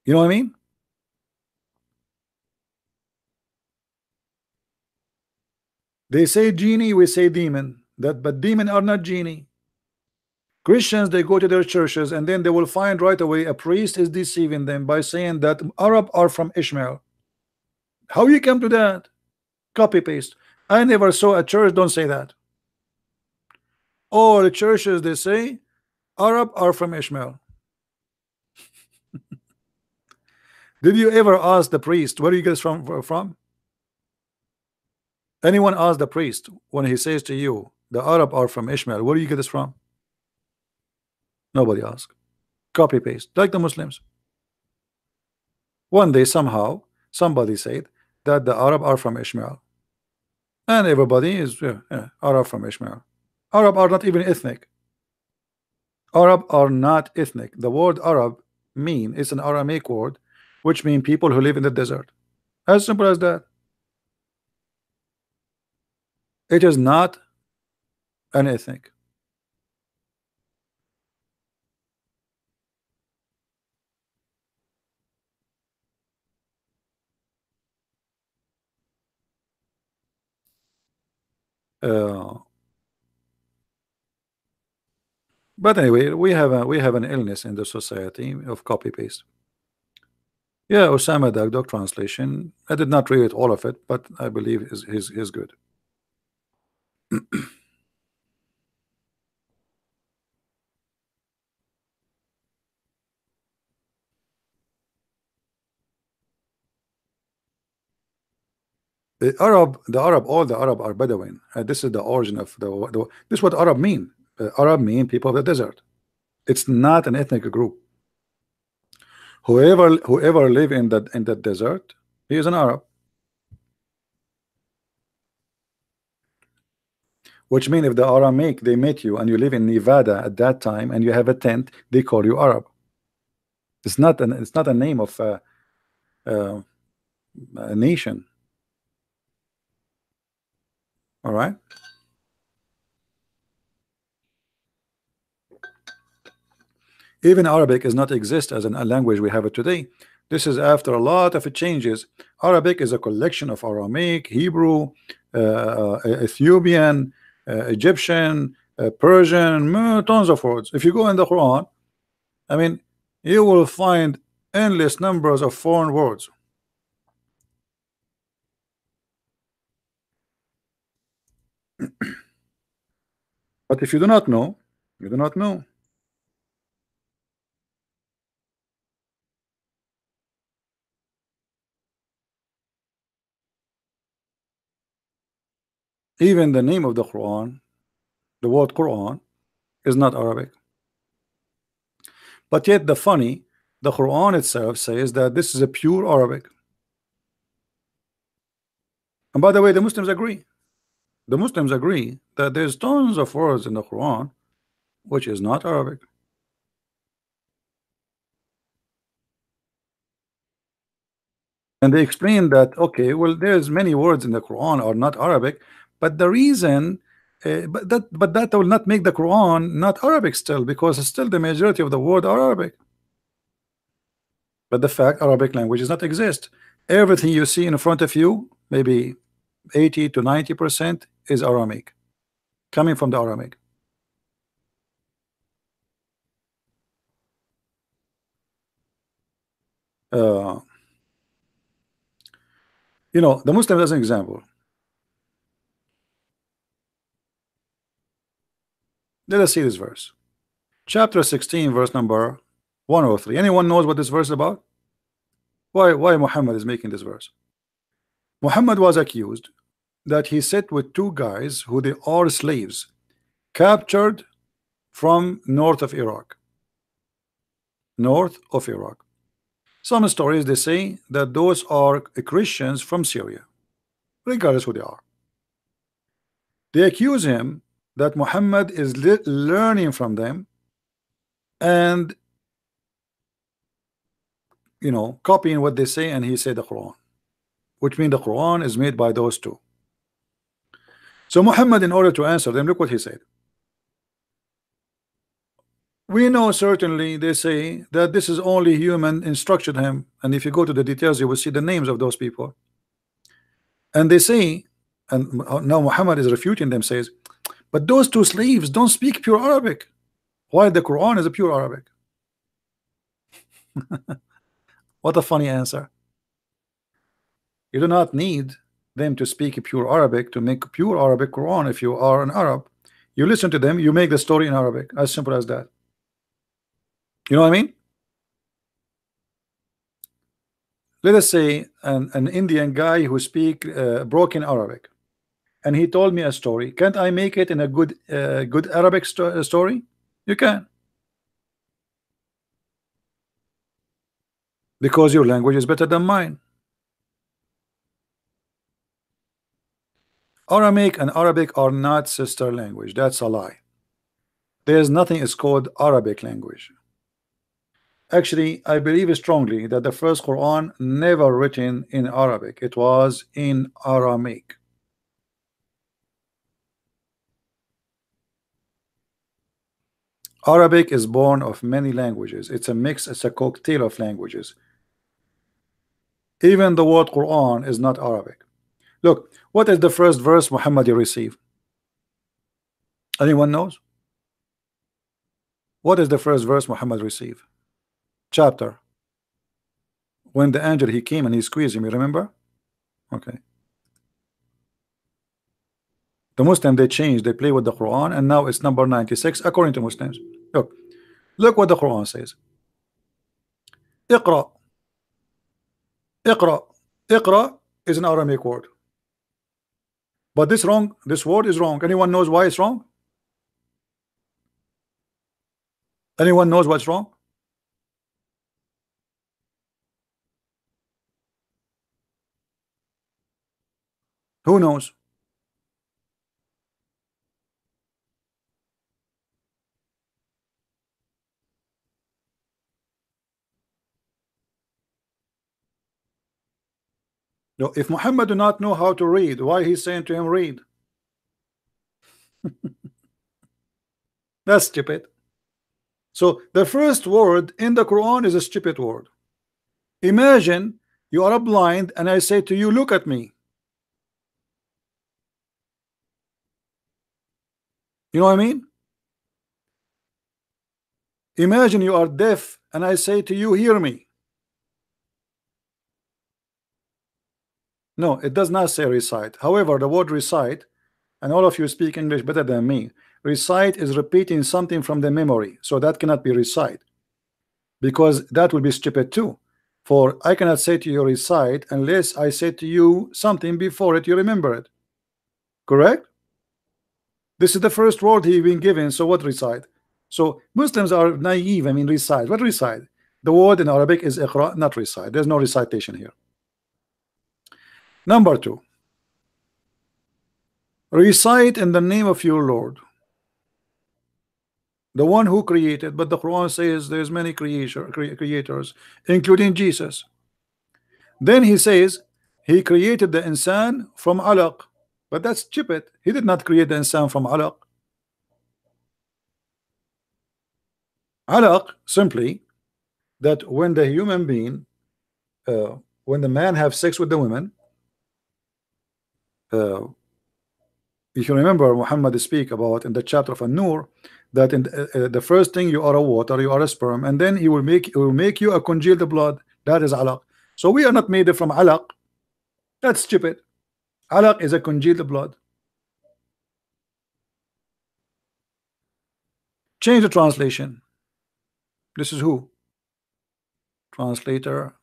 You know what I mean? They say genie, we say demon. But demon are not genie. Christians they go to their churches and then they will find right away a priest is deceiving them by saying that Arab are from Ishmael. How you come to that? Copy paste. I never saw a church don't say that. All the churches they say Arab are from Ishmael. Did you ever ask the priest where you get from? Anyone ask the priest when he says to you the Arab are from Ishmael, where do you get this from? Nobody asked. Copy paste like the Muslims. One day somehow somebody said that the Arab are from Ishmael, and everybody is Arab from Ishmael. Arab are not even ethnic. Arab are not ethnic. The word Arab mean is an Aramaic word which mean people who live in the desert. As simple as that. It is not an ethnic. But anyway, we have an illness in the society of copy paste. Yeah, Osama Dagdog translation. I did not read all of it, but I believe is good. All the Arab are Bedouin. This is the origin of this is what Arab mean. Arab mean people of the desert. It's not an ethnic group. Whoever live in that desert, he is an Arab. Which mean if the Aramaic they met you and you live in Nevada at that time and you have a tent, they call you Arab. It's not a name of a nation. All right. Even Arabic is not exist as a language we have it today. This is after a lot of changes. Arabic is a collection of Aramaic, Hebrew, Ethiopian, Egyptian, Persian, tons of words. If you go in the Quran, I mean, you will find endless numbers of foreign words. But if you do not know, you do not know. Even the name of the Quran, the word Quran, is not Arabic. But yet the Quran itself says that this is a pure Arabic. And by the way, the Muslims agree. The Muslims agree that there's tons of words in the Quran which is not Arabic. And they explain that, okay, well, there's many words in the Quran are not Arabic, but the reason, but that will not make the Quran not Arabic still, because still the majority of the word are Arabic. But the fact Arabic language does not exist. Everything you see in front of you, maybe 80 to 90% is Aramaic, coming from the Aramaic. Uh, the Muslim as an example. Let us see this verse. Chapter 16, verse number 103. Anyone knows what this verse is about? Why Muhammad is making this verse? Muhammad was accused that he sat with two guys who they are slaves, captured from north of Iraq. North of Iraq. Some stories they say that those are Christians from Syria, regardless who they are. They accuse him that Muhammad is learning from them and copying what they say, and he said the Quran, which means the Quran is made by those two. So Muhammad, in order to answer them, look what he said. We know certainly, they say, that this is only human instructed him, and if you go to the details you will see the names of those people. And they say, and now Muhammad is refuting them, says, but those two slaves don't speak pure Arabic, while the Quran is a pure Arabic. What a funny answer. You do not need them to speak pure Arabic to make pure Arabic Quran. If you are an Arab, you listen to them, you make the story in Arabic, as simple as that. You know what I mean? Let us say an Indian guy who speak broken Arabic, and he told me a story. Can't I make it in a good Arabic story? You can, because your language is better than mine. Aramaic and Arabic are not sister language. That's a lie. There's nothing is called Arabic language. Actually, I believe strongly that the first Quran never written in Arabic. It was in Aramaic. Arabic is born of many languages. It's a mix, it's a cocktail of languages. Even the word Quran is not Arabic. Look, what is the first verse Muhammad received? Anyone knows? What is the first verse Muhammad received? Chapter. When the angel he came and he squeezed him, you remember? Okay. The Muslim they changed, they play with the Quran, and now it's number 96 according to Muslims. Look what the Quran says. Iqra. Iqra. Iqra is an Aramaic word. But this word is wrong. Anyone knows why it's wrong? Anyone knows what's wrong? Who knows? No, if Muhammad do not know how to read, why he's saying to him read? That's stupid. So the first word in the Quran is a stupid word. Imagine you are blind and I say to you, look at me. You know what I mean? Imagine you are deaf and I say to you, hear me. No, it does not say recite. However, the word recite, and all of you speak English better than me, recite is repeating something from the memory, so that cannot be recite, because that would be stupid too. For I cannot say to you recite unless I say to you something before it, you remember it. Correct? This is the first word he been given, so what recite? So Muslims are naive. I mean, recite. What recite? The word in Arabic is iqra, not recite. There's no recitation here. Number two, recite in the name of your Lord, the one who created. But the Quran says there's many creators, including Jesus. Then he says he created the insan from alaq, but that's stupid. He did not create the insan from alaq. Alaq simply that when the human being, when the man have sex with the woman, if you remember, Muhammad speak about in the chapter of An-Nur that in the first thing you are a water, you are a sperm, and then he will make you a congealed blood. That is alaq. So we are not made from alaq. That's stupid. Alaq is a congealed blood. Change the translation. This is who? Translator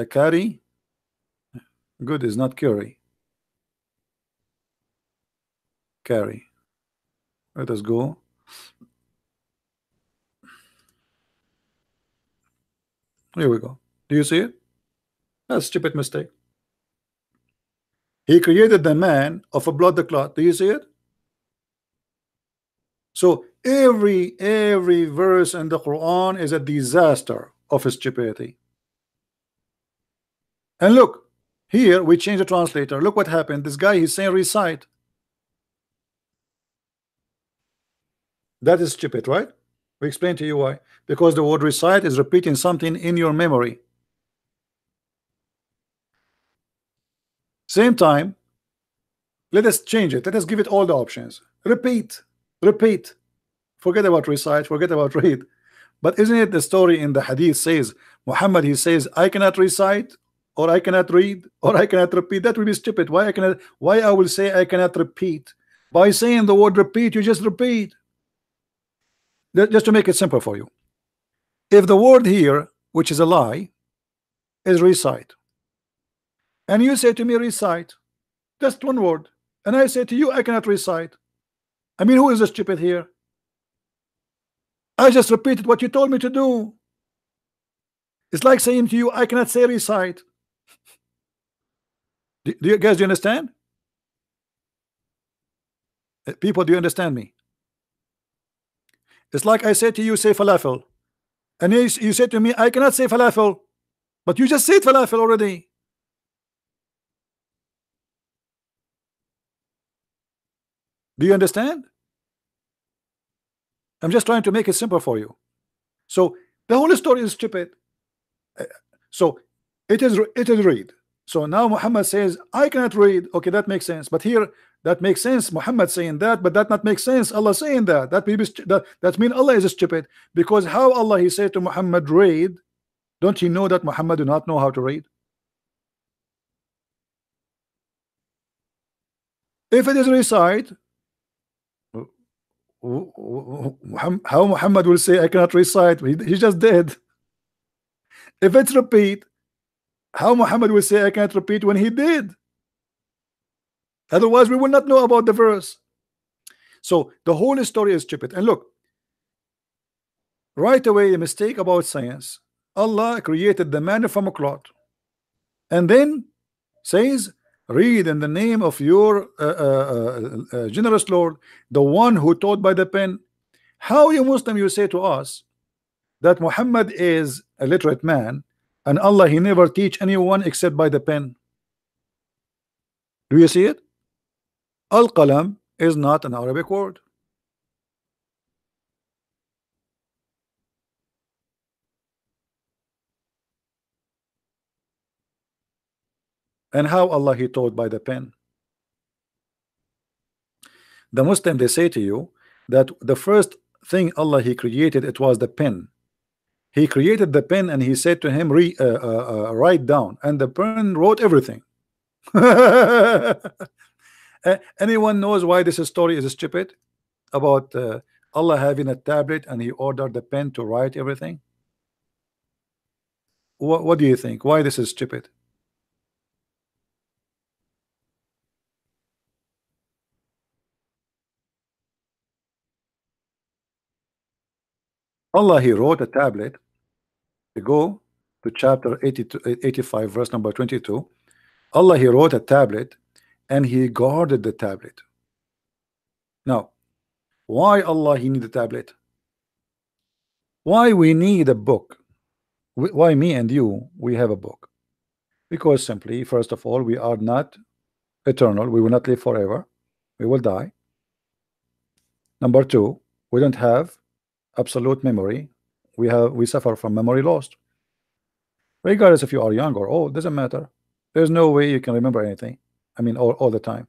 Kari. Good is not Curry. Carry. Let us go. Here we go. Do you see it? That's a stupid mistake. He created the man of a blood clot. Do you see it? So every verse in the Quran is a disaster of stupidity. And look, here we change the translator. Look what happened. This guy, he's saying recite. That is stupid, right? We explain to you why. Because the word recite is repeating something in your memory. Same time, let us change it. Let us give it all the options. Repeat, repeat. Forget about recite, forget about read. But isn't it the story in the hadith says, Muhammad, he says, I cannot recite, or I cannot read, or I cannot repeat. That will be stupid. Why I will say I cannot repeat? By saying the word repeat, you just repeat. Just to make it simple for you. If the word here, which is a lie, is recite, and you say to me recite, just one word, and I say to you I cannot recite, I mean, who is the stupid here? I just repeated what you told me to do. It's like saying to you I cannot say recite. Do you guys, do you understand? People, do you understand me? It's like I said to you, say falafel, and you say to me I cannot say falafel, but you just said falafel already. Do you understand? I'm just trying to make it simple for you. So the whole story is stupid. So it is read. So now Muhammad says I cannot read. Okay, that makes sense. But here that makes sense. Muhammad saying that, but that not make sense. Allah saying that. That mean Allah is stupid, because how Allah he said to Muhammad read? Don't you know that Muhammad do not know how to read? If it is recite, how Muhammad will say I cannot recite? He just did. If it's repeat, how Muhammad will say I can't repeat when he did? Otherwise we will not know about the verse. So the whole story is stupid. And look, right away a mistake about science. Allah created the man from a clot, and then says read in the name of your generous Lord, the one who taught by the pen. How you Muslim you say to us that Muhammad is a literate man, and Allah he never teach anyone except by the pen? Do you see it? Al-Qalam is not an Arabic word. And how Allah He taught by the pen? The Muslim, they say to you that the first thing Allah He created, it was the pen. He created the pen and He said to him, write down, and the pen wrote everything. Anyone knows why this story is stupid about Allah having a tablet and He ordered the pen to write everything? What do you think? Why this is stupid? Allah He wrote a tablet. We go to chapter 85 verse number 22. Allah He wrote a tablet and He guarded the tablet. Now, why Allah He need a tablet? Why we need a book? Why me and you we have a book? Because simply, first of all, we are not eternal. We will not live forever. We will die. Number two, we don't have absolute memory. We suffer from memory loss. Regardless if you are young or old, doesn't matter. There's no way you can remember anything. I mean, all the time.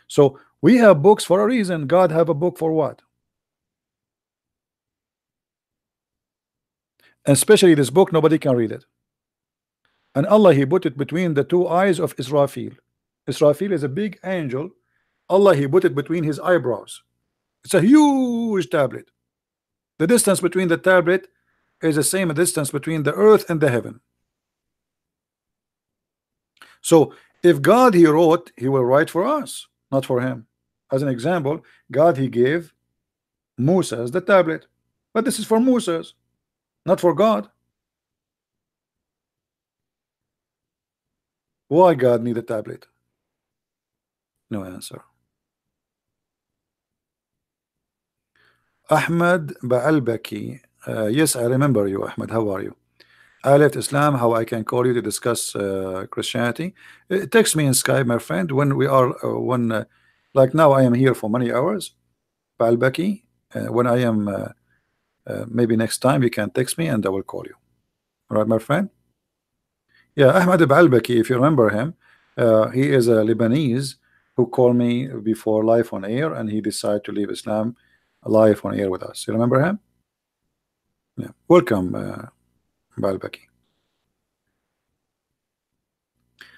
So we have books for a reason. God have a book for what? Especially this book, nobody can read it. And Allah He put it between the two eyes of Israfil. Israfil is a big angel. Allah He put it between his eyebrows. It's a huge tablet. The distance between the tablet is the same distance between the earth and the heaven. So if God He wrote, He will write for us, not for him. As an example, God He gave Moses the tablet, but this is for Moses, not for God. Why God need a tablet? No answer. Ahmed Baalbaki, yes, I remember you, Ahmed. How are you? I left Islam. How I can call you to discuss Christianity? Text me in Skype, my friend. When we are like now, I am here for many hours. Baalbaki. When I am maybe next time, you can text me and I will call you. All right, my friend. Yeah, Ahmed Baalbaki, if you remember him, he is a Lebanese who called me before live on air, and he decided to leave Islam live on air with us. You remember him? Yeah. Welcome, Baalbaki.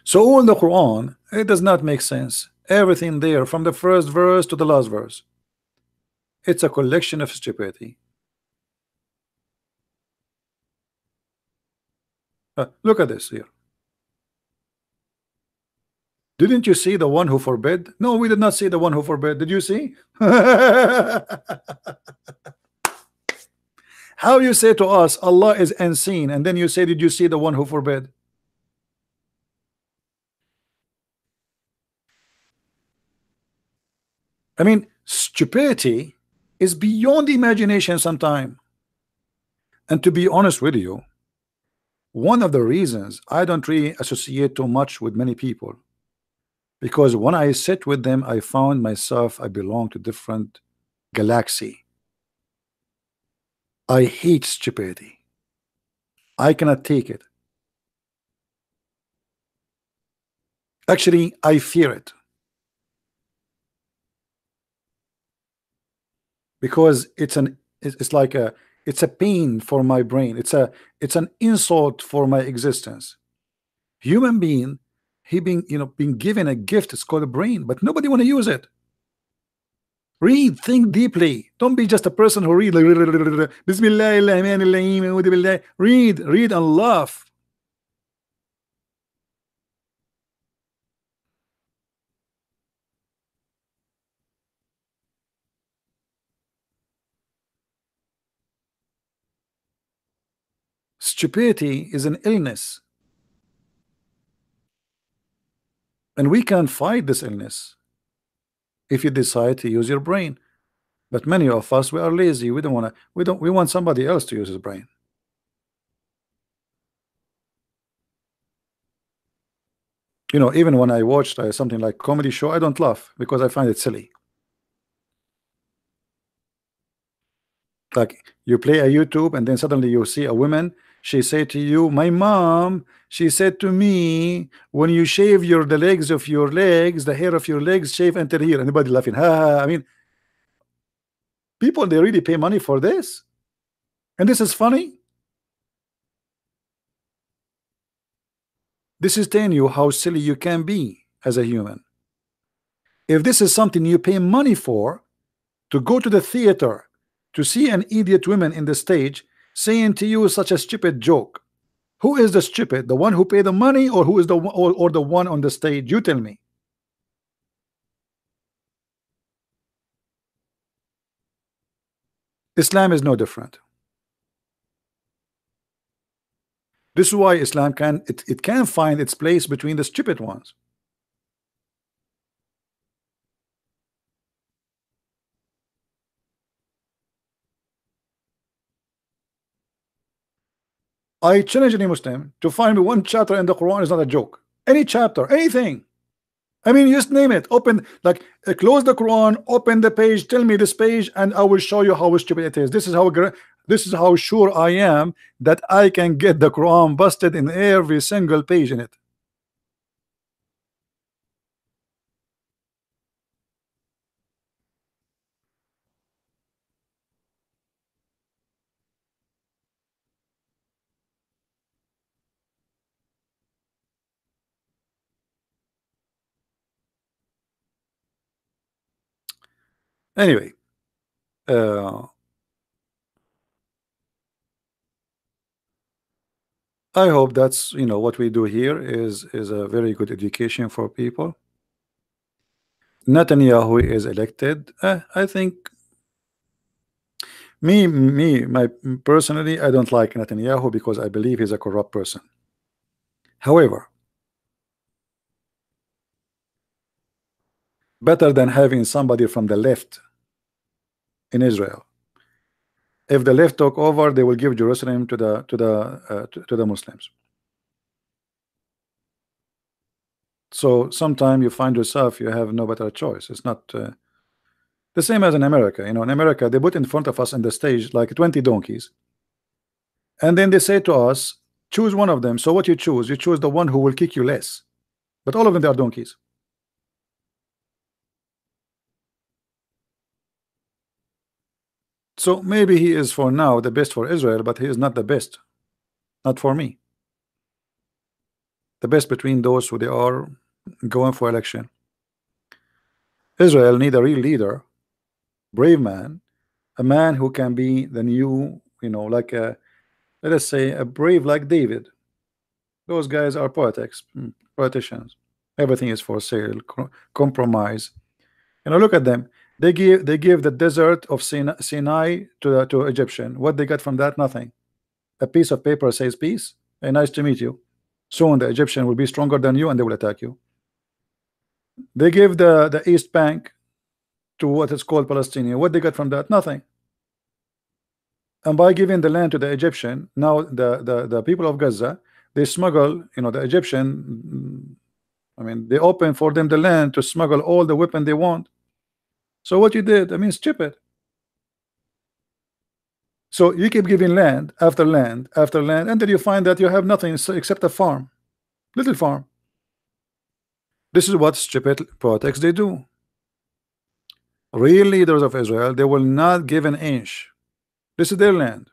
So all the Quran, it does not make sense. Everything there, from the first verse to the last verse, it's a collection of stupidity. Look at this here. Didn't you see the one who forbid? No, we did not see the one who forbid. Did you see? How you say to us Allah is unseen, and then you say, did you see the one who forbid? I mean, stupidity is beyond imagination sometimes. And to be honest with you, one of the reasons I don't really associate too much with many people, because when I sit with them, I found myself I belong to different galaxy. I hate stupidity. I cannot take it. Actually, I fear it. Because it's like it's a pain for my brain. It's an insult for my existence. Human being, he being given a gift. It's called a brain, but nobody want to use it. Read, think deeply. Don't be just a person who read like Bismillah. Read and laugh. Stupidity is an illness, and we can fight this illness if you decide to use your brain. But many of us, we are lazy. We don't want to. We want somebody else to use his brain. Even when I watched something like comedy show, I don't laugh because I find it silly. Like you play a YouTube and then suddenly you see a woman, she say to you, my mom, she said to me, when you shave the legs of your legs, the hair of your legs, shave until here. Anybody laughing? Ha, ha, ha. I mean, people, they really pay money for this, and this is funny. This is telling you how silly you can be as a human. If this is something you pay money for, to go to the theater to see an idiot woman in the stage saying to you such a stupid joke, who is the stupid? The one who paid the money, or who is the or the one on the stage? You tell me. Islam is no different. This is why Islam it can find its place between the stupid ones. I challenge any Muslim to find me one chapter in the Quran is not a joke. Any chapter, anything. I mean, just name it. Open, like, close the Quran, open the page, tell me this page, and I will show you how stupid it is. This is how sure I am that I can get the Quran busted in every single page in it. Anyway, uh, I hope that's what we do here is a very good education for people. Netanyahu is elected. I think my personally, I don't like Netanyahu because I believe he's a corrupt person. However, better than having somebody from the left in Israel. If the left took over, they will give Jerusalem to the Muslims. So sometime you find yourself you have no better choice. It's not the same as in America. In America they put in front of us on the stage like 20 donkeys, and then they say to us, choose one of them. So what you choose? You choose the one who will kick you less, but all of them, they are donkeys. So maybe he is for now the best for Israel, but he is not the best, not for me. The best between those who they are going for election. Israel need a real leader, brave man, a man who can be the new, like let us say a brave like David. Those guys are politicians. Everything is for sale, compromise. Look at them. They give the desert of Sinai to Egyptian. What they got from that? Nothing. A piece of paper says peace. Hey, nice to meet you. Soon the Egyptian will be stronger than you and they will attack you. They give the East Bank to what is called Palestinian. What they got from that? Nothing. And by giving the land to the Egyptian, now the people of Gaza, they smuggle, the Egyptian, I mean, they open for them the land to smuggle all the weapon they want. So what you did, I mean, stupid. So you keep giving land after land after land until you find that you have nothing except a farm, little farm. This is what stupid politics they do. Real leaders of Israel, they will not give an inch. This is their land.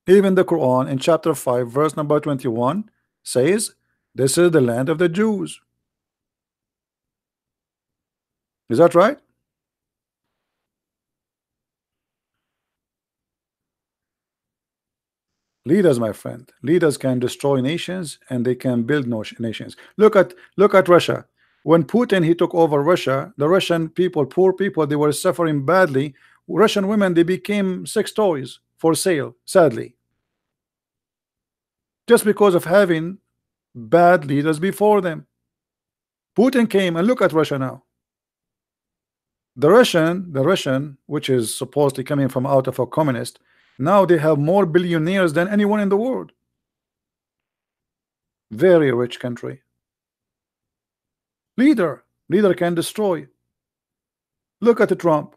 Even the Quran in chapter 5 verse number 21 says this is the land of the Jews. Is that right? Leaders, my friend, leaders can destroy nations and they can build nations. Look at Russia. When Putin he took over Russia, the Russian people, poor people, they were suffering badly. Russian women, they became sex toys for sale, sadly, just because of having bad leaders before them. Putin came and look at Russia now. The Russian, which is supposedly coming from out of a communist, now they have more billionaires than anyone in the world. Very rich country. Leader can destroy. Look at Trump.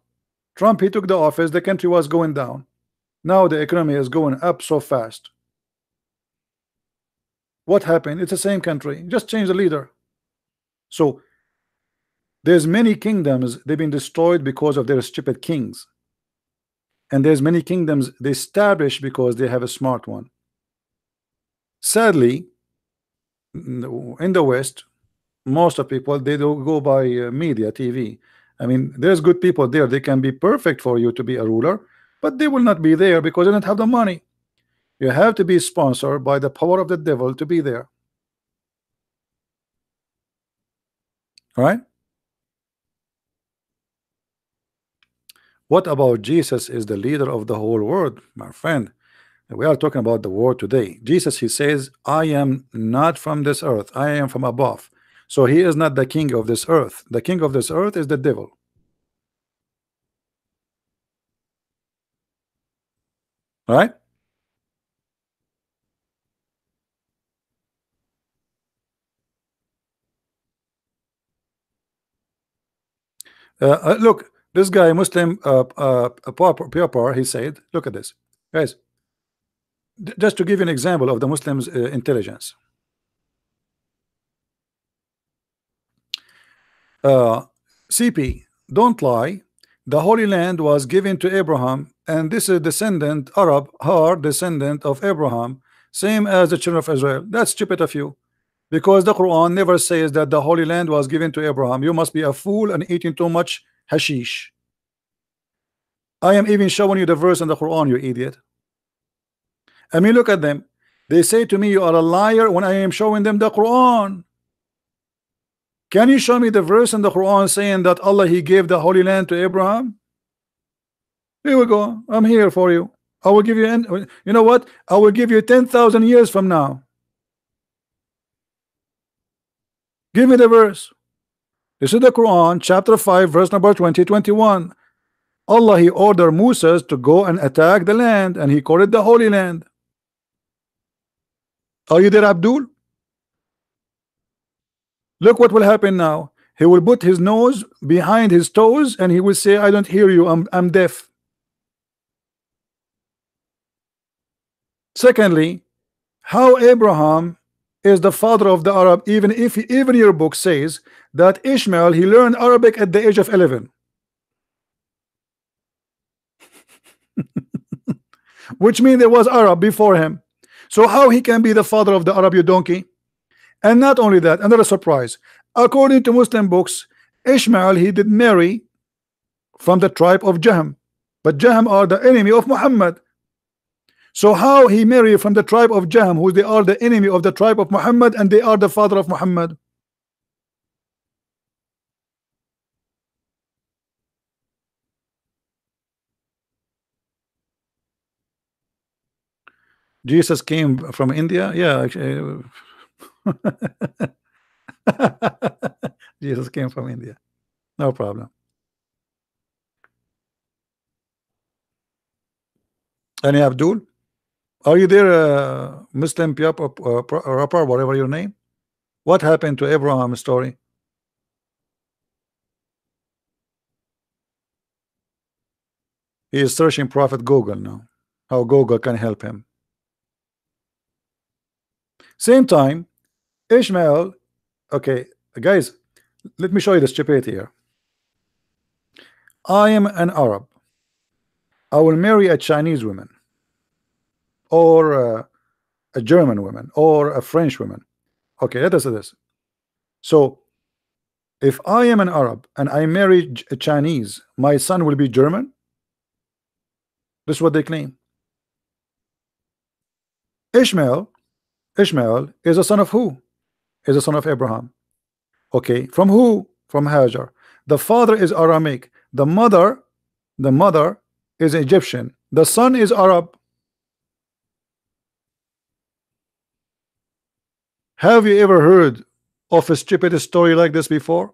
Trump, he took the office, the country was going down. Now the economy is going up so fast. What happened? It's the same country, just change the leader. So there's many kingdoms, they've been destroyed because of their stupid kings. And there's many kingdoms they establish because they have a smart one. Sadly, in the West, most of people, they don't go by media, TV. I mean, there's good people there, they can be perfect for you to be a ruler, but they will not be there because they don't have the money. You have to be sponsored by the power of the devil to be there. All right. What about Jesus is the leader of the whole world, my friend? We are talking about the world today. Jesus, he says, I am not from this earth, I am from above. So he is not the king of this earth. The king of this earth is the devil. All right. Look, this guy Muslim Papa, he said, look at this, guys. Just to give you an example of the Muslims intelligence. CP, don't lie. The Holy Land was given to Abraham, and this is descendant Arab, her descendant of Abraham, same as the children of Israel. That's stupid of you, because the Quran never says that the Holy Land was given to Abraham. You must be a fool and eating too much hashish. I am even showing you the verse in the Quran, you idiot. I mean, look at them. They say to me, you are a liar, when I am showing them the Quran. Can you show me the verse in the Quran saying that Allah, he gave the Holy Land to Abraham? Here we go. I'm here for you. I will give you, you know what? I will give you 10,000 years from now. Give me the verse. This is the Quran, chapter 5, verse number 20-21. Allah, he ordered Moses to go and attack the land, and he called it the Holy Land. Are you there, Abdul? Look what will happen now. He will put his nose behind his toes and he will say, I don't hear you, I'm deaf. Secondly, how Abraham is the father of the Arab, even if even your book says that Ishmael, he learned Arabic at the age of 11. Which means there was Arab before him. So how he can be the father of the Arab, you donkey? And not only that, another surprise. According to Muslim books, Ishmael, he did marry from the tribe of Jahm, but Jahm are the enemy of Muhammad. So how he married from the tribe of Jahm, who they are the enemy of the tribe of Muhammad, and they are the father of Muhammad? Jesus came from India. Yeah, actually. Jesus came from India. No problem. Any Abdul? Are you there, Muslim rapper, whatever your name? What happened to Abraham's story? He is searching Prophet Google now. How Google can help him. Same time, Ishmael. Okay, guys, let me show you the stupidity here. I am an Arab. I will marry a Chinese woman, or a German woman, or a French woman. Okay, let us do this. So, if I am an Arab and I marry a Chinese, my son will be German. This is what they claim. Ishmael, Ishmael is a son of who? Is a son of Abraham. Okay, from who? From Hajar. The father is Aramic. The mother is Egyptian. The son is Arab. Have you ever heard of a stupid story like this before?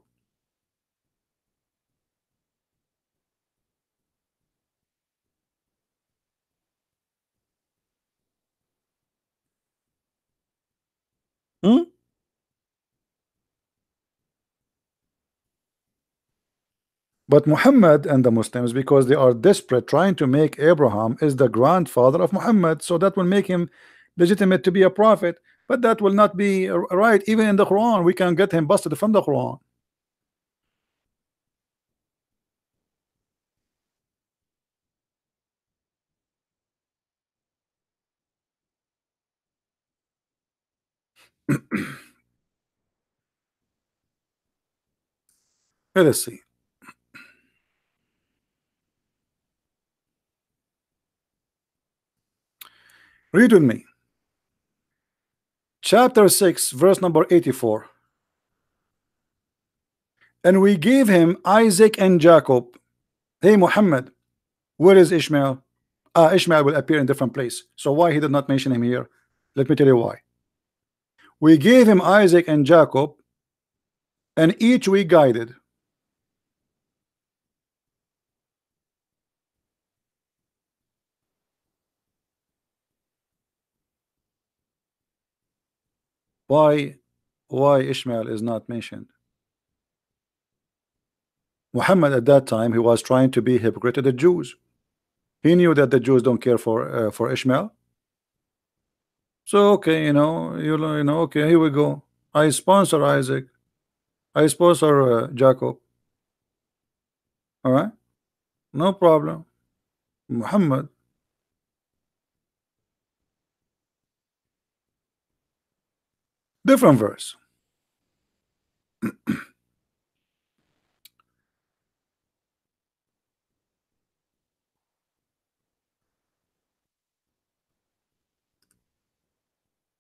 Hmm? But Muhammad and the Muslims, because they are desperate, trying to make Abraham is the grandfather of Muhammad, so that will make him legitimate to be a prophet. But that will not be right. Even in the Quran, we can get him busted from the Quran. Let us see. Read with me. Chapter 6, verse number 84. And we gave him Isaac and Jacob. Hey Muhammad, where is Ishmael? Ishmael will appear in different place. So why he did not mention him here? Let me tell you why. We gave him Isaac and Jacob, and each we guided. Why Ishmael is not mentioned? Muhammad at that time, he was trying to be hypocrite to the Jews. He knew that the Jews don't care for Ishmael. So okay, okay, here we go. I sponsor Isaac. I sponsor Jacob. All right, no problem. Muhammad, different verse.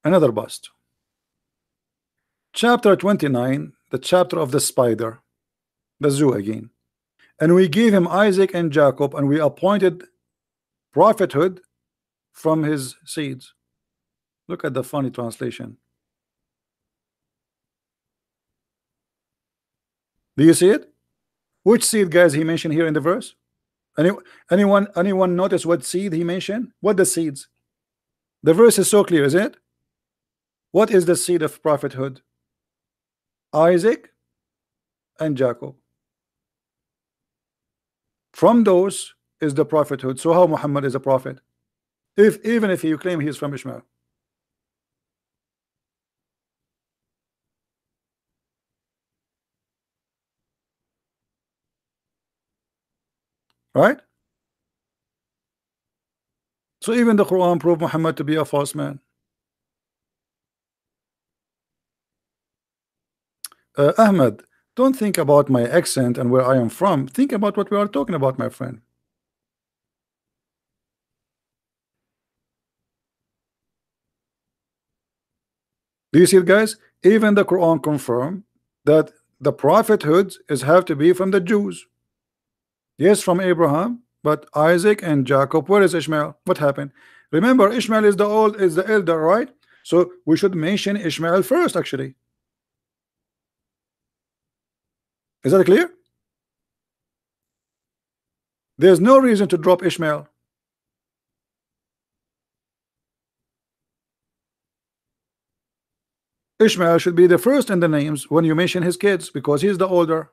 Another bust. Chapter 29, the chapter of the spider, the zoo again. And we gave him Isaac and Jacob, and we appointed prophethood from his seeds. Look at the funny translation. Do you see it? Which seed, guys, he mentioned here in the verse? Anyone notice what seed he mentioned? What the seeds? The verse is so clear, is it? What is the seed of prophethood? Isaac and Jacob. From those is the prophethood. So how Muhammad is a prophet? Even if you claim he is from Ishmael. Right? So even the Quran proved Muhammad to be a false man. Ahmed, don't think about my accent and where I am from. Think about what we are talking about, my friend. Do you see it, guys? Even the Quran confirm that the prophethood is have to be from the Jews. Yes, from Abraham, but Isaac and Jacob. Where is Ishmael? What happened? Remember, Ishmael is the elder, right? So we should mention Ishmael first, actually. Is that clear? There's no reason to drop Ishmael. Ishmael should be the first in the names when you mention his kids because he's the older.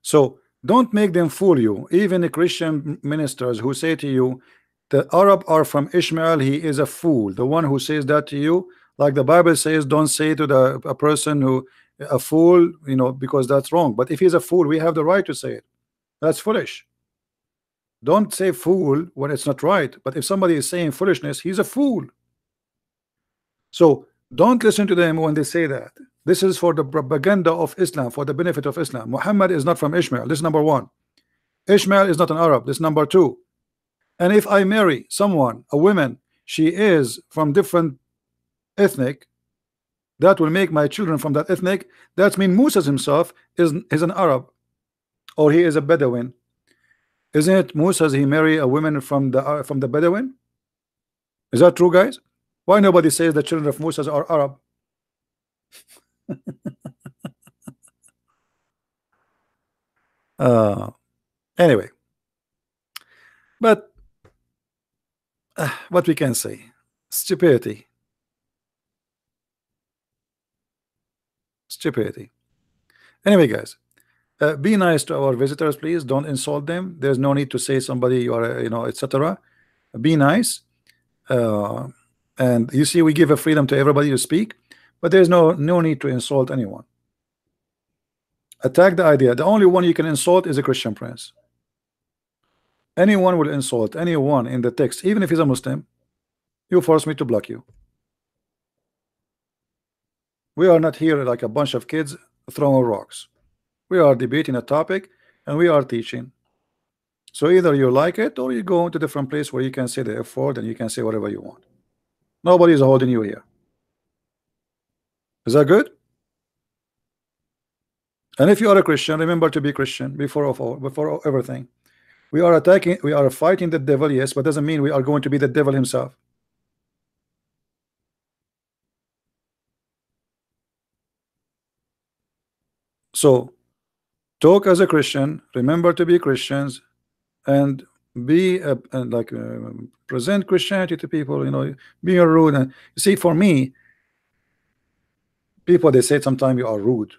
So don't make them fool you. Even the Christian ministers who say to you the Arab are from Ishmael, he is a fool. The one who says that to you, like the Bible says, don't say to a person who a fool, because that's wrong. But if he's a fool, we have the right to say it. That's foolish. Don't say fool when it's not right. But if somebody is saying foolishness, he's a fool. So don't listen to them when they say that. This is for the propaganda of Islam, for the benefit of Islam. Muhammad is not from Ishmael. This is number one. Ishmael is not an Arab. This is number two. And if I marry someone, a woman, she is from different ethnic, that will make my children from that ethnic. That means Musa himself is an Arab, or he is a Bedouin. Isn't it Musa he marry a woman from the Bedouin? Is that true, guys? Why nobody says the children of Musa are Arab? Anyway, but what we can say, Stupidity. Stupidity. Anyway, guys, be nice to our visitors, please. Don't insult them. There's no need to say somebody you are, etc. Be nice. Uh, and you see, we give a freedom to everybody to speak, but there's no need to insult anyone. Attack the idea. The only one you can insult is a Christian prince. Anyone will insult anyone in the text, even if he's a Muslim. You force me to block you. We are not here like a bunch of kids throwing rocks. We are debating a topic and we are teaching. So either you like it or you go into a different place where you can say the F word and you can say whatever you want. Nobody is holding you here. Is that good? And if you are a Christian, remember to be Christian before everything. We are fighting the devil, yes, but doesn't mean we are going to be the devil himself. So talk as a Christian, remember to be Christians, and be present Christianity to people, being rude. And you see, for me, people, they say sometimes you are rude,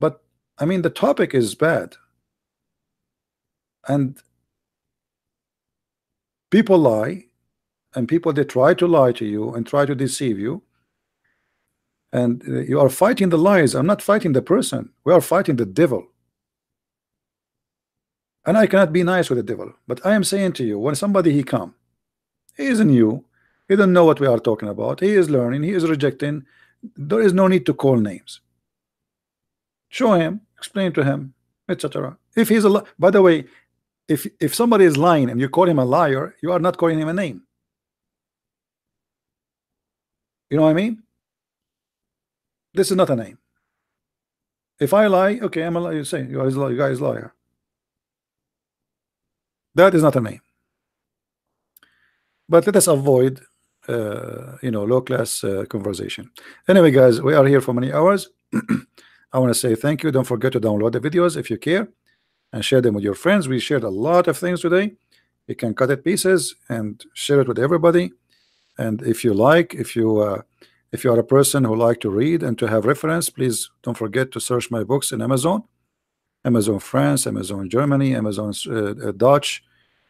but I mean the topic is bad and people lie, and people, they try to lie to you and try to deceive you, and you are fighting the lies. I'm not fighting the person, we are fighting the devil. And I cannot be nice with the devil, but I am saying to you, when somebody he come, he is new, he don't know what we are talking about, he is learning, he is rejecting, there is no need to call names. Show him, explain to him, etc. If he's a by the way, if somebody is lying and you call him a liar, you are not calling him a name. You know what I mean? This is not a name. If I lie, okay, I'm a liar. You say you guys liar. That is not a name. But let us avoid low class conversation. Anyway, guys, we are here for many hours. I want to say thank you. Don't forget to download the videos if you care and share them with your friends. We shared a lot of things today. You can cut it pieces and share it with everybody. And if you like, if you are a person who like to read and to have reference, please don't forget to search my books in Amazon France, Amazon Germany, Amazon Dutch.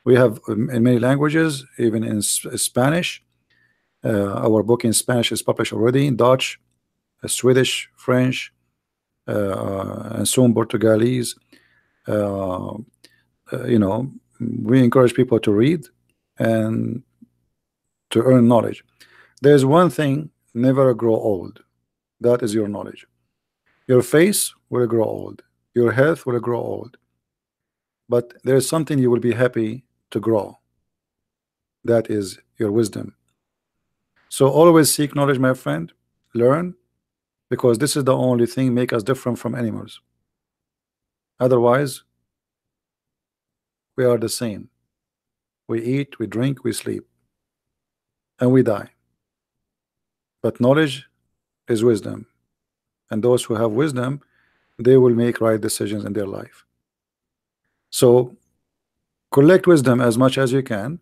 We have in many languages, even in Spanish. Our book in Spanish is published already in Dutch, Swedish, French, and soon Portuguese. We encourage people to read and to earn knowledge. There's one thing, never grow old. That is your knowledge. Your face will grow old, your health will grow old, but there's something you will be happy to grow. That is your wisdom. So always seek knowledge, my friend. Learn, because this is the only thing make us different from animals. Otherwise, we are the same. We eat, we drink, we sleep, and we die. But knowledge is wisdom, and those who have wisdom, they will make right decisions in their life. So collect wisdom as much as you can,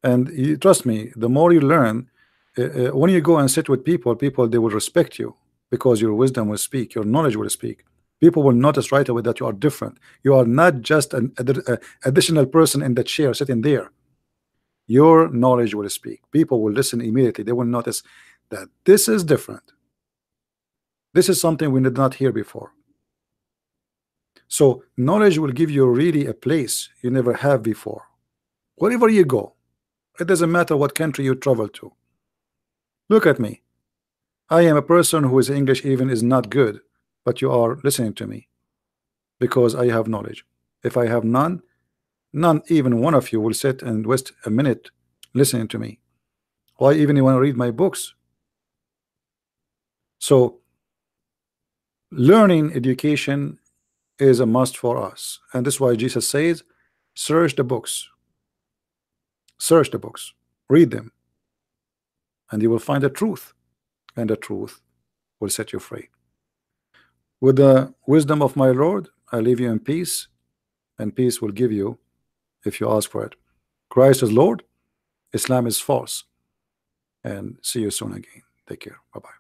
and trust me, the more you learn, when you go and sit with people, they will respect you, because your wisdom will speak, your knowledge will speak. People will notice right away that you are different. You are not just an additional person in the chair sitting there. Your knowledge will speak. People will listen immediately. They will notice that this is different. This is something we did not hear before. So knowledge will give you really a place you never have before. Wherever you go, it doesn't matter what country you travel to. Look at me. I am a person who is English even is not good, but you are listening to me because I have knowledge. If I have none, even one of you will sit and waste a minute listening to me. Why even you want to read my books? So learning, education is a must for us, and this is why Jesus says, search the books. Search the books, read them, and you will find the truth, and the truth will set you free. With the wisdom of my Lord, I leave you in peace, and peace will give you if you ask for it. Christ is Lord, Islam is false. And see you soon again. Take care. Bye bye.